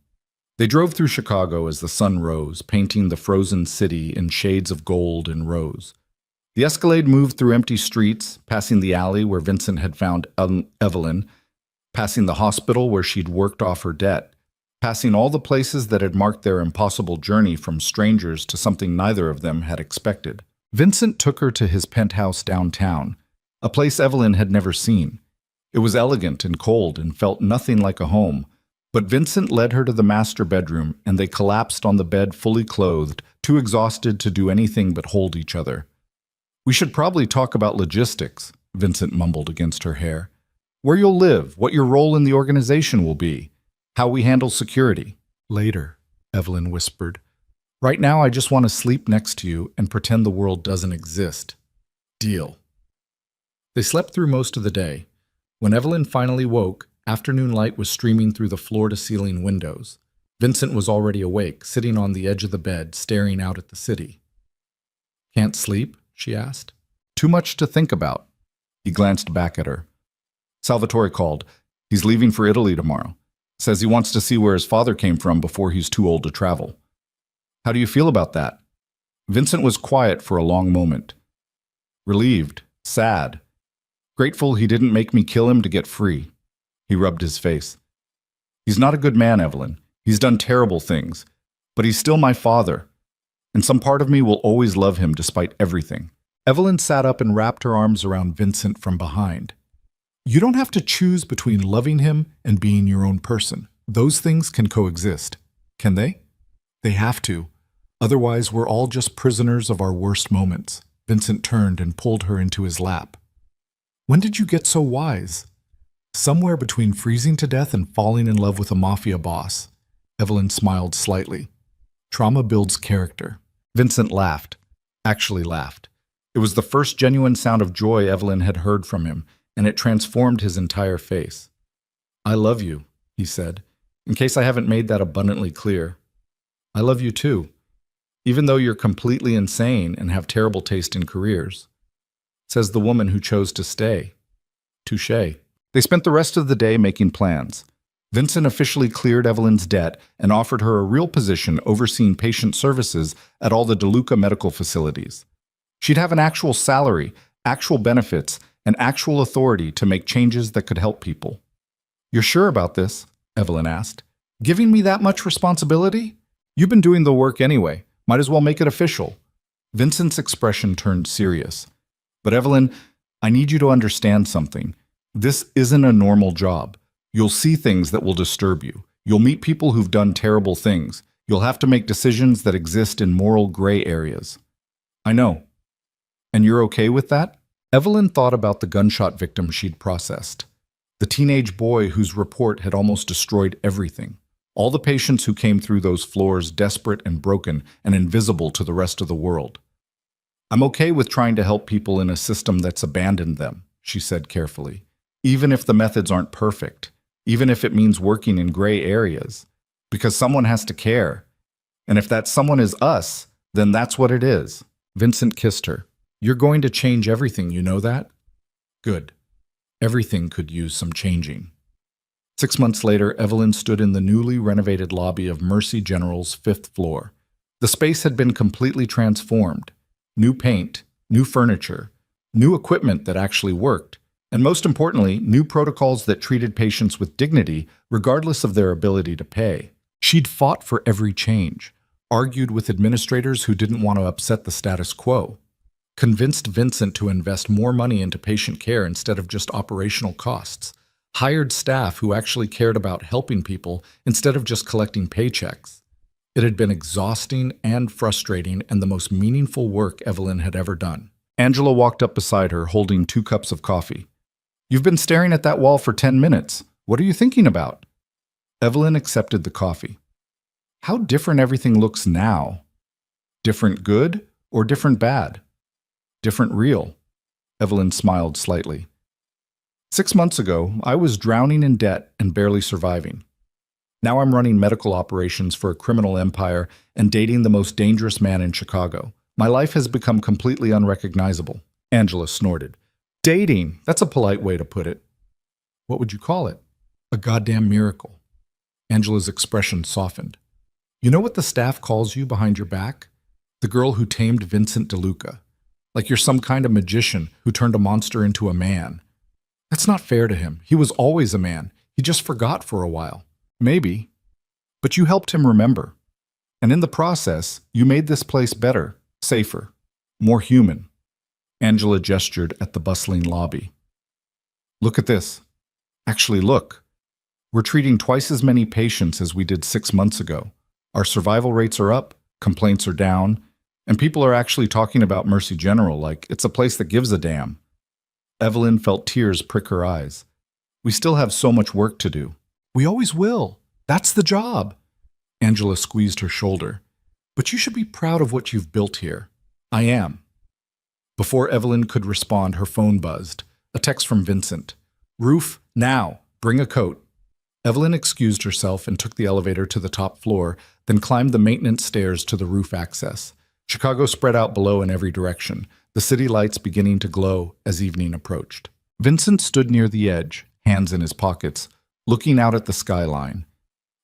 They drove through Chicago as the sun rose, painting the frozen city in shades of gold and rose. The Escalade moved through empty streets, passing the alley where Vincent had found Evelyn, passing the hospital where she'd worked off her debt, passing all the places that had marked their impossible journey from strangers to something neither of them had expected. Vincent took her to his penthouse downtown, a place Evelyn had never seen. It was elegant and cold and felt nothing like a home, but Vincent led her to the master bedroom and they collapsed on the bed fully clothed, too exhausted to do anything but hold each other. "We should probably talk about logistics," Vincent mumbled against her hair. "Where you'll live, what your role in the organization will be, how we handle security." "Later," Evelyn whispered. "Right now I just want to sleep next to you and pretend the world doesn't exist." "Deal." They slept through most of the day. When Evelyn finally woke, afternoon light was streaming through the floor-to-ceiling windows. Vincent was already awake, sitting on the edge of the bed, staring out at the city. "Can't sleep?" she asked. "Too much to think about." He glanced back at her. "Salvatore called. He's leaving for Italy tomorrow. Says he wants to see where his father came from before he's too old to travel." "How do you feel about that?" Vincent was quiet for a long moment. "Relieved, sad. Grateful he didn't make me kill him to get free." He rubbed his face. "He's not a good man, Evelyn. He's done terrible things. But he's still my father. And some part of me will always love him despite everything." Evelyn sat up and wrapped her arms around Vincent from behind. "You don't have to choose between loving him and being your own person. Those things can coexist, can they?" "They have to. Otherwise, we're all just prisoners of our worst moments." Vincent turned and pulled her into his lap. "When did you get so wise?" "Somewhere between freezing to death and falling in love with a mafia boss." Evelyn smiled slightly. "Trauma builds character." Vincent laughed. Actually laughed. It was the first genuine sound of joy Evelyn had heard from him, and it transformed his entire face. "I love you," he said, "in case I haven't made that abundantly clear. I love you too, even though you're completely insane and have terrible taste in careers." Says the woman who chose to stay. Touché. They spent the rest of the day making plans. Vincent officially cleared Evelyn's debt and offered her a real position overseeing patient services at all the DeLuca medical facilities. She'd have an actual salary, actual benefits, and actual authority to make changes that could help people. "You're sure about this?" Evelyn asked. "Giving me that much responsibility? You've been doing the work anyway. Might as well make it official." Vincent's expression turned serious. "But Evelyn, I need you to understand something. This isn't a normal job. You'll see things that will disturb you. You'll meet people who've done terrible things. You'll have to make decisions that exist in moral gray areas." "I know." "And you're okay with that?" Evelyn thought about the gunshot victim she'd processed. The teenage boy whose report had almost destroyed everything. All the patients who came through those floors desperate and broken and invisible to the rest of the world. "I'm okay with trying to help people in a system that's abandoned them," she said carefully. "Even if the methods aren't perfect. Even if it means working in gray areas. Because someone has to care. And if that someone is us, then that's what it is." Vincent kissed her. "You're going to change everything, you know that?" "Good. Everything could use some changing." 6 months later, Evelyn stood in the newly renovated lobby of Mercy General's 5th floor. The space had been completely transformed. New paint, new furniture, new equipment that actually worked, and most importantly, new protocols that treated patients with dignity regardless of their ability to pay. She'd fought for every change, argued with administrators who didn't want to upset the status quo. convinced Vincent to invest more money into patient care instead of just operational costs, hired staff who actually cared about helping people instead of just collecting paychecks. It had been exhausting and frustrating and the most meaningful work Evelyn had ever done. Angela walked up beside her, holding 2 cups of coffee. "You've been staring at that wall for 10 minutes. What are you thinking about?" Evelyn accepted the coffee. "How different everything looks now. Different good or different bad? Different real?" Evelyn smiled slightly. 6 months ago, I was drowning in debt and barely surviving. Now I'm running medical operations for a criminal empire and dating the most dangerous man in Chicago. My life has become completely unrecognizable." Angela snorted. "Dating, that's a polite way to put it." "What would you call it?" "A goddamn miracle." Angela's expression softened. "You know what the staff calls you behind your back? The girl who tamed Vincent DeLuca. Like you're some kind of magician who turned a monster into a man. That's not fair to him. He was always a man. He just forgot for a while. Maybe. But you helped him remember. And in the process, you made this place better, safer, more human." Angela gestured at the bustling lobby. "Look at this. Actually, look. We're treating twice as many patients as we did 6 months ago. Our survival rates are up, complaints are down, and people are actually talking about Mercy General like it's a place that gives a damn." Evelyn felt tears prick her eyes. "We still have so much work to do." "We always will. That's the job." Angela squeezed her shoulder. "But you should be proud of what you've built here." "I am." Before Evelyn could respond, her phone buzzed. A text from Vincent. "Roof, now. Bring a coat." Evelyn excused herself and took the elevator to the top floor, then climbed the maintenance stairs to the roof access. Chicago spread out below in every direction, the city lights beginning to glow as evening approached. Vincent stood near the edge, hands in his pockets, looking out at the skyline.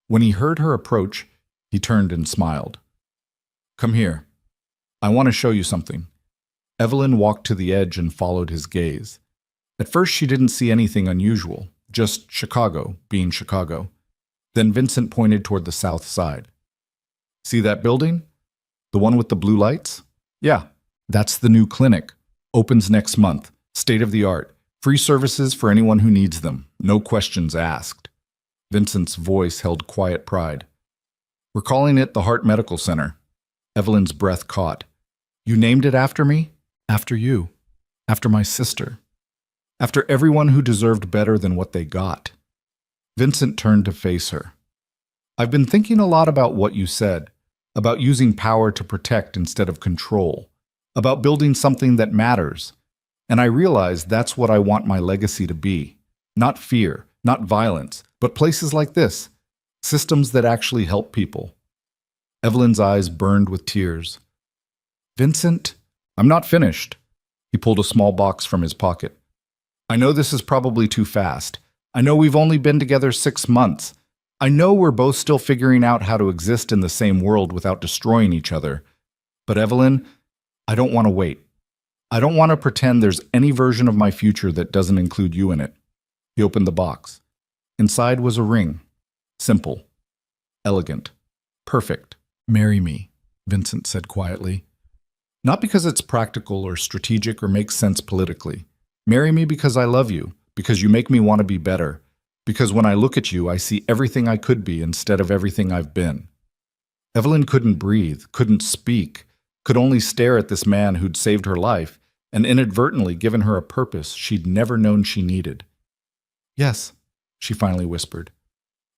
When he heard her approach, he turned and smiled. "Come here. I want to show you something." Evelyn walked to the edge and followed his gaze. At first she didn't see anything unusual, just Chicago being Chicago. Then Vincent pointed toward the south side. "See that building? The one with the blue lights? Yeah, that's the new clinic. Opens next month. State-of-the-art. Free services for anyone who needs them. No questions asked." Vincent's voice held quiet pride. "We're calling it the Heart Medical Center." Evelyn's breath caught. "You named it after me? After you. After my sister. After everyone who deserved better than what they got." Vincent turned to face her. "I've been thinking a lot about what you said, about using power to protect instead of control, about building something that matters. And I realize that's what I want my legacy to be. Not fear, not violence, but places like this, systems that actually help people." Evelyn's eyes burned with tears. "Vincent, I'm not finished." He pulled a small box from his pocket. "I know this is probably too fast. I know we've only been together 6 months. I know we're both still figuring out how to exist in the same world without destroying each other. But Evelyn, I don't want to wait. I don't want to pretend there's any version of my future that doesn't include you in it." He opened the box. Inside was a ring. Simple. Elegant. Perfect. "Marry me," Vincent said quietly. "Not because it's practical or strategic or makes sense politically. Marry me because I love you, because you make me want to be better, because when I look at you, I see everything I could be instead of everything I've been." Evelyn couldn't breathe, couldn't speak, could only stare at this man who'd saved her life and inadvertently given her a purpose she'd never known she needed. "Yes," she finally whispered.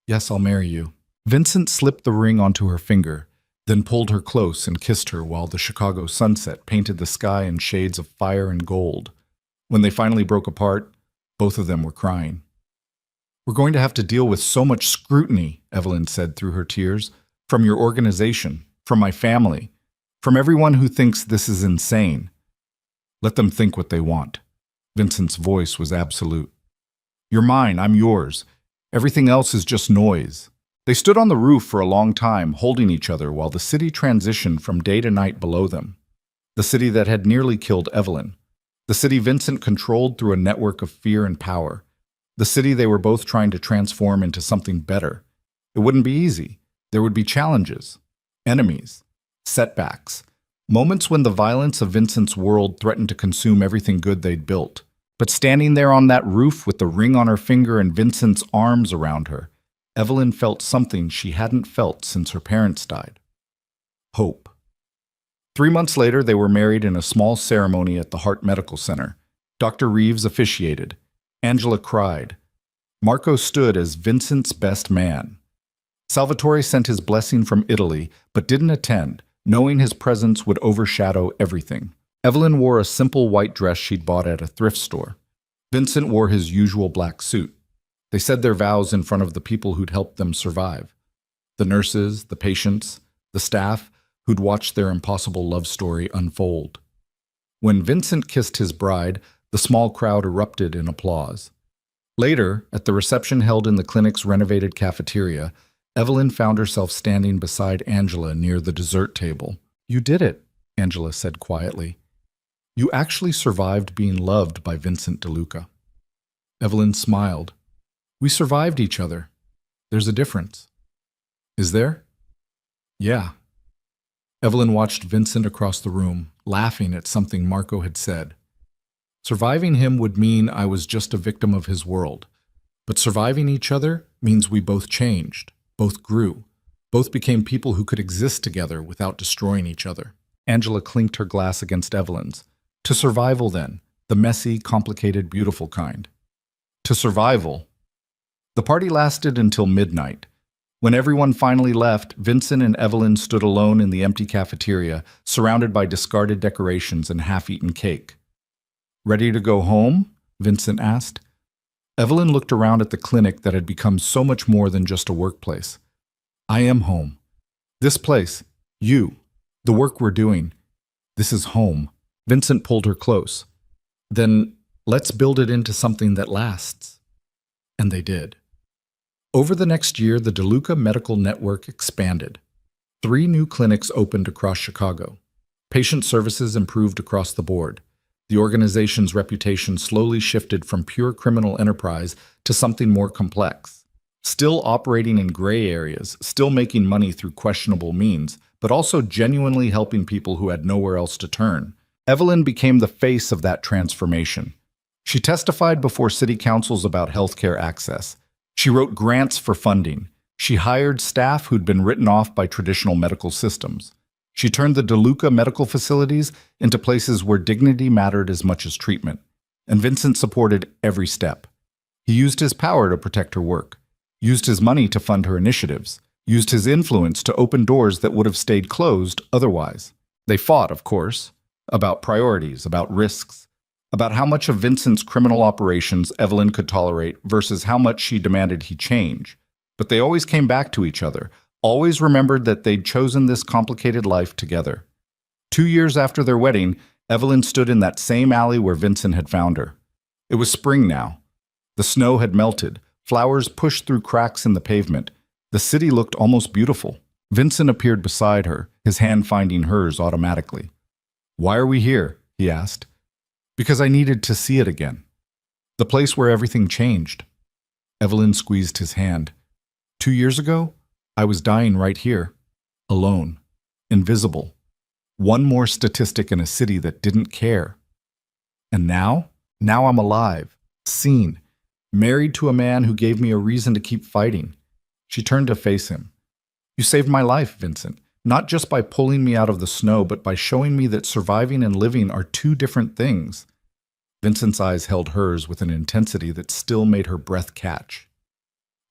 "Yes, I'll marry you." Vincent slipped the ring onto her finger, then pulled her close and kissed her while the Chicago sunset painted the sky in shades of fire and gold. When they finally broke apart, both of them were crying. "We're going to have to deal with so much scrutiny," Evelyn said through her tears, "from your organization, from my family, from everyone who thinks this is insane." "Let them think what they want." Vincent's voice was absolute. "You're mine, I'm yours. Everything else is just noise." They stood on the roof for a long time, holding each other while the city transitioned from day to night below them. The city that had nearly killed Evelyn. The city Vincent controlled through a network of fear and power. The city they were both trying to transform into something better. It wouldn't be easy. There would be challenges, enemies, setbacks. Moments when the violence of Vincent's world threatened to consume everything good they'd built. But standing there on that roof with the ring on her finger and Vincent's arms around her, Evelyn felt something she hadn't felt since her parents died. Hope. 3 months later, they were married in a small ceremony at the Heart Medical Center. Dr. Reeves officiated. Angela cried. Marco stood as Vincent's best man. Salvatore sent his blessing from Italy, but didn't attend, knowing his presence would overshadow everything. Evelyn wore a simple white dress she'd bought at a thrift store. Vincent wore his usual black suit. They said their vows in front of the people who'd helped them survive. The nurses, the patients, the staff who'd watched their impossible love story unfold. When Vincent kissed his bride, the small crowd erupted in applause. Later, at the reception held in the clinic's renovated cafeteria, Evelyn found herself standing beside Angela near the dessert table. "You did it," Angela said quietly. "You actually survived being loved by Vincent DeLuca." Evelyn smiled. "We survived each other. There's a difference." "Is there?" "Yeah." Evelyn watched Vincent across the room, laughing at something Marco had said. "Surviving him would mean I was just a victim of his world. But surviving each other means we both changed, both grew, both became people who could exist together without destroying each other." Angela clinked her glass against Evelyn's. "To survival, then, the messy, complicated, beautiful kind." "To survival." The party lasted until midnight. When everyone finally left, Vincent and Evelyn stood alone in the empty cafeteria, surrounded by discarded decorations and half-eaten cake. "Ready to go home?" Vincent asked. Evelyn looked around at the clinic that had become so much more than just a workplace. "I am home. This place, you, the work we're doing, this is home." Vincent pulled her close. "Then let's build it into something that lasts." And they did. Over the next year, the DeLuca Medical Network expanded. 3 new clinics opened across Chicago. Patient services improved across the board. The organization's reputation slowly shifted from pure criminal enterprise to something more complex. Still operating in gray areas, still making money through questionable means, but also genuinely helping people who had nowhere else to turn. Evelyn became the face of that transformation. She testified before city councils about healthcare access. She wrote grants for funding. She hired staff who'd been written off by traditional medical systems. She turned the DeLuca medical facilities into places where dignity mattered as much as treatment. And Vincent supported every step. He used his power to protect her work, used his money to fund her initiatives, used his influence to open doors that would have stayed closed otherwise. They fought, of course, about priorities, about risks, about how much of Vincent's criminal operations Evelyn could tolerate versus how much she demanded he change. But they always came back to each other, always remembered that they'd chosen this complicated life together. 2 years after their wedding, Evelyn stood in that same alley where Vincent had found her. It was spring now. The snow had melted, flowers pushed through cracks in the pavement. The city looked almost beautiful. Vincent appeared beside her, his hand finding hers automatically. "Why are we here?" he asked. "Because I needed to see it again. The place where everything changed." Evelyn squeezed his hand. 2 years ago, I was dying right here, alone, invisible. One more statistic in a city that didn't care. And now I'm alive, seen, married to a man who gave me a reason to keep fighting." She turned to face him. "You saved my life, Vincent, not just by pulling me out of the snow, but by showing me that surviving and living are 2 different things." Vincent's eyes held hers with an intensity that still made her breath catch.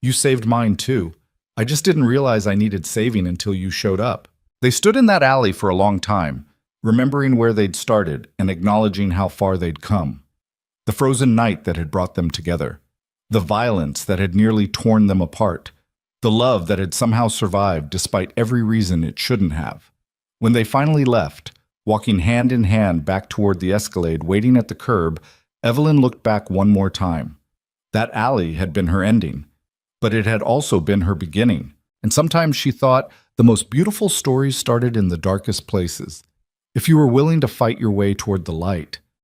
"You saved mine too. I just didn't realize I needed saving until you showed up." They stood in that alley for a long time, remembering where they'd started and acknowledging how far they'd come. The frozen night that had brought them together. The violence that had nearly torn them apart. The love that had somehow survived despite every reason it shouldn't have. When they finally left, walking hand in hand back toward the Escalade waiting at the curb, Evelyn looked back one more time. That alley had been her ending, but it had also been her beginning. And sometimes she thought the most beautiful stories started in the darkest places. If you were willing to fight your way toward the light,